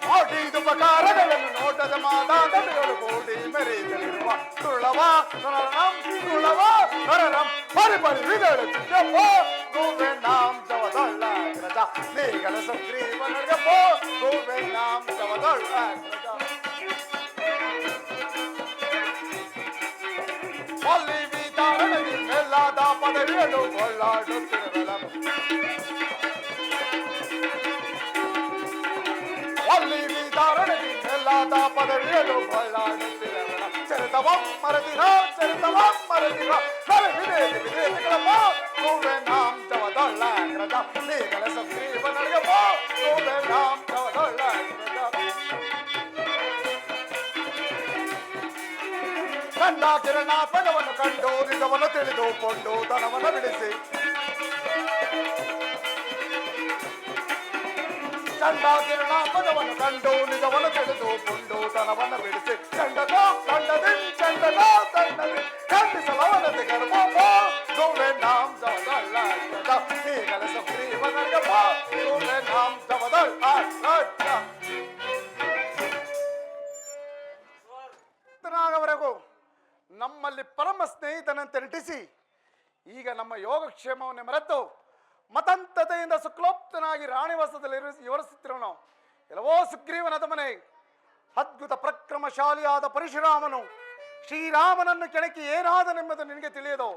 ಮಾಡಿದ ಉಪಕಾರಗಳನ್ನು ನೋಟದ ಮಾತಾ ನದಿಗಳು ಕೂಡಿ ಮೆರೆತಲಿರುವ ತುಳವ ತುಳವ ನರನಂ ಪರಿ ಪರಿ ವಿದಳುತ್ತಿದ್ದಪ್ಪ ಗೋವೆ ನಾಂ ಜವದೊಳ್ಳ ರಜ ನೀಗಲ ಸುಗ್ರೀವ ನಡೆಯ ಗೋವೆ ನಾಂ ಜವದೊಳ್ಳ ರಜ. ಅಲ್ಲಿ ವಿಚಾರಣೆಗೆ ಮೇಲಾದ ಪದವಿಯನ್ನು ಕೊಳ್ಳಾಡುತ್ತಿರಲ್ಲ. ಅಲ್ಲಿ ವಿಚಾರಣೆಗೆ ಮೇಲಾದ ಪದವಿಯನ್ನು ಕೊಳ್ಳಾಡುತ್ತಿರಲ್ಲ. ಚರಿತವಂ ಮರದಿರ ವಿದೇಶಿ ವಿದೇಶಿಗಳಪ್ಪ ಗೋವೆ ನಾಂ ಜವದೊಳ್ಳ ರಜ ನೀಗಲ ಸುಗ್ರೀವ ನಡೆಯಪ್ಪ ಗೋವೆ ನಾಂ ಜವದೊಳ್ಳ ರಜ. ಕಂಡ ಕಿರಣ ಪದವನ್ನು ಕಂಡು ನಿಜವನ್ನು ತಿಳಿದುಕೊಂಡು ತನವನ್ನು ಬಿಡಿಸಿ ಚಂಡ ಕಿರಣ ಪದವನ್ನು ಕಂಡು ನಿಜವನ್ನು ತಿಳಿದುಕೊಂಡು ತನವನ್ನು ಬಿಡಿಸಿ ಚಂಡದೋ ಚಂಡದಿ ಖಂಡಿಸಲವನತೆ ಗರ್ಭ ಗೋವೆ ನಾಂ ಜವದೊಳ್ಳ ಈಗಲ ಸುಗ್ರೀವ ನಡೆಯಪ್ಪ ಗೋವೆ ನಾಂ ಜವದೊಳ್ಳ ವರೆಗೂ ನಮ್ಮಲ್ಲಿ ಪರಮ ಸ್ನೇಹಿತನಂತೆ ನಟಿಸಿ ಈಗ ನಮ್ಮ ಯೋಗಕ್ಷೇಮವನ್ನು ಮರೆತು ಮತಂತತೆಯಿಂದ ಸುಕ್ಲೋಪ್ತನಾಗಿ ರಾಣಿವಾಸದಲ್ಲಿ ವಿವರಿಸುತ್ತಿರುವನು ಎಲ್ಲವೋ ಸುಗ್ರೀವನದ ಮನೆ. ಅದ್ಭುತ ಪ್ರಕ್ರಮಶಾಲಿಯಾದ ಪರಶುರಾಮನು ಶ್ರೀರಾಮನನ್ನು ಕೆಣಕಿ ಏನಾದನೆಂಬುದು ನಿನಗೆ ತಿಳಿಯದು.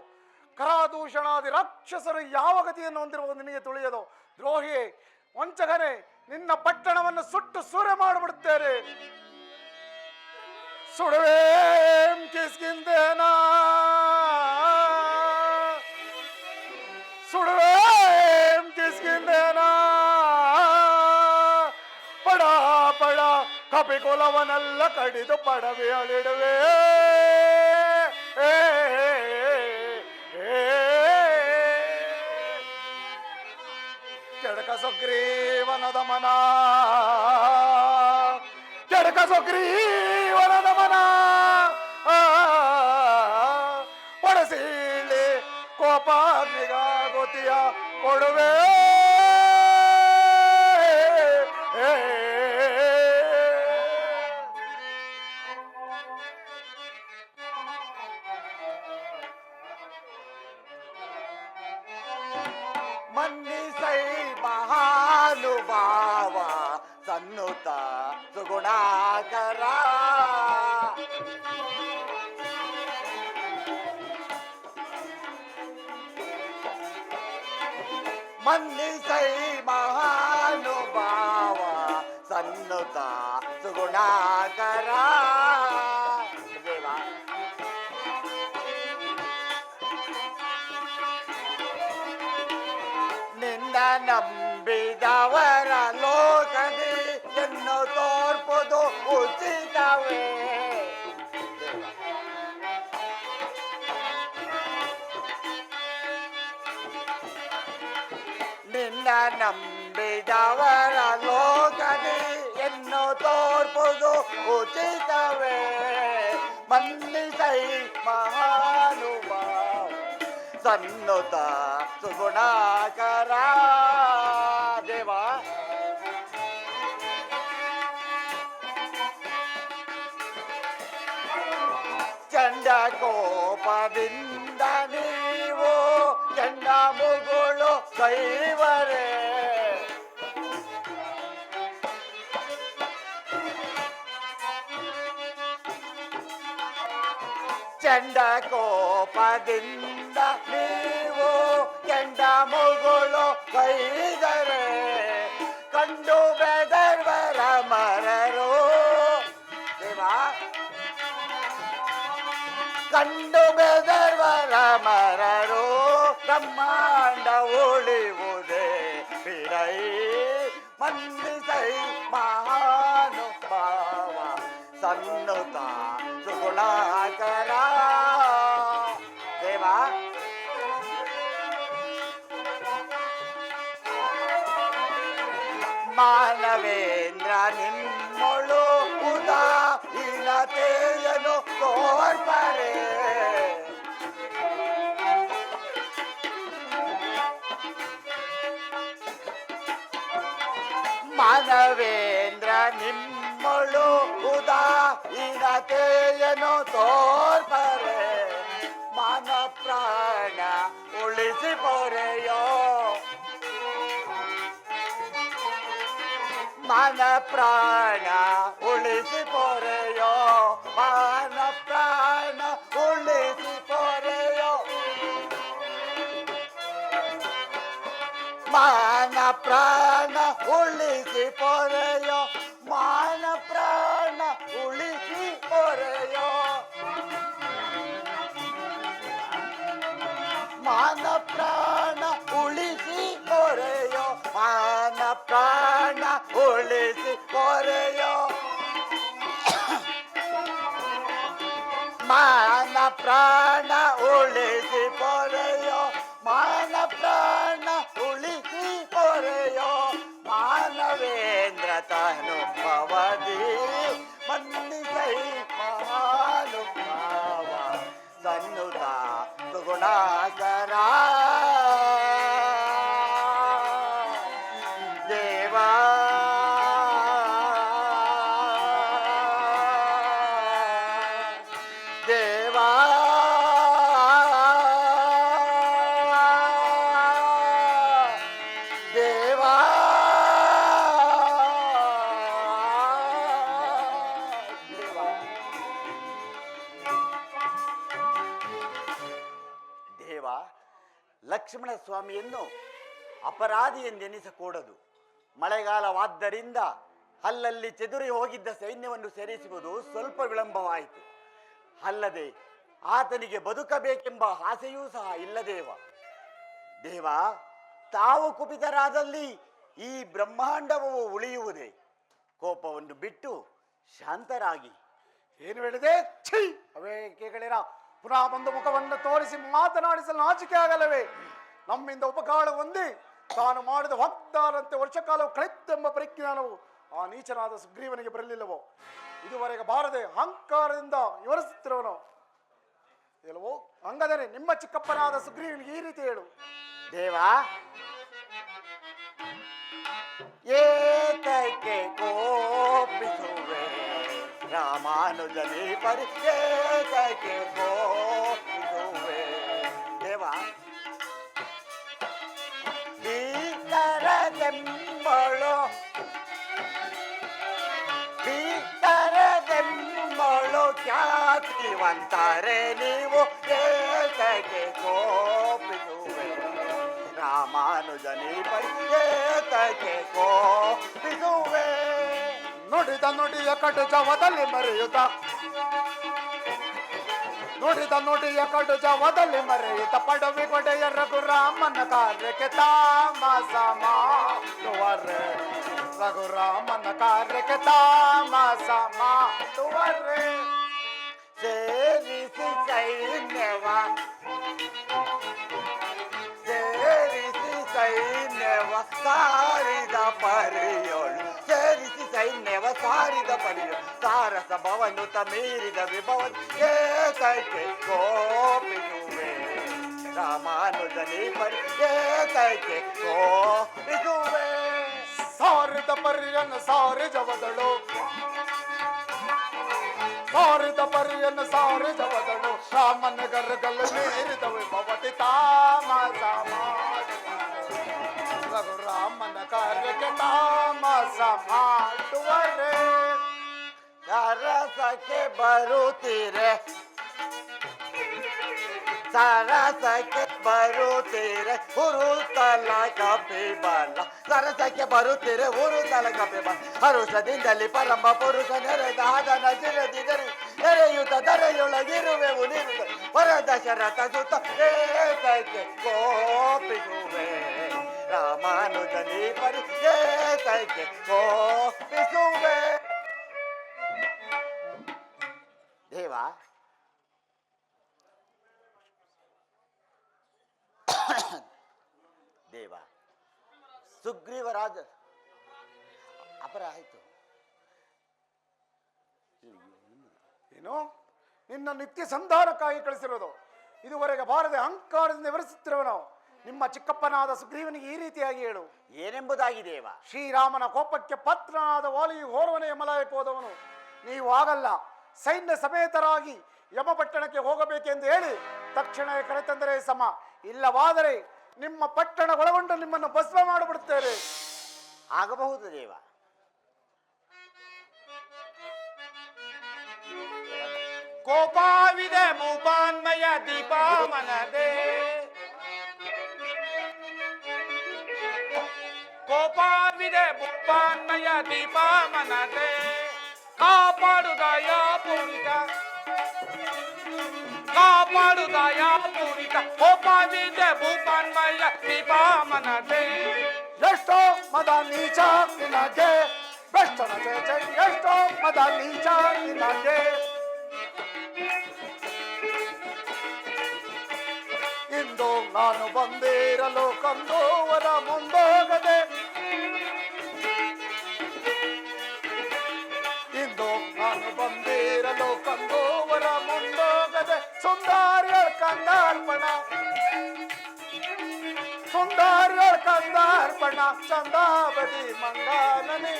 ಕರಾದೂಷಣಾದಿ ರಾಕ್ಷಸರು ಯಾವ ಗತಿಯನ್ನು ಹೊಂದಿರುವುದು ನಿನಗೆ ತಿಳಿಯದು. ದ್ರೋಹಿಯೇ, ವಂಚಕನೇ, ನಿನ್ನ ಪಟ್ಟಣವನ್ನು ಸುಟ್ಟು ಸೂರೆ ಮಾಡಿಬಿಡುತ್ತೇನೆ. ಸುಡುವೇಂ ಕಿಸ್ಕಿಂದೇನಾ, ಸುಡುವೇಂ ಕಿಸ್ಕಿಂದೇನಾ, ಪಡ ಪಡ ಕಪಿಕುಲವನೆಲ್ಲ ಕಡಿದು ಪಡವೆ ಅಳಿಡುವೆ. ಕೆಡಕ ಸುಗ್ರೀವನದ ಮನ, ಕೆಡಕ ಸುಗ್ರೀವನದ ಮನ, ಪಡಸೀಳಿ ಕೋಪಾಗ್ನಿಗಾಗುತಿಯ ಕೊಡುವೆ. ಮನ್ನಿಸೈ ಮಹಾನುಭಾವ ಸನ್ನುತ ಸುಗುಣಾಕರ. ಮನ್ನಿಸೈ ಮಹಾನುಭಾವ ಸನ್ನುತ ಸುಗುಣಾಕರ. ನಿನ್ನ ನಂಬಿದವರ ಲೋಕದಿ ಎನ್ನು ತೋರ್ಪುದು ಉಚಿತವೇ. ನಿನ್ನ ನಂಬಿದವರ ಲೋಕದಿ ಎನ್ನು ತೋರ್ಪುದು ಉಚಿತವೇ. ಮನ್ನಿಸೈ ಮಹಾನುಭಾವ ಸನ್ನುತ ಸುಗುಣಾಕರ. ದೇವ ಚಂಡ ಕೋಪದಿಂದ ನೀವು ಚಂಡ ಮುಗುಳು ಕೈವರೇ. ಚಂಡ ಕೋಪದಿಂದ ನೀವು ಕೆಂಡ ಮುಗುಳು ಕೈದರೆ ಕಂಡು ಬೆದರ್ವರ ಮರರು. ದೇವ ಕಂಡು ಬೆದರ್ವರ ಮರರು ಬ್ರಹ್ಮಾಂಡ ಉಳಿವುದೇ ಬಿಡೈ. ಮಂದಿಸೈ ಮಹಾನುಭಾವ ಸನ್ನುತ ಸುಗುಣಾಕರ. ದೇವ ಮಾನವೇಂದ್ರ ನಿಮ್ಮೊಳು ಉದಾಹೀನತೆಯನ್ನು ತೋರ್ಪರೆ. ಮಾನವೇಂದ್ರ ನಿಮ್ಮೊಳು ಉದಾಹೀನತೆಯನ್ನು ತೋರ್ಪರೆ. ಮಾನ ಪ್ರಾಣ ಉಳಿಸಿ ಪೊರೆಯೋ, ಮಾನ ಪ್ರಾಣ ಉಳಿಸಿ ಪೊರೆಯೋ, ಮಾನ ಪ್ರಾಣ ಉಳಿಸಿ ಪೊರೆಯೋ. ಮಾನ ಪ್ರಾಣ ಉಳಿಸಿ ಪೊರೆಯೋ, ಮಾನ ಪ್ರಾಣ ಉಳಿಸಿ ಪೊರೆಯೋ. ಮಾನ ಪ್ರಾಣ ಉಳಿಸಿ ಪೊರೆಯೋ, ಮಾನ ಪ್ರಾಣ ಉಳಿಸಿ ಪೊರೆಯೋ. ಮಾನ ಪ್ರಾಣ ಉಳಿಸಿ ಪೊರೆಯೋ, ಮಾನ ಪ್ರಾಣ ಉಳಿಸಿ ಪೊರೆಯೋ. ಮಾನವೇಂದ್ರ ತನುಭವದಿ ಮನ್ನಿಸೈ ಮಹಾನುಭಾವ ಸನ್ನುತ ಸುಗುಣಾಕರ. ದೇವಾ ದೇವಾ ದೇವಾ. ದೇವ ಲಕ್ಷ್ಮಣ ಸ್ವಾಮಿಯನ್ನು ಅಪರಾಧಿ ಎಂದೆನಿಸಕೂಡದು. ಮಳೆಗಾಲವಾದ್ದರಿಂದ ಅಲ್ಲಲ್ಲಿ ಚೆದುರಿ ಹೋಗಿದ್ದ ಸೈನ್ಯವನ್ನು ಸೇರಿಸುವುದು ಸ್ವಲ್ಪ ವಿಳಂಬವಾಯಿತು. ಅಲ್ಲದೆ ಆತನಿಗೆ ಬದುಕಬೇಕೆಂಬ ಆಸೆಯೂ ಸಹ ಇಲ್ಲದೇವ. ದೇವ, ತಾವು ಕುಪಿತರಾದಲ್ಲಿ ಈ ಬ್ರಹ್ಮಾಂಡವು ಉಳಿಯುವುದೇ? ಕೋಪವನ್ನು ಬಿಟ್ಟು ಶಾಂತರಾಗಿ. ಏನು ಹೇಳಿದೆ? ಛೀ! ಅವೇ ಕೇಗಳಿರ ಪುನಃ ಬಂದು ಮುಖವನ್ನು ತೋರಿಸಿ ಮಾತನಾಡಿಸಲು ನಾಚಿಕೆ ಆಗಲ್ಲವೇ? ನಮ್ಮಿಂದ ಉಪಕಾರ ಹೊಂದಿ ತಾನು ಮಾಡಿದ ವಾಗ್ದಾನಂತೆ ವರ್ಷಕಾಲ ಕಳೆತೆಂಬ ಪರಿಜ್ಞಾನವು ಆ ನೀಚನಾದ ಸುಗ್ರೀವನಿಗೆ ಬರಲಿಲ್ಲವೋ? ಇದುವರೆಗೆ ಬಾರದೆ ಅಹಂಕಾರದಿಂದ ವಿವರಿಸುತ್ತಿರುವನು ಎಲ್ಲವೋ? ಹಂಗಾದರೆ ನಿಮ್ಮ ಚಿಕ್ಕಪ್ಪನಾದ ಸುಗ್ರೀವನಿಗೆ ಈ ರೀತಿ ಹೇಳು. ದೇವ, ಏತಕ್ಕೆ ಕೋಪಿಸುವೆ ರಾಮಾನುಜನೇ ಪರಿ, ಏತಕ್ಕೆ ಕೋಪಿಸುವೆ ದೇವ. ಭೀಕರದೆಂಬಳು ಖ್ಯಾತಿವಂತಾರೆ ನೀವು, ಏತಕ್ಕೆ ಕೋಪಿಸುವೆ ರಾಮಾನುಜನೇ ಪರಿ, ಏತಕ್ಕೆ ಕೋಪಿಸುವೆ. ನುಡಿದ ನುಡಿಯ ಕಡುಜವದಲ್ಲಿ ಮರೆಯುತ್ತ, ನುಡಿದ ನುಡಿಯ ಕಡುಜವದಲ್ಲಿ ಮರೆಯುತ್ತ ಪಡವಿ ಕೊಡೆಯ ರಘುರಾಮನ ಕಾರ್ಯಕ್ಕೆ ತಾಮಸ ಮಾಡುವರೆ, ರಘುರಾಮನ ಕಾರ್ಯಕ್ಕೆ ತಾಮಸ ಮಾಡುವರೆ. ಸೇರಿಸಿ ಸೈನ್ಯವ, ಸೇರಿಸಿ ಸೈನ್ಯವ ಸಾರಿದ ಪರಿಯೋಳು, ಸೇರಿಸಿ ಸೈನ್ಯವ ಸಾರಿದ ಪರಿಯೋಳು, ಸಾರಸ ಭವನುತ ಮೀರಿದ ವಿಭವ, ಏತಕ್ಕೆ ಕೋಪಿಸುವೆ ರಾಮಾನುಜನೇ ಪರಿ, ಏತಕ್ಕೆ ಕೋಪಿಸುವೆ. ಸಾರಿದ ಪರಿಯನ್ನು ಸಾರಿಜವದಳು, ಸಾರಿದ ಪರಿಯನ್ನು ಸಾರಿಜವದಳು, ರಾಮನ ಗರ್ಗಲ್ಲು ಮೀರಿದ ವಿಭವತಿ ತಾಮಸ ಮಾಡುವರೆ, ರಘುರಾಮನ ಕಾರ್ಯಕ್ಕೆ ತಾಮಸ ಮಾಡುವರೆ. ಸರಸಕ್ಕೆ ಬರುತ್ತೀರೆ, ಸರಸಕ್ಕೆ ಬರುತ್ತೀರೆ ಹುರುತಲ ಕಪಿಬಲ, ಸರಸಕ್ಕೆ ಬರುತ್ತೀರೆ ಹುರುತಲ ಕಪಿಬಲ, ಹರುಷದಿಂದಲಿ ಪರಮ ಪುರುಷ ನೆರೆದ ಹದನ ಶಿರದಿಗರಿ ನೆರೆಯುತ್ತ ದರೆಯೊಳಗಿರುವೆವು ನಿರುತ ವರದಶರಥ ಸುತ, ಏತಕ್ಕೆ ಕೋಪಿಸುವೆ ರಾಮಾನುಜನೇ ಪರಿ, ಏತಕ್ಕೆ ಕೋಪಿಸುವೆ. ದೇವ, ದೇವ, ಸುಗ್ರೀವರಾಜ ಅಪರ ಆಯಿತು. ಏನು ನಿನ್ನ ನಿತ್ಯ ಸಂಧಾನಕ್ಕಾಗಿ ಕಳಿಸಿರೋದು? ಇದುವರೆಗೆ ಬಾರದೆ ಅಹಂಕಾರದಿಂದ ವಿವರಿಸುತ್ತಿರುವನು ನಿಮ್ಮ ಚಿಕ್ಕಪ್ಪನಾದ ಸುಗ್ರೀವನಿಗೆ ಈ ರೀತಿಯಾಗಿ ಹೇಳು. ಏನೆಂಬುದಾಗಿ ದೇವ? ಶ್ರೀರಾಮನ ಕೋಪಕ್ಕೆ ಪಾತ್ರನಾದ ವಾಲಿಯು ಓರ್ವನೇ ಯಮಲಾಯಕ್ಕೆ ಹೋದವನು ನೀವು ಆಗಲ್ಲ. ಸೈನ್ಯ ಸಮೇತರಾಗಿ ಯಮಪಟ್ಟಣಕ್ಕೆ ಹೋಗಬೇಕೆಂದು ಹೇಳಿ ತಕ್ಷಣವೇ ಕರೆತಂದರೆ ಸಮ, ಇಲ್ಲವಾದರೆ ನಿಮ್ಮ ಪಟ್ಟಣ ಒಳಗೊಂಡು ನಿಮ್ಮನ್ನು ಭಸ್ಮ ಮಾಡಿಬಿಡುತ್ತೇವೆ. ಆಗಬಹುದು ದೇವ. ಕೋಪವಿದೆ ಭೂಪಾನ್ಮಯ ದೀಪಾಮನದೆ, ಕೋಪವಿದೆ ಭೂಪಾನ್ಮಯ ದೀಪಾಮನದೆ, ಕಾಪಾಡು ದಯಾ ಪೂರಿತ, ಕಾಪಾಡು ದಯಾ ಪೂರಿತ, ಕೋಪವಿದೆ ಭೂಪಾನ್ಮಯ ದೀಪಾಮನದೆ. ಎಷ್ಟೋ ಮದ ನೀಚ ನಿನಗೆ ಬೆಷ್ಟನ ಚೇಚೆ, ಎಷ್ಟೋ ಮದ ನೀಚ ನಿನಗೆ. ಇಂದು ನಾನು ಬಂದಿರಲು ಕಂದೋವರ ಮುಂದೋಗದೆ, ಇಂದು ನಾನು ಬಂದಿರಲು ಕಂದೋವರ ಮುಂದೋಗದೆ, ಸುಂದರ್ಯ ಕಂದಾರ್ಪಣ, ಸುಂದರ್ಯ ಕಂದಾರ್ಪಣ, ಚಂದಾವಧಿ ಮಂಗಾನನಿ,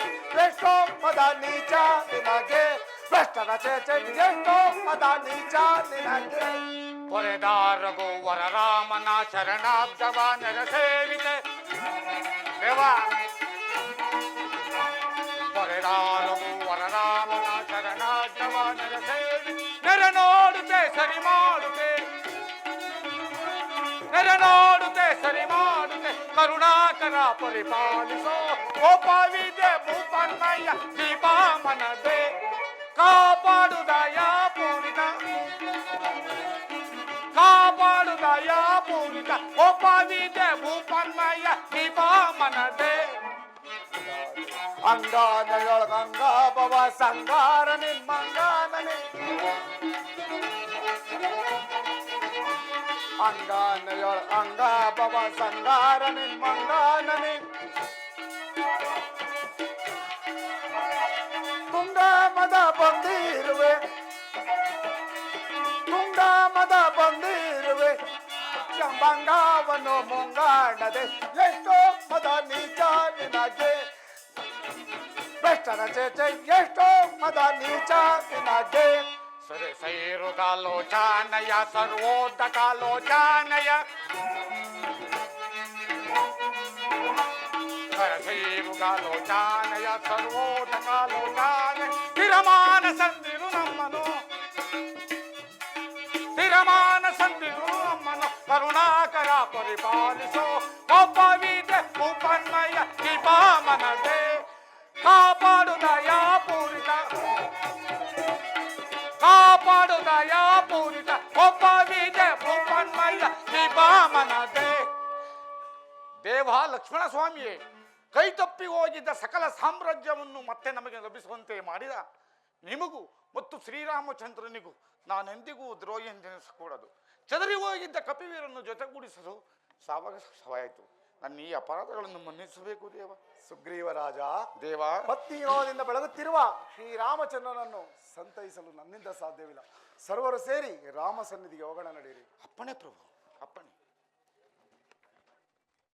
ಎಷ್ಟೋ ಮದ ನೀಚ ನಿನಗೆ ಬೆಷ್ಟನ ಚೇಚೆ, ಎಷ್ಟೋ ಮದ ನೀಚ ನಿನಗೆ. ಪೊರೆದಾರಗೋ ವರ ರಾಮನ ಶರಣಾಬ್ಜವ ನೆರ ಸೇವಿತೆ ದೇವ, ಪೊರೆದಾರಗೋ ವರ ರಾಮನ ಶರಣಾಬ್ಜವ ನೆರ ಸೇವಿ, ನೆರ ನೋಡುತ್ತೆ ಸರಿ ಮಾಡುತ್ತೆ, ನೆರ ನೋಡುತ್ತೆ ಸರಿ ಮಾಡುತ್ತೆ, ಕರುಣಾಕರ ಪರಿಪಾಲಿಸೋ ಕೋಪವಿದೆ ಭೂಪನ್ಮಯ್ಯ ದೀಪಾ ಮನದೆ ಕಾಪಾಡು ದಯಾ ಪೂರಿತ ಕೋಪವಿದೆ ಭೂಪನ್ಮಯ್ಯ ದೀಪಾ ಮನದೆ ಅಂಗಾನಯೊಳಗಂಗ ಭವ ಸಂಗಾರ ನಿಮ್ಮಂಗಾನನೆ ಅಂಗಾನಯೊಳಗಂಗ ಭವ ಸಂಗಾರ ನಿಮ್ಮಂಗಾನನೆ ತುಂಗ ಮದ ಬಂದಿರುವೆ ತುಂಗ ಮದ ಬಂದಿರುವೆ ಬಂಗಾವನ್ನು ಮುಂಗಾಣದೆ ಎಷ್ಟೋ ಮದ ನೀಚ ನಿನಗೆ ಬೆಷ್ಟನ ಚೇಚೆ ಎಷ್ಟೋ ಮದ ನೀಚ ನಿನಗೆ ಸರೆ ಸೈರುಗಾಲೋಚಾನಯ ಸರ್ವೋದಕಾಲೋಚಾನಯ ಸೈರುಗಾಲೋಚಾನಯ ಸರ್ವೋದಕಾಲೋಚಾನಯ ಸ್ಥಿರಮಾನ ಸಂದಿರು ನಮ್ಮನು ಕರುಣಾಕರ ಪರಿಪಾಲಿಸೋ ಕೋಪವಿದೆ ಭೂಪನ್ಮಯ್ಯ ದೀಪಾ ಮನದೆ ಕಾಪಾಡು ದಯಾ ಪೂರಿತ ಕೋಪವಿದೆ ಭೂಪನ್ಮಯ್ಯ ದೀಪಾ ಮನದೆ ದೇವ ಲಕ್ಷ್ಮಣ ಸ್ವಾಮಿಯೇ ಕೈ ತಪ್ಪಿ ಹೋಗಿದ್ದ ಸಕಲ ಸಾಮ್ರಾಜ್ಯವನ್ನು ಮತ್ತೆ ನಮಗೆ ಲಭಿಸುವಂತೆ ಮಾಡಿದ ನಿಮಗೂ ಮತ್ತು ಶ್ರೀರಾಮಚಂದ್ರನಿಗೂ ನಾನೆಂದಿಗೂ ದ್ರೋಹಿ ಎಂದೆನಿಸಕೂಡದು. ಚದರಿ ಹೋಗಿದ್ದ ಕಪಿವೀರನ್ನು ಜೊತೆಗೂಡಿಸಲು ಸಾವಾಯಿತು. ನನ್ನ ಈ ಅಪರಾಧಗಳನ್ನು ಮನ್ನಿಸಬೇಕು ದೇವ. ಸುಗ್ರೀವ ರಾಜ ದೇವ, ಪತ್ನಿಯೋದಿಂದ ಬೆಳಗುತ್ತಿರುವ ಶ್ರೀರಾಮಚಂದ್ರನನ್ನು ಸಂತೈಸಲು ನನ್ನಿಂದ ಸಾಧ್ಯವಿಲ್ಲ. ಸರ್ವರು ಸೇರಿ ರಾಮ ಸನ್ನಿಧಿಗೆ ಹೋಗೋಣ, ನಡೆಯಿರಿ. ಅಪ್ಪಣೆ ಪ್ರಭು.